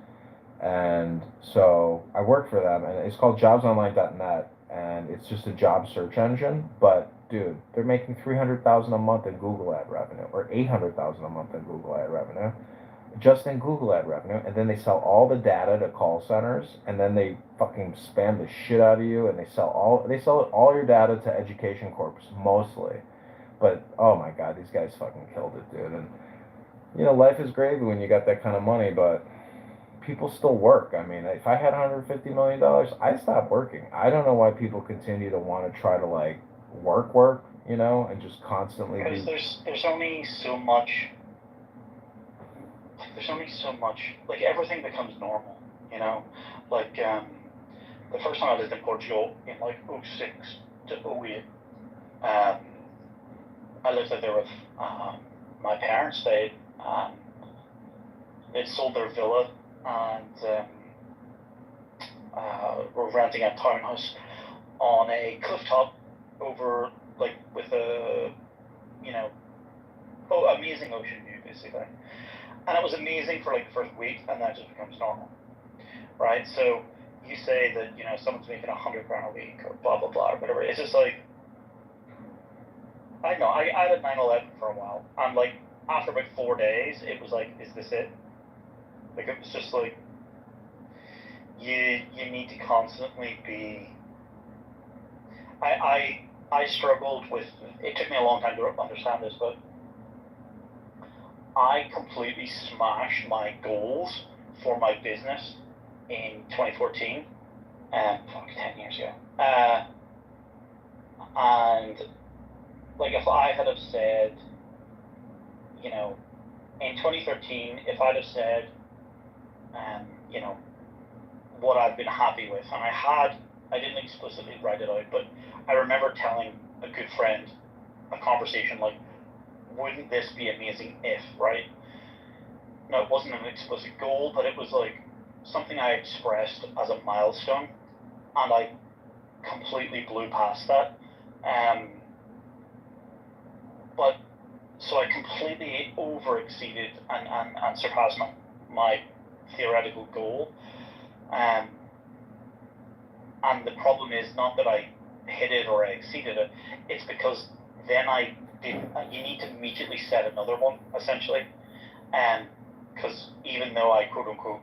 And so I work for them, and it's called jobsonline.net, and it's just a job search engine. But dude, they're making $300,000 a month in Google ad revenue, or $800,000 a month in Google ad revenue, just in Google ad revenue. And then they sell all the data to call centers, and then they fucking spam the shit out of you, and they sell all your data to education corps mostly. But oh my god, these guys fucking killed it, dude. And life is gravy when you got that kind of money, but people still work. I mean, if I had $150 million, I'd stop working. I don't know why people continue to want to try to like work, and just constantly. Because there's only so much there's only so much, like everything becomes normal, you know, like the first time I lived in Portugal in like '06 to '08, I lived out there with my parents. They'd sold their villa and were renting a townhouse on a cliff top over, like, with a, you know, amazing ocean view, basically. And it was amazing for like the first week, and then it just becomes normal, right? So you say that, you know, someone's making £100 a week or blah, blah, blah, or whatever. It's just like, I know, I had 9/11 for a while, and like, after about 4 days, it was like, is this it? Like, it was just like, you need to constantly be, I struggled with, it took me a long time to understand this, but I completely smashed my goals for my business in 2014, 10 years ago. And like, if I had have said, you know, in 2013, if I'd have said, you know, what I've been happy with, and I didn't explicitly write it out, but I remember telling a good friend a conversation like, wouldn't this be amazing if, right? Now, it wasn't an explicit goal, but it was like something I expressed as a milestone, and I completely blew past that. But so I completely over-exceeded and surpassed my theoretical goal. And the problem is not that I hit it or I exceeded it, it's because then you need to immediately set another one, essentially. Because even though I quote unquote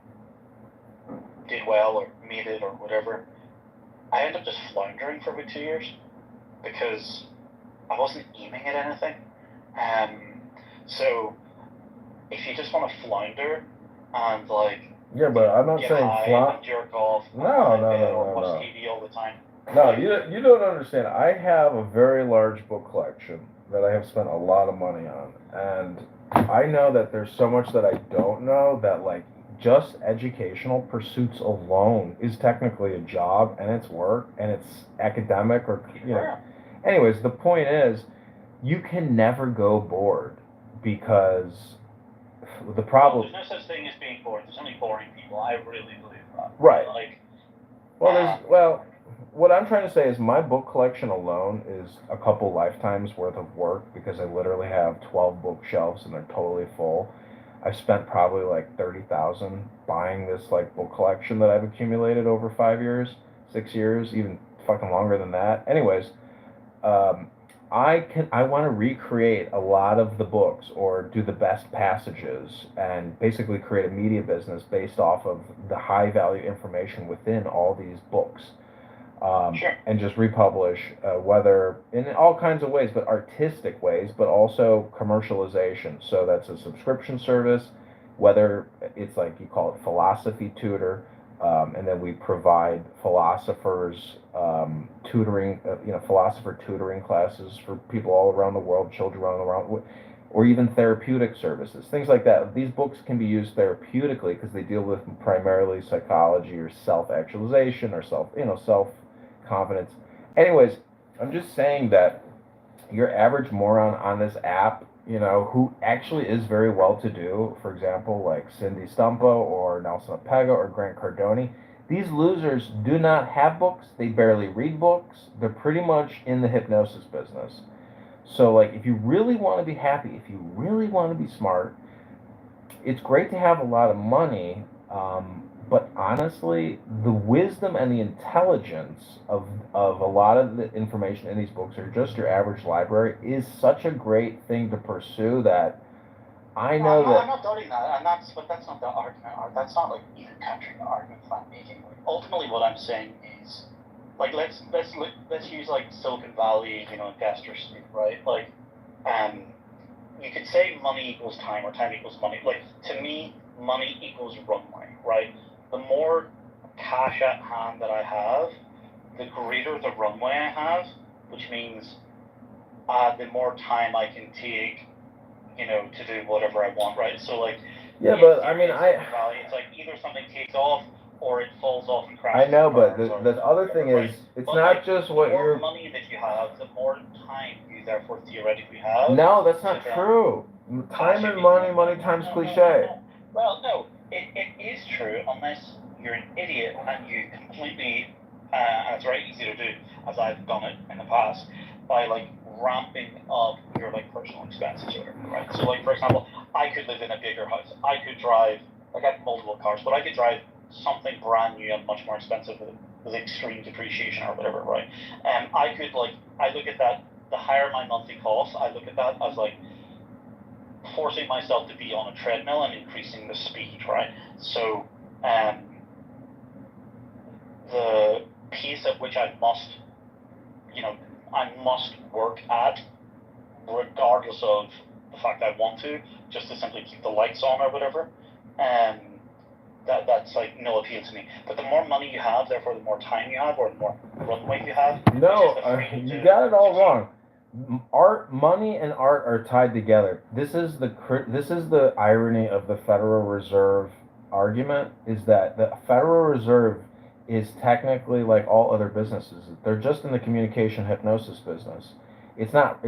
did well or made it or whatever, I ended up just floundering for about 2 years because I wasn't aiming at anything. So if you just want to flounder and like, yeah, but I'm not saying and jerk off or watch TV all the time. No, you don't understand. I have a very large book collection that I have spent a lot of money on, and I know that there's so much that I don't know that, like, just educational pursuits alone is technically a job, and it's work, and it's academic, or, you know. Anyways, the point is, you can never go bored, because the problem... There's no such thing as being bored. There's only boring people. I really believe that. Right. Like, what I'm trying to say is my book collection alone is a couple lifetimes worth of work, because I literally have 12 bookshelves and they're totally full. I've spent probably like $30,000 buying this like book collection that I've accumulated over 5 years, 6 years, even fucking longer than that. Anyways, I want to recreate a lot of the books, or do the best passages, and basically create a media business based off of the high value information within all these books. Sure. And just republish, whether in all kinds of ways, but artistic ways, but also commercialization. So that's a subscription service, whether it's like, you call it philosophy tutor, and then we provide philosophers tutoring, philosopher tutoring classes for people all around the world, children around the world, or even therapeutic services, things like that. These books can be used therapeutically because they deal with primarily psychology or self-actualization or self-confidence. Anyways, I'm just saying that your average moron on this app, who actually is very well-to-do, for example, like Cindy Stumpo or Nelson Apega or Grant Cardone, these losers do not have books. They barely read books. They're pretty much in the hypnosis business. So, like, if you really want to be happy, if you really want to be smart, it's great to have a lot of money, but honestly, the wisdom and the intelligence of a lot of the information in these books, or just your average library, is such a great thing to pursue that I'm not doubting that, but that's not the argument. That's not like even countering the argument I'm making. Like, ultimately, what I'm saying is, like, let's use like Silicon Valley, investor speak, right? Like, you could say money equals time, or time equals money. Like, to me, money equals runway, right? The more cash at hand that I have, the greater the runway I have, which means the more time I can take, to do whatever I want, right? So, like, Yeah, in but I theory, mean, in Silicon Valley, it's like either something takes off or it falls off and I crashes know, and but burns the or other whatever, thing right? is, it's But not like, just the what more you're. money that you have, the more time you therefore theoretically have. No, that's not to then true. Time and actually money, money times cliche. no. Well, no, it is true unless you're an idiot and you completely, and it's very easy to do, as I've done it in the past, by like ramping up your like personal expenses or whatever, right? So like for example, I could live in a bigger house. I could drive, like I have multiple cars, but I could drive something brand new and much more expensive with extreme depreciation or whatever, right? I could like, I look at that, the higher my monthly costs, I look at that as like forcing myself to be on a treadmill and increasing the speed, right? So the pace at which I must, I must work at, regardless of the fact I want to, just to simply keep the lights on or whatever, that's like no appeal to me. But the more money you have, therefore the more time you have, or the more runway you have. No, you got it all wrong. Money and art are tied together. This is the irony of the Federal Reserve argument, is that the Federal Reserve is technically like all other businesses. They're just in the communication hypnosis business. It's not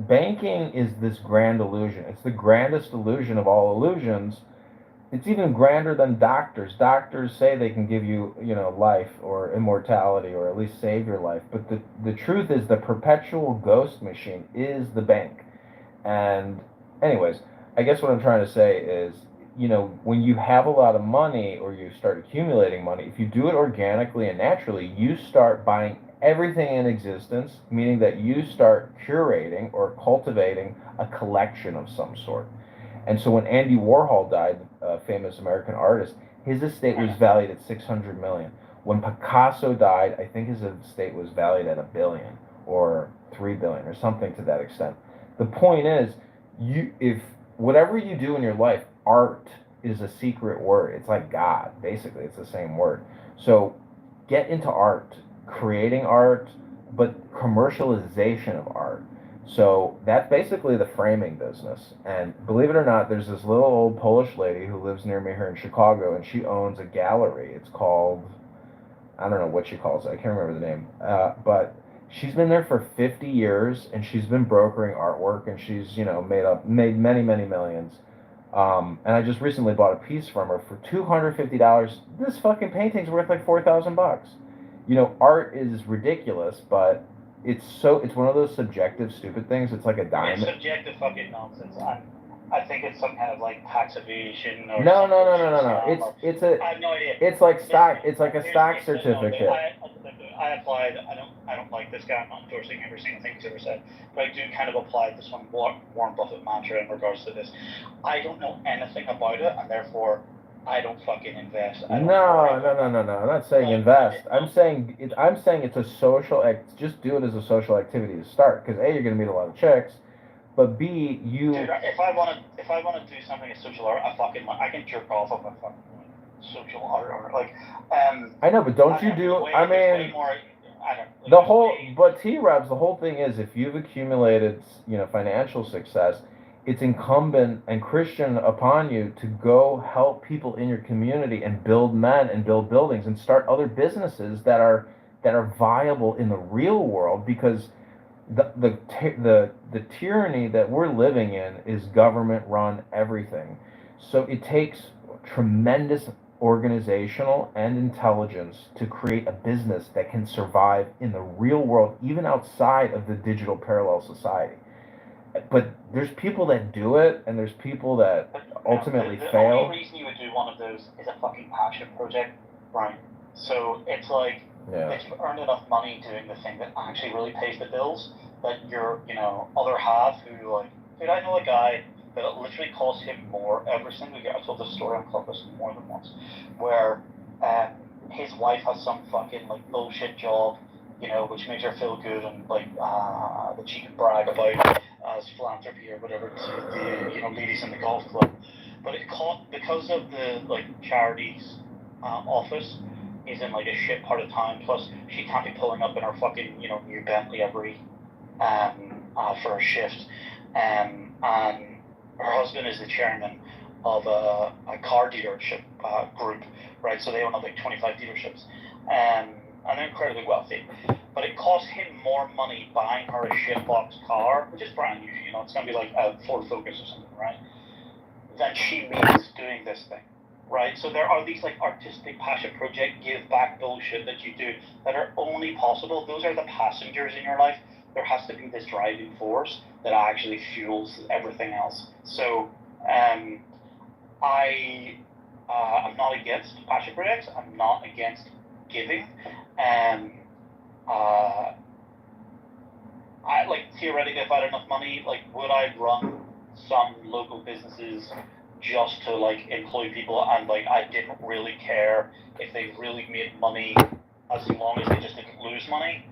banking is this grand illusion. It's the grandest illusion of all illusions. It's even grander than doctors. Doctors say they can give you, life or immortality or at least save your life. But the truth is the perpetual ghost machine is the bank. And anyways, I guess what I'm trying to say is, when you have a lot of money or you start accumulating money, if you do it organically and naturally, you start buying everything in existence, meaning that you start curating or cultivating a collection of some sort. And so when Andy Warhol died, a famous American artist, his estate was valued at 600 million. When Picasso died, I think his estate was valued at $1 billion or 3 billion or something to that extent. The point is, if whatever you do in your life, art is a secret word. It's like God, basically. It's the same word. So get into art, creating art, but commercialization of art. So that's basically the framing business. And believe it or not, there's this little old Polish lady who lives near me here in Chicago, and she owns a gallery. It's called, I don't know what she calls it. I can't remember the name. But she's been there for 50 years, and she's been brokering artwork, and she's, made many, many millions. And I just recently bought a piece from her for $250. This fucking painting's worth like $4,000. Art is ridiculous, but it's one of those subjective, stupid things. It's like a diamond. It's subjective fucking nonsense. I think it's some kind of like tax evasion or No. It's I have no idea. It's like stock. It's like a stock certificate. I applied. I don't like this guy. I'm not endorsing every single thing he's ever said, but I do kind of apply this one Warren Buffett mantra in regards to this. I don't know anything about it, and therefore I don't fucking invest. No. I'm not saying invest. I'm saying it's a social act. Just do it as a social activity to start, because A, you're gonna meet a lot of chicks, but B, you. Dude, if I want to do something as social art, I can jerk off of a fucking social art or like. I know, but don't you do? I mean. But T-Robs, the whole thing is, if you've accumulated, financial success, it's incumbent and Christian upon you to go help people in your community and build men and build buildings and start other businesses that are viable in the real world, because the tyranny that we're living in is government run everything. So it takes tremendous organizational and intelligence to create a business that can survive in the real world, even outside of the digital parallel society. But there's people that do it, and there's people that ultimately fail. The only reason you would do one of those is a fucking passion project, right? So it's like, if you earn enough money doing the thing that actually really pays the bills, that your, other half who, like, dude, I know a guy that it literally costs him more every single year. I told this story on Clubhouse more than once, where his wife has some fucking like bullshit job, which makes her feel good and like that she can brag about as philanthropy or whatever to the ladies in the golf club. But it cost, because of the like charities office is in like a shit part of town. Plus she can't be pulling up in her fucking new Bentley every for a shift, and her husband is the chairman of a car dealership group, right? So they own like 25 dealerships, and they're incredibly wealthy. But it costs him more money buying her a shitbox car, which is brand new, you know, it's gonna be like a Ford Focus or something, right? Than she makes doing this thing, right? So there are these like artistic passion project give back bullshit that you do that are only possible. Those are the passengers in your life. There has to be this driving force that actually fuels everything else. So I'm not against passion projects. I'm not against giving. I like theoretically, if I had enough money, like would I run some local businesses just to like employ people, and like I didn't really care if they really made money as long as they just didn't lose money?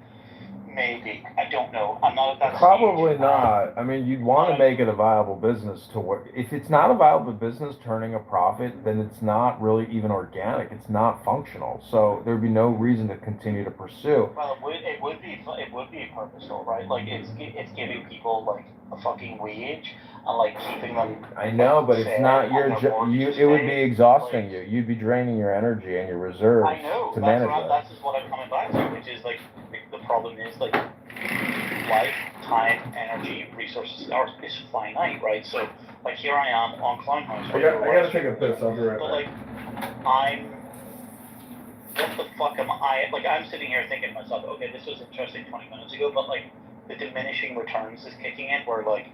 Maybe. I don't know. I'm not at that Probably stage. not. I mean, you'd want to make it a viable business to work. If it's not a viable business turning a profit, then it's not really even organic. It's not functional. So there'd be no reason to continue to pursue. Well, it would be purposeful, right? Like it's giving people like a fucking wage and like keeping them. I know, but it's fed not and your their job. mortgages It would be paid. exhausting Like, you. You'd be draining your energy and your reserves I know. to manage that. That's just what I'm coming back to, which is like the problem is like life, time, energy, resources is finite, right? So like here I am on Clownhouse. I gotta take a piss. I'll be right But back. like what the fuck am I? Like I'm sitting here thinking to myself, okay, this was interesting 20 minutes ago, but like the diminishing returns is kicking in, where like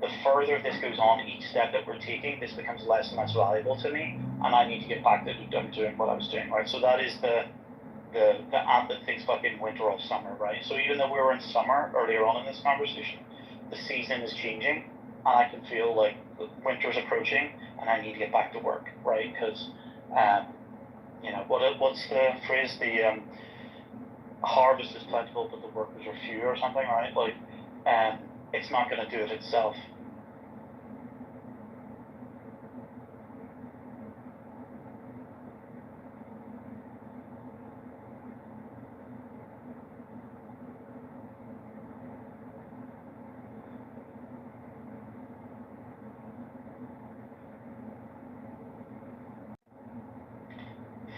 the further this goes on, each step that we're taking, this becomes less and less valuable to me, and I need to get back to doing what I was doing, right? So that is the ant that thinks fucking winter or summer, right? So even though we were in summer earlier on in this conversation, the season is changing, and I can feel like winter's approaching, and I need to get back to work, right? Because you know what's the phrase? The harvest is plentiful, but the workers are few, or something, right? Like, it's not going to do it itself.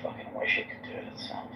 Fucking wish it could do it itself.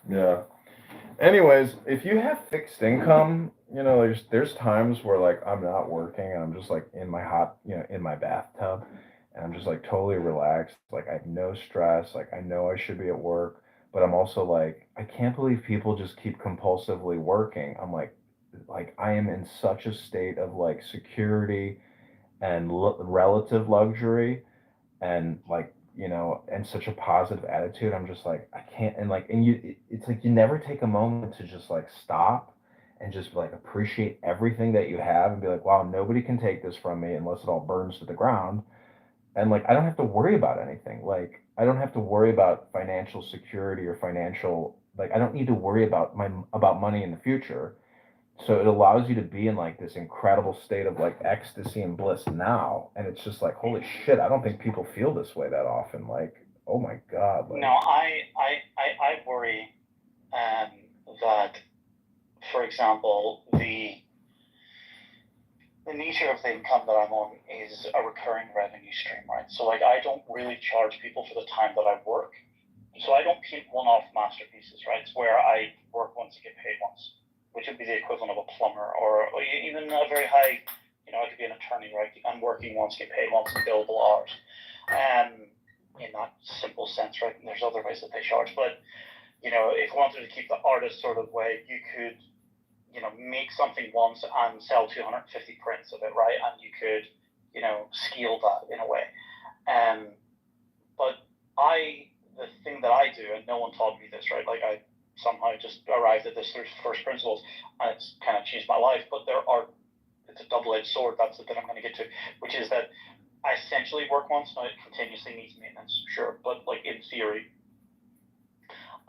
Yeah. Anyways, if you have fixed income, you know, there's times where like I'm not working and I'm just like in my in my bathtub, and I'm just like totally relaxed. Like I have no stress. Like I know I should be at work, but I'm also like I can't believe people just keep compulsively working. I'm like I am in such a state of like security and relative luxury, and like and such a positive attitude. I'm just like I can't, and like and it's like you never take a moment to just like stop and just like appreciate everything that you have and be like, wow, nobody can take this from me unless it all burns to the ground. And like I don't have to worry about anything. Like I don't have to worry about financial security or financial, like I don't need to worry about money in the future. So it allows you to be in like this incredible state of like ecstasy and bliss now, and it's just like holy shit. I don't think people feel this way that often. Like, oh my god. Like, No, I worry that for example, the nature of the income that I'm on is a recurring revenue stream, right? So like I don't really charge people for the time that I work. So I don't paint one-off masterpieces, right? It's where I work once and get paid once, which would be the equivalent of a plumber or even a very high, I could be an attorney, right? I'm working once, get paid once, and billable hours. In that simple sense, right? And there's other ways that they charge, but if you wanted to keep the artist sort of way, you could make something once and sell 250 prints of it, right? And you could, scale that in a way. But the thing that I do, and no one taught me this, right? Like I somehow just arrived at this through first principles, and it's kind of changed my life. But it's a double-edged sword. That's the bit I'm going to get to, which is that I essentially work once. Now it continuously needs maintenance, sure, but like in theory,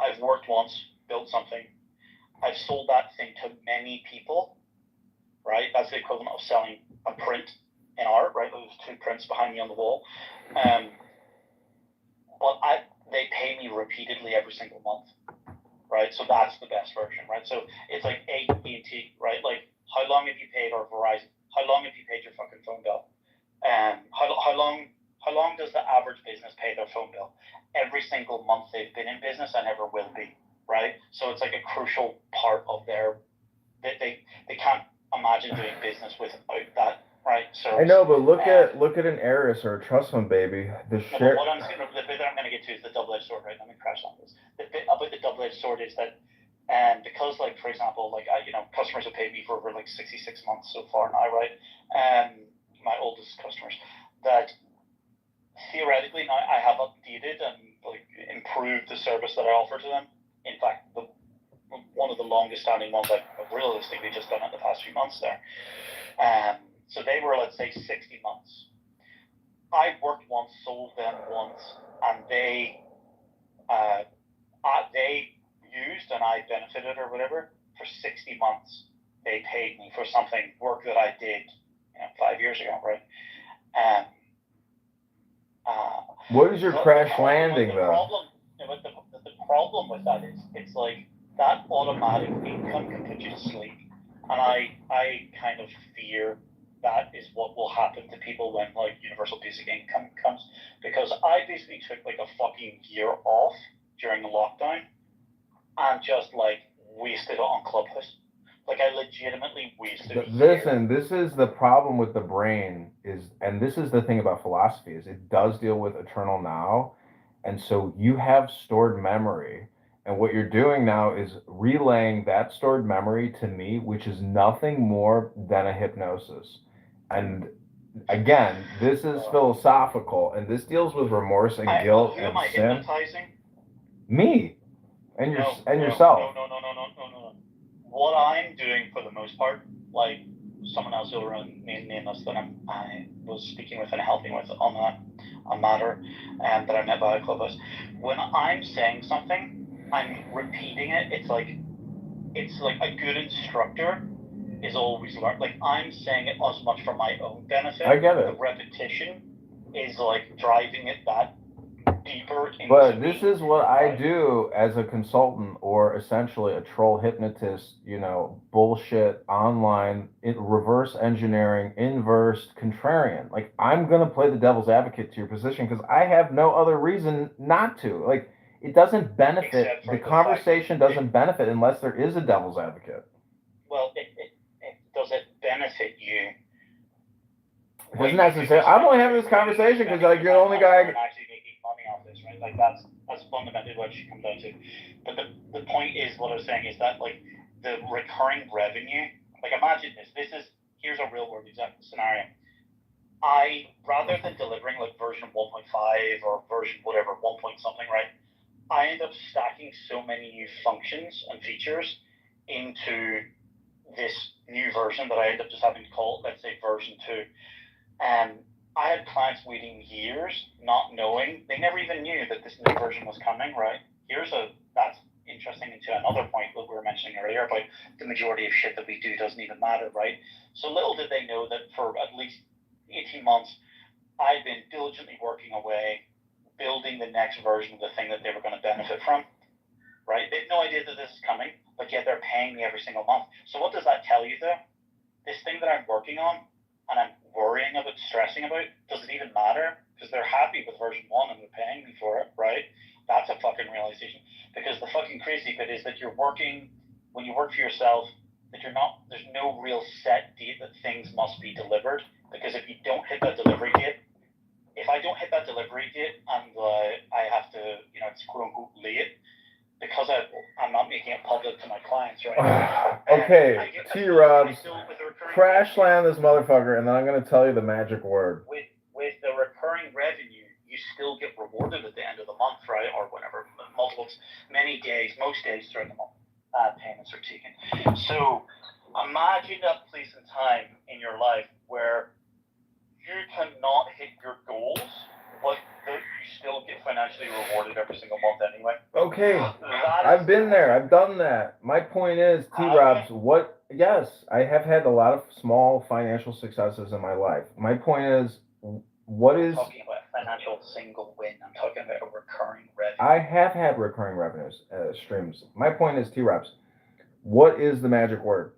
I've worked once, built something. I've sold that thing to many people, right? That's the equivalent of selling a print in art, right? Those 2 prints behind me on the wall. But they pay me repeatedly every single month, right? So that's the best version, right? So it's like AT&T, right? Like how long have you paid, or Verizon? How long have you paid your fucking phone bill? How long does the average business pay their phone bill? Every single month they've been in business and ever will be, right? So it's like a crucial part of they can't imagine doing business without that, right? So I know, but look at an Eris or a Trust Fund, baby. The bit that I'm going to get to is the double-edged sword, right? Let me crash on this. The bit about the double-edged sword is that, because, like, for example, like, customers have paid me for over, like, 66 months so far now, right? My oldest customers, that theoretically now I have updated and, like, improved the service that I offer to them. In fact, one of the longest standing ones I've realistically just done in the past few months there. So they were, let's say, 60 months. I worked once, sold them once, and they used and I benefited or whatever for 60 months. They paid me for work that I did 5 years ago, right? What is your crash landing, though? The problem with that is it's like that automatic income can put you to sleep. And I kind of fear that is what will happen to people when like universal basic income comes, because I basically took like a fucking year off during the lockdown and just like wasted it on Clubhouse. Like I legitimately wasted it. Listen, this is the problem with the brain and this is the thing about philosophy, is it does deal with eternal now. And so you have stored memory. And what you're doing now is relaying that stored memory to me, which is nothing more than a hypnosis. And again, this is philosophical, and this deals with remorse and guilt who and am I sin. Hypnotizing? Me and yourself. No. What I'm doing for the most part, like someone else will run nameless that I was speaking with and helping with on a matter that I met by a Clubhouse. When I'm saying something, I'm repeating it. It's like a good instructor is always learn. Like I'm saying it as much for my own benefit. I get it. The repetition is like driving it that deeper into But this is what I do as a consultant, or essentially a troll hypnotist, bullshit online, reverse engineering, inverse contrarian. Like I'm going to play the devil's advocate to your position because I have no other reason not to. Like it doesn't benefit, the conversation doesn't benefit unless there is a devil's advocate. Well, does it benefit you? It doesn't necessarily. I'm only having this conversation because like you're the only guy. Actually making money off this, right? Like that's fundamentally what it should come down to. But the point is, what I was saying is that like the recurring revenue. Like imagine here's a real world example scenario. Rather than delivering like version 1.5 or version whatever 1 point something, right? I end up stacking so many new functions and features into this new version that I end up just having to call, let's say, version 2. I had clients waiting years, not knowing. They never even knew that this new version was coming, right? That's interesting into another point that we were mentioning earlier about the majority of shit that we do doesn't even matter, right? So little did they know that for at least 18 months, I'd been diligently working away, building the next version of the thing that they were going to benefit from, right? They have no idea that this is coming, but yet they're paying me every single month. So what does that tell you though? This thing that I'm working on and I'm worrying about, stressing about, does it even matter? Because they're happy with version 1 and they're paying me for it, right? That's a fucking realization. Because the fucking crazy bit is that you're working, when you work for yourself, that you're not, there's no real set date that things must be delivered. Because if you don't hit that delivery date, if I don't hit that delivery date and I have to, you know, it's quote unquote late, because I'm not making it public to my clients, right? Okay, T-Robs, crash land this motherfucker, and then I'm going to tell you the magic word. With the recurring revenue, you still get rewarded at the end of the month, right? Or whatever, many days, most days throughout the month, payments are taken. So imagine a place and time in your life where you cannot hit your goals, but you still get financially rewarded every single month anyway. Okay, I've been there. I've done that. My point is, T-Robs, yes, I have had a lot of small financial successes in my life. My point is, what is... I'm talking about a financial single win. I'm talking about a recurring revenue. I have had recurring revenues, streams. My point is, T-Robs, what is the magic word?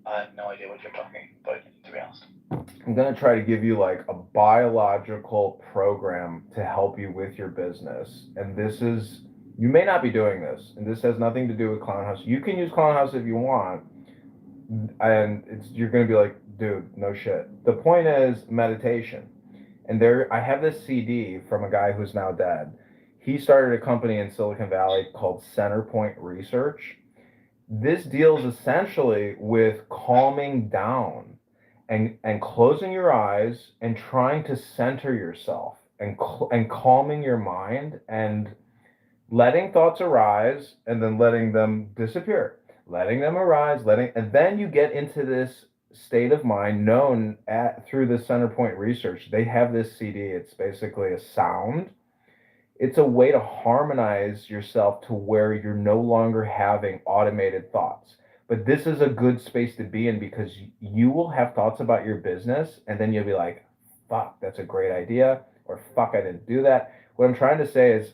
I have no idea what you're talking about, to be honest. I'm going to try to give you like a biological program to help you with your business. And this is, you may not be doing this, and this has nothing to do with Clown House. You can use Clown House if you want, and you're going to be like, dude, no shit. The point is meditation. And I have this CD from a guy who's now dead. He started a company in Silicon Valley called Centerpoint Research. This deals essentially with calming down and closing your eyes and trying to center yourself and calming your mind and letting thoughts arise and then letting them disappear, letting them arise, and then you get into this state of mind known through the Centerpoint Research. They have this CD. It's basically a sound. It's a way to harmonize yourself to where you're no longer having automated thoughts. But this is a good space to be in because you will have thoughts about your business and then you'll be like, fuck, that's a great idea, or fuck, I didn't do that. What I'm trying to say is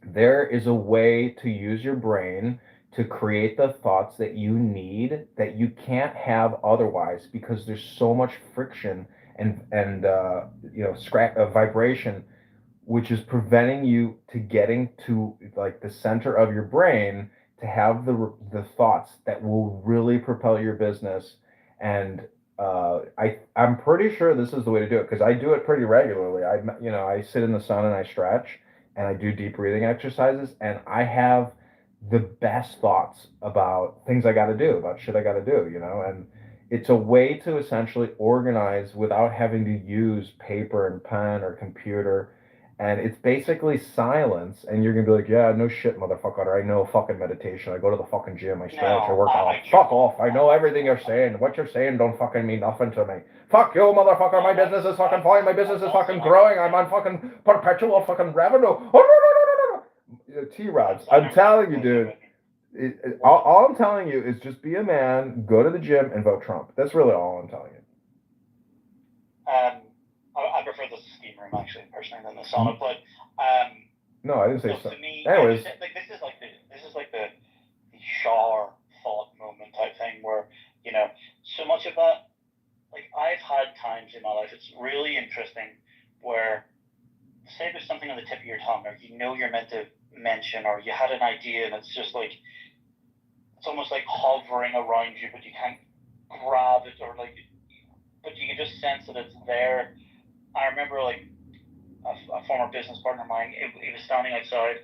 there is a way to use your brain to create the thoughts that you need that you can't have otherwise because there's so much friction and vibration, which is preventing you to getting to like the center of your brain to have the thoughts that will really propel your business. And I'm pretty sure this is the way to do it because I do it pretty regularly. I sit in the sun and I stretch and I do deep breathing exercises and I have the best thoughts about things I got to do, about shit I got to do, and it's a way to essentially organize without having to use paper and pen or computer. And it's basically silence, and you're gonna be like, yeah, no shit, motherfucker. I know fucking meditation. I go to the fucking gym. I stretch. I work out. Fuck off. I know everything you're saying. What you're saying don't fucking mean nothing to me. Fuck you, motherfucker. My business is fucking fine. My business is fucking growing. I'm on fucking perpetual fucking revenue. Oh, no. T-Rods, I'm telling you, dude. All I'm telling you is just be a man, go to the gym, and vote Trump. That's really all I'm telling you. I prefer the steam room actually, personally, than the sauna. But no, I didn't say so. To me, anyways, this is like the shower thought moment type thing where so much of that. Like I've had times in my life, it's really interesting where say there's something on the tip of your tongue, or you're meant to mention, or you had an idea, and it's just like it's almost like hovering around you, but you can't grab it, but you can just sense that it's there. I remember like a former business partner of mine, he was standing outside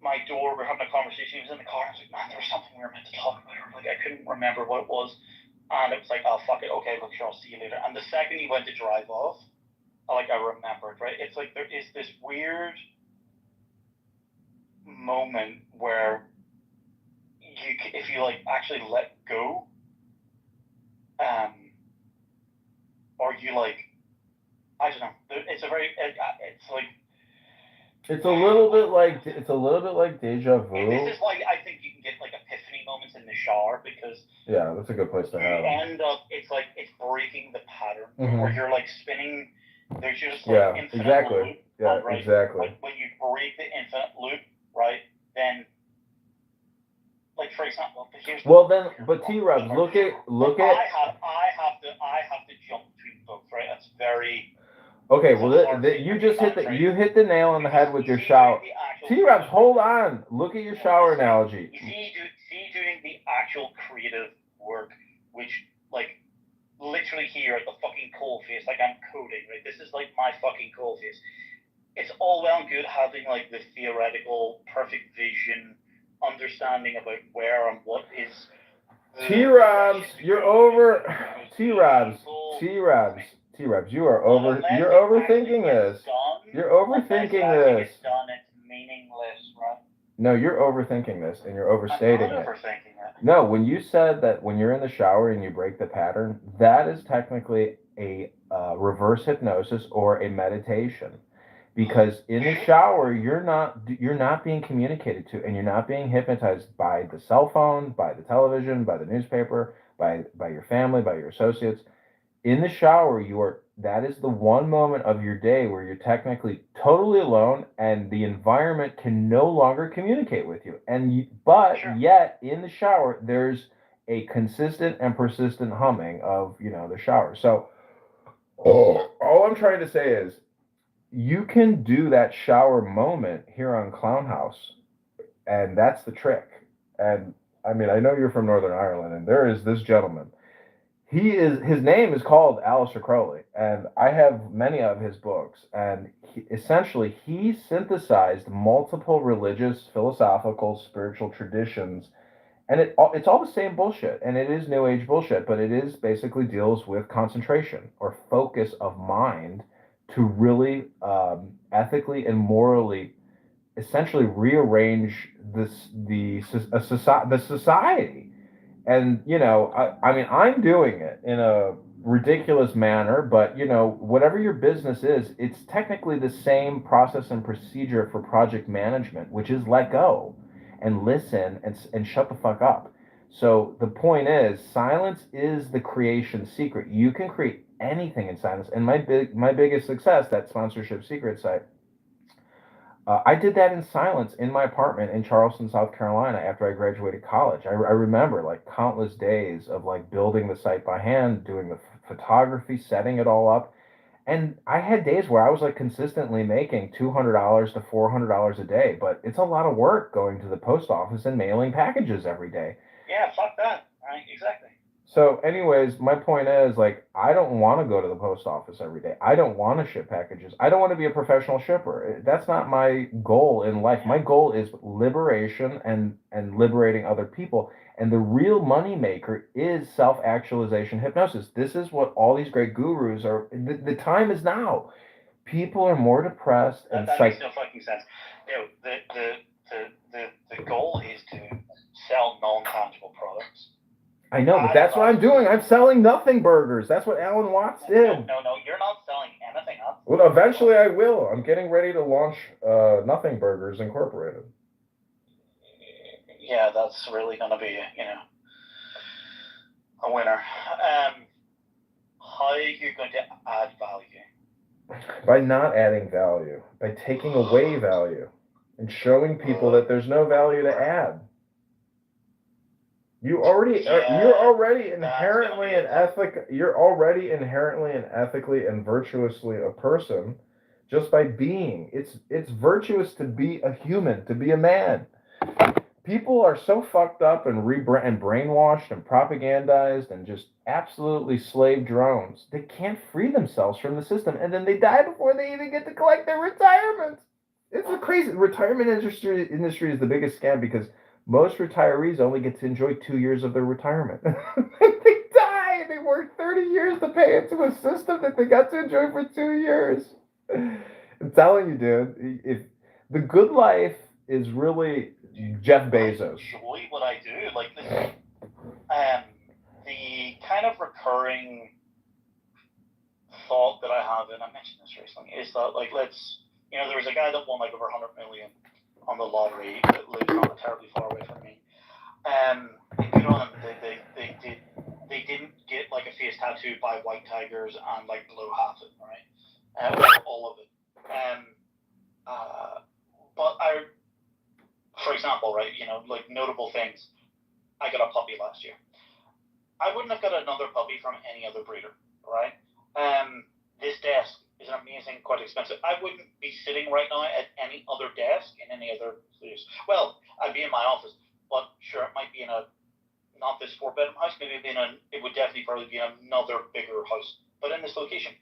my door, we're having a conversation, he was in the car, and I was like, man, there was something we were meant to talk about, or like I couldn't remember what it was, and it was like, oh fuck it, okay, look, sure, I'll see you later. And the second he went to drive off, I remembered, right? It's like there is this weird moment where if you like actually let go, or you like, I don't know. It's a little bit like deja vu. This is why I think you can get like epiphany moments in the shower because yeah, that's a good place to have. End up, it's like it's breaking the pattern where you're like spinning. There's just like infinite exactly. loop, yeah, right? exactly. When you break the infinite loop, right, then, like, for example, here's Well then, but T-Rubs, look at. I have to jump between both, right? That's very. Okay, well, you just hit the nail on the head with your shower. T-Rubs, hold on. Look at your shower analogy. See doing the actual creative work, which, like, literally here at the fucking coalface, like I'm coding, right? This is like my fucking coalface. It's all well and good having like the theoretical perfect vision, understanding about where and what is. T-Robs, you're over. T-Robs, you are over. You're overthinking this. You're overthinking this. It's done. It's meaningless, right? No, you're overthinking this, and you're overstating I'm not it. overthinking it. No, when you said that when you're in the shower and you break the pattern, that is technically a reverse hypnosis or a meditation, because in the shower you're not being communicated to, and you're not being hypnotized by the cell phone, by the television, by the newspaper, by your family, by your associates. In the shower, that is the one moment of your day where you're technically totally alone, and the environment can no longer communicate with you. Yet in the shower, there's a consistent and persistent humming of the shower. So, all I'm trying to say is, you can do that shower moment here on Clown House, and that's the trick. And I mean, I know you're from Northern Ireland, and there is this gentleman. His name is called Aleister Crowley, and I have many of his books. And essentially, he synthesized multiple religious, philosophical, spiritual traditions, and it's all the same bullshit, and it is New Age bullshit, but it is basically deals with concentration or focus of mind to really ethically and morally, essentially rearrange the society. And I mean, I'm doing it in a ridiculous manner, but whatever your business is, it's technically the same process and procedure for project management, which is let go and listen and shut the fuck up. So the point is, silence is the creation secret. You can create anything in silence. And my biggest success, that sponsorship secret site, I did that in silence in my apartment in Charleston, South Carolina, after I graduated college. I remember like countless days of like building the site by hand, doing the photography, setting it all up. And I had days where I was like consistently making $200 to $400 a day, but it's a lot of work going to the post office and mailing packages every day. Yeah, fuck that. Right, exactly. So anyways, my point is, like, I don't want to go to the post office every day. I don't want to ship packages. I don't want to be a professional shipper. That's not my goal in life. My goal is liberation and liberating other people. And the real money maker is self-actualization hypnosis. This is what all these great gurus are. The time is now. People are more depressed and that makes no fucking sense. The goal is to sell non-tangible products. I know, but that's what I'm doing. I'm selling nothing burgers. That's what Alan Watts did. No, you're not selling anything else. Well, eventually I will. I'm getting ready to launch Nothing Burgers Incorporated. Yeah, that's really going to be, a winner. How are you going to add value? By not adding value. By taking away value. And showing people that there's no value to add. You're already inherently and ethically and virtuously a person just by being. It's virtuous to be a human, to be a man. People are so fucked up and brainwashed and propagandized and just absolutely slave drones. They can't free themselves from the system, and then they die before they even get to collect their retirement. It's a crazy retirement industry is the biggest scam, because most retirees only get to enjoy 2 years of their retirement. They die. They work 30 years to pay into a system that they got to enjoy for 2 years. I'm telling you, dude, if the good life is really Jeff Bezos. I enjoy what I do. Like this, the kind of recurring thought that I have, and I mentioned this recently, is that like there was a guy that won like over 100 million on the lottery that lived not terribly far away from me. Good on them. They didn't get like a face tattoo by white tigers and like blow half it, right? All of it. example, right, you know, like notable things, I got a puppy last year. I wouldn't have got another puppy from any other breeder, right? This desk is amazing, quite expensive. I wouldn't be sitting right now at any other desk in any other place. Well, I'd be in my office, but sure, it might be in a, not this 4-bedroom house, maybe it'd be it would definitely probably be another bigger house, but in this location.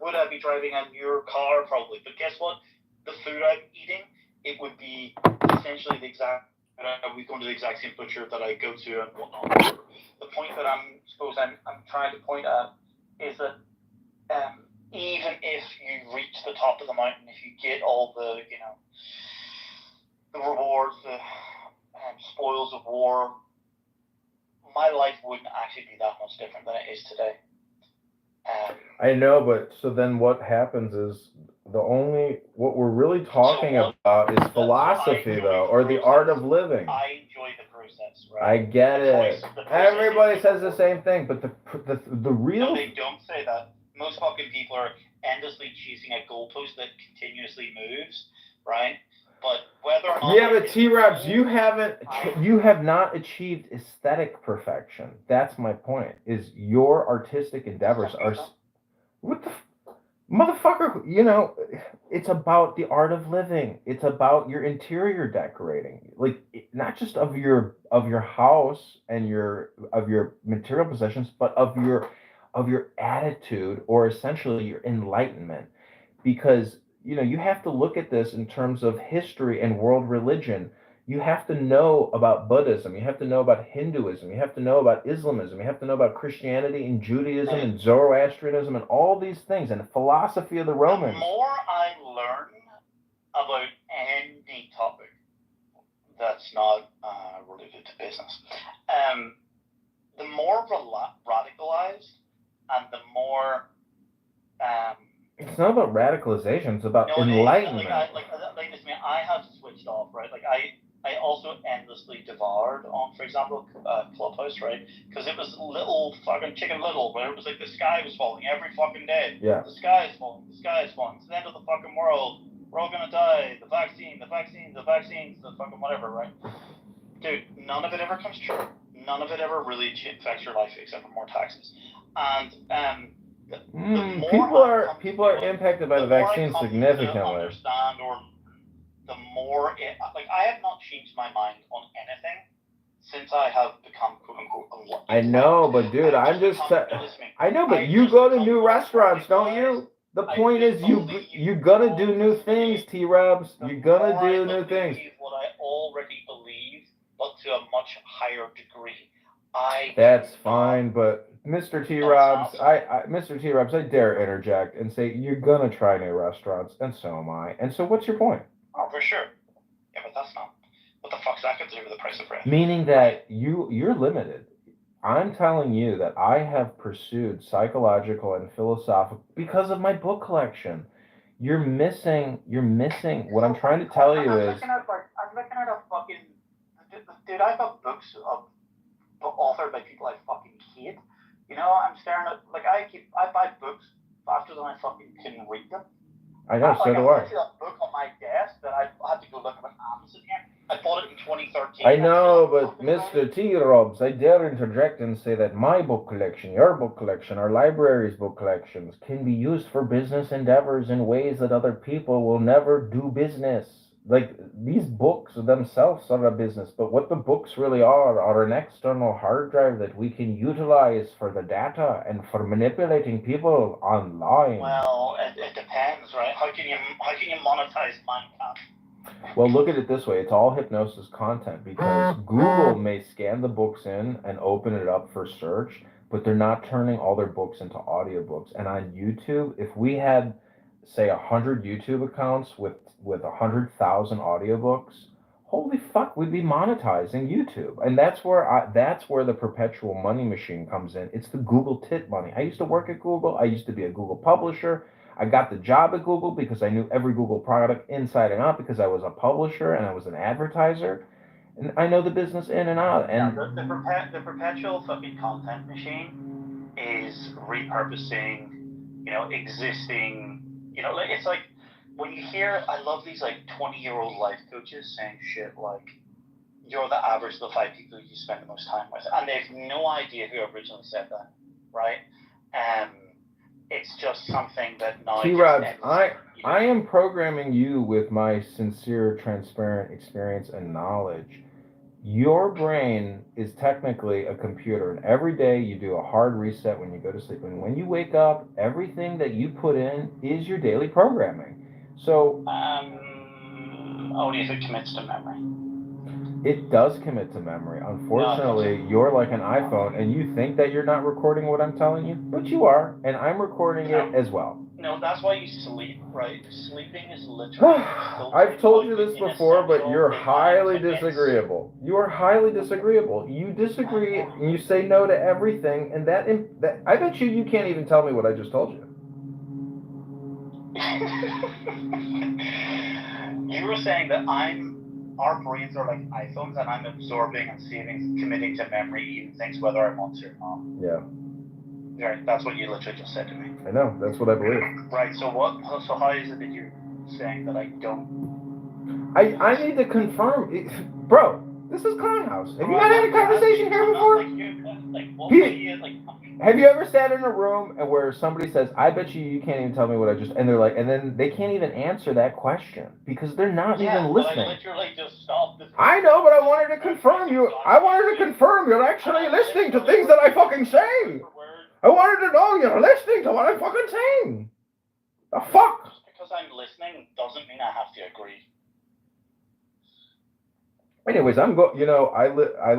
Would I be driving a newer car? Probably. But guess what? The food I'm eating, it would be essentially the exact, we go to the exact same butcher that I go to and whatnot. The point that I'm trying to point at is that even if you reach the top of the mountain, if you get all the, you know, the rewards, the spoils of war, my life wouldn't actually be that much different than it is today. I know, but so then what happens is what we're really talking about is philosophy, though, or the art of living. I enjoy the process, right? I get it. Everybody says the same thing, but the real. No, they don't say that. Most fucking people are endlessly chasing a goalpost that continuously moves, right? But whether or not. Yeah, but T-Robs, you have not achieved aesthetic perfection. That's my point. Is your artistic endeavors are. What the motherfucker? You know, it's about the art of living. It's about your interior decorating, like not just of your house and your material possessions, but of your attitude, or essentially your enlightenment. Because you know, you have to look at this in terms of history and world religion. You have to know about Buddhism. You have to know about Hinduism. You have to know about Islamism. You have to know about Christianity and Judaism and Zoroastrianism and all these things, and the philosophy of the Romans. The more I learn about any topic that's not related to business, the more radicalized and the more it's not about radicalization. It's about enlightenment. Like this, man, I have switched off, right? Like I also endlessly devoured on, for example, Clubhouse, right? Because it was little fucking Chicken Little, where it was like the sky was falling every fucking day. Yeah. The sky is falling. The sky is falling. It's the end of the fucking world. We're all gonna die. The vaccines, the fucking whatever, right? Dude, none of it ever comes true. None of it ever really affects your life except for more taxes. And people are impacted by the vaccine significantly. Understand, or the more I have not changed my mind on anything since I have become quote unquote. I know, but dude, I know, but you go to new restaurants, don't you? The point is, you're gonna do new things, T-Robs. You're gonna do new things. What I already believe, but to a much higher degree. That's fine, but Mr. T-Robs, I dare interject and say you're gonna try new restaurants, and so am I. And so, what's your point? Oh, for sure. Yeah, but that's not. What the fuck's that got to do with the price of bread? Meaning that you're limited. I'm telling you that I have pursued psychological and philosophical because of my book collection. You're missing. What I'm trying to tell you is. I'm looking at a fucking. Dude, I've got books authored by people I fucking hate. You know, I'm staring at, like, I buy books faster than I fucking can read them. I know, so do I. I see a book on my desk that I had to go look at on Amazon here. I bought it in 2013. I know, but Mr. T-Robs, I dare interject and say that my book collection, your book collection, our library's book collections can be used for business endeavors in ways that other people will never do business. Like, these books themselves are a business, but what the books really are an external hard drive that we can utilize for the data and for manipulating people online. Well, it depends, right? How can you monetize Minecraft? Well, look at it this way. It's all hypnosis content, because Google may scan the books in and open it up for search, but they're not turning all their books into audiobooks. And on YouTube, if we had, say, 100 YouTube accounts with 100,000 audiobooks, holy fuck, we'd be monetizing YouTube. And that's where the perpetual money machine comes in. It's the Google tit money. I used to work at Google. I used to be a Google publisher. I got the job at Google because I knew every Google product inside and out, because I was a publisher and I was an advertiser. And I know the business in and out. And yeah, the perpetual fucking content machine is repurposing, existing, it's like when you hear, I love these like 20-year-old life coaches saying shit like, you're the average of the 5 people you spend the most time with, and they have no idea who originally said that, right? It's just something that now T-Rods, I am programming you with my sincere, transparent experience and knowledge. Your brain is technically a computer, and every day you do a hard reset when you go to sleep. And when you wake up, everything that you put in is your daily programming. So, only if it commits to memory. it does commit to memory. Unfortunately, you're like an iPhone, and you think that you're not recording what I'm telling you, but you are, and I'm recording it as well. No, that's why you sleep, right? Sleeping is literally. I've told you this before, but you're highly disagreeable. You are highly disagreeable. You disagree, and you say no to everything, and that I bet you can't even tell me what I just told you. You were saying that our brains are like iPhones, and I'm absorbing and saving, committing to memory, even things whether I want to or not. Yeah. Right, that's what you literally just said to me. I know, that's what I believe. Right, so how is it that you're saying that I don't? I need to confirm. Bro, this is Clown House. Have you not had a conversation here before? Have you ever sat in a room and where somebody says, I bet you can't even tell me what I just, and they're like, and then they can't even answer that question because they're not even listening. I literally just stopped this. I know, but I wanted to confirm you. I wanted to confirm you're actually listening to things that I fucking say. I wanted to know you're listening to what I'm fucking saying. The fuck? Just because I'm listening doesn't mean I have to agree. Anyways,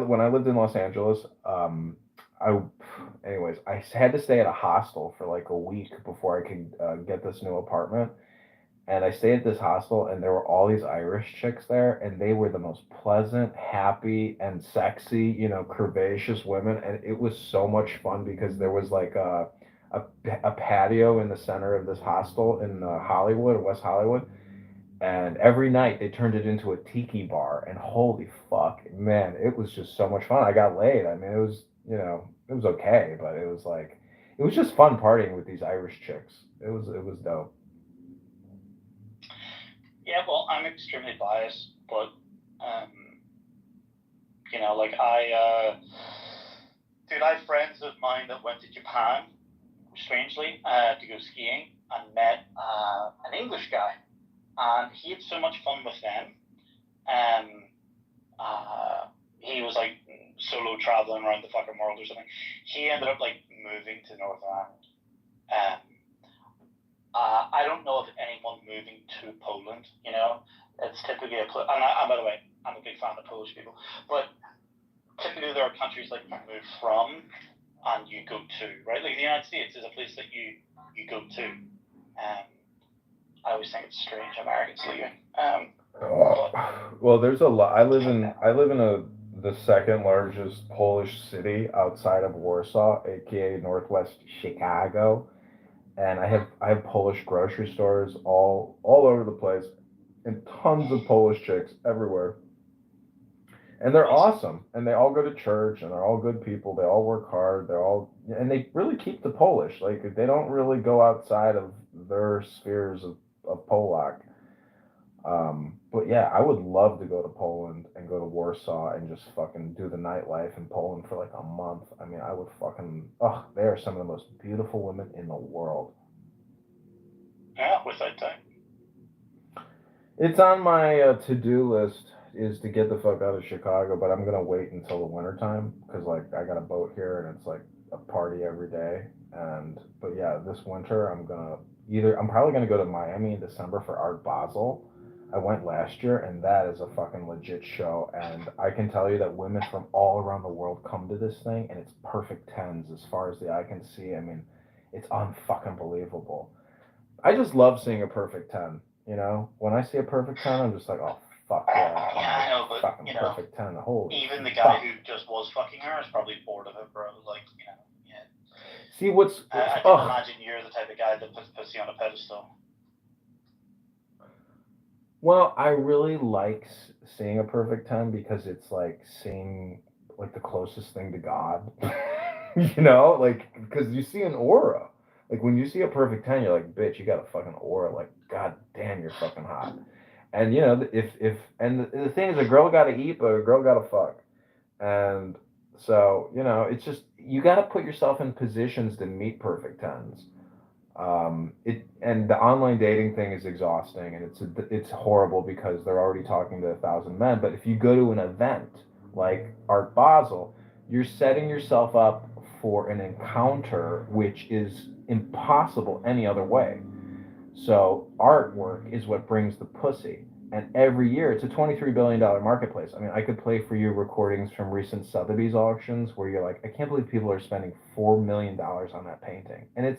when I lived in Los Angeles, I had to stay at a hostel for like a week before I could get this new apartment. And I stayed at this hostel, and there were all these Irish chicks there, and they were the most pleasant, happy, and sexy, curvaceous women. And it was so much fun because there was like a patio in the center of this hostel in Hollywood, West Hollywood. And every night they turned it into a tiki bar, and holy fuck, man, it was just so much fun. I got laid. I mean, it was, it was okay, but it was just fun partying with these Irish chicks. It was dope. Yeah, well, I'm extremely biased, but I have friends of mine that went to Japan, strangely, to go skiing, and met an English guy, and he had so much fun with them. He was like solo traveling around the fucking world or something. He ended up like moving to Northern Ireland. I don't know of anyone moving to Poland. It's typically and by the way, I'm a big fan of Polish people, but typically there are countries like you move from and you go to, right? Like the United States is a place that you go to. I always think it's strange Americans leaving. Well, there's a lot. I live in the second largest Polish city outside of Warsaw, aka Northwest Chicago, and I have Polish grocery stores all over the place, and tons of Polish chicks everywhere. And they're awesome, and they all go to church, and they're all good people. They all work hard. And they really keep the Polish. Like they don't really go outside of their spheres of Polak. But yeah, I would love to go to Poland and go to Warsaw and just fucking do the nightlife in Poland for like a month. I mean, I would fucking, they are some of the most beautiful women in the world. Yeah, without time. It's on my to-do list is to get the fuck out of Chicago, but I'm gonna wait until the wintertime because like I got a boat here and it's like a party every day. But yeah, this winter I'm probably gonna go to Miami in December for Art Basel. I went last year, and that is a fucking legit show. And I can tell you that women from all around the world come to this thing, and it's perfect tens as far as the eye can see. I mean, it's unfucking believable. I just love seeing a perfect 10. When I see a perfect 10, I'm just like, oh fuck yeah! Yeah, I know, but fucking perfect 10. Holy. Even the guy who just was fucking her is probably bored of it, bro. Like, yeah. See I can imagine you're the type of guy that puts you on a pedestal. Well, I really like seeing a perfect 10 because it's like seeing like the closest thing to God. Like because you see an aura. Like when you see a perfect 10, you're like, bitch, you got a fucking aura. Like, god damn, you're fucking hot. And you know, the thing is, a girl got to eat, but a girl got to fuck. And so, you know, it's just you got to put yourself in positions to meet perfect 10s. And the online dating thing is exhausting, and it's horrible because they're already talking to 1,000 men. But if you go to an event like Art Basel, you're setting yourself up for an encounter which is impossible any other way. So artwork is what brings the pussy. And every year, it's a $23 billion marketplace. I mean, I could play for you recordings from recent Sotheby's auctions where you're like, I can't believe people are spending $4 million on that painting. And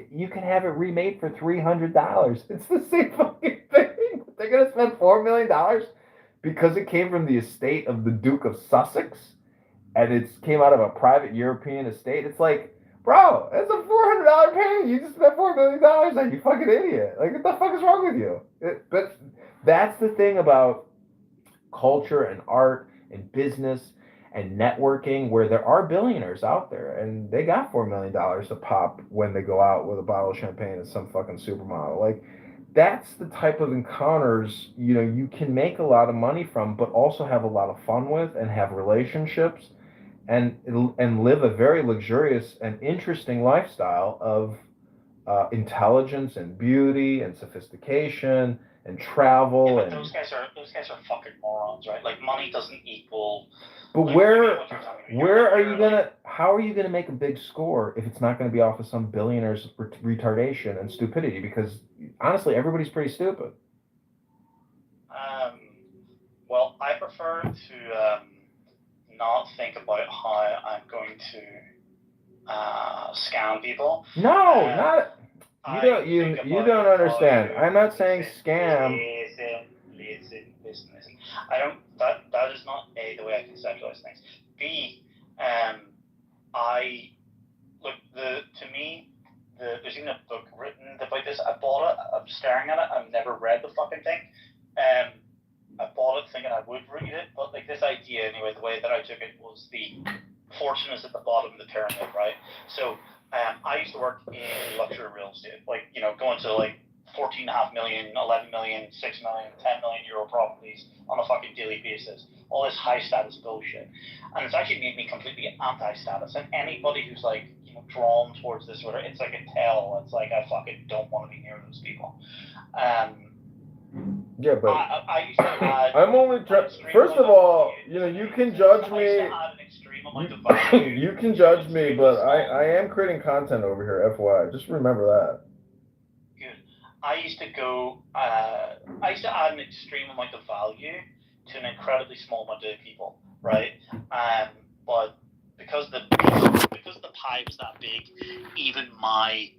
you can have it remade for $300. It's the same fucking thing. They're going to spend $4 million because it came from the estate of the Duke of Sussex and it came out of a private European estate. It's like, bro, it's a $400 painting. You just spent $4 million on, you fucking idiot. Like, what the fuck is wrong with you? But that's the thing about culture and art and business and networking, where there are billionaires out there and they got $4 million to pop when they go out with a bottle of champagne and some fucking supermodel. Like, that's the type of encounters, you know, you can make a lot of money from, but also have a lot of fun with and have relationships and live a very luxurious and interesting lifestyle of intelligence and beauty and sophistication and travel. Yeah, but and those guys are fucking morons, right? Like money doesn't equal. But like, where are you gonna? How are you gonna make a big score if it's not gonna be off of some billionaire's retardation and stupidity? Because honestly, everybody's pretty stupid. Well, I prefer to not think about how I'm going to scam people. No, not you don't understand. I'm not saying scam. Listen. I don't. That is not the way I conceptualize things. B, I look to me. There's even a book written about this. I bought it. I'm staring at it. I've never read the fucking thing. I bought it thinking I would read it, but like this idea anyway, the way that I took it was the fortune is at the bottom of the pyramid, right? So I used to work in luxury real estate, like, you know, going to like 14.5 million, 11 million, 6 million, 10 million euro properties on a fucking daily basis. All this high status bullshit. And it's actually made me completely anti-status. And anybody who's like, you know, drawn towards this, whatever, it's like a tell. It's like I fucking don't want to be near those people. Yeah, but I used to add, I'm only first of all, you know, you can judge me. You can judge me, but I am creating content over here, FYI. Just remember that. Good. I used to add an extreme amount of value to an incredibly small amount of people, right? But because the pie was that big, even my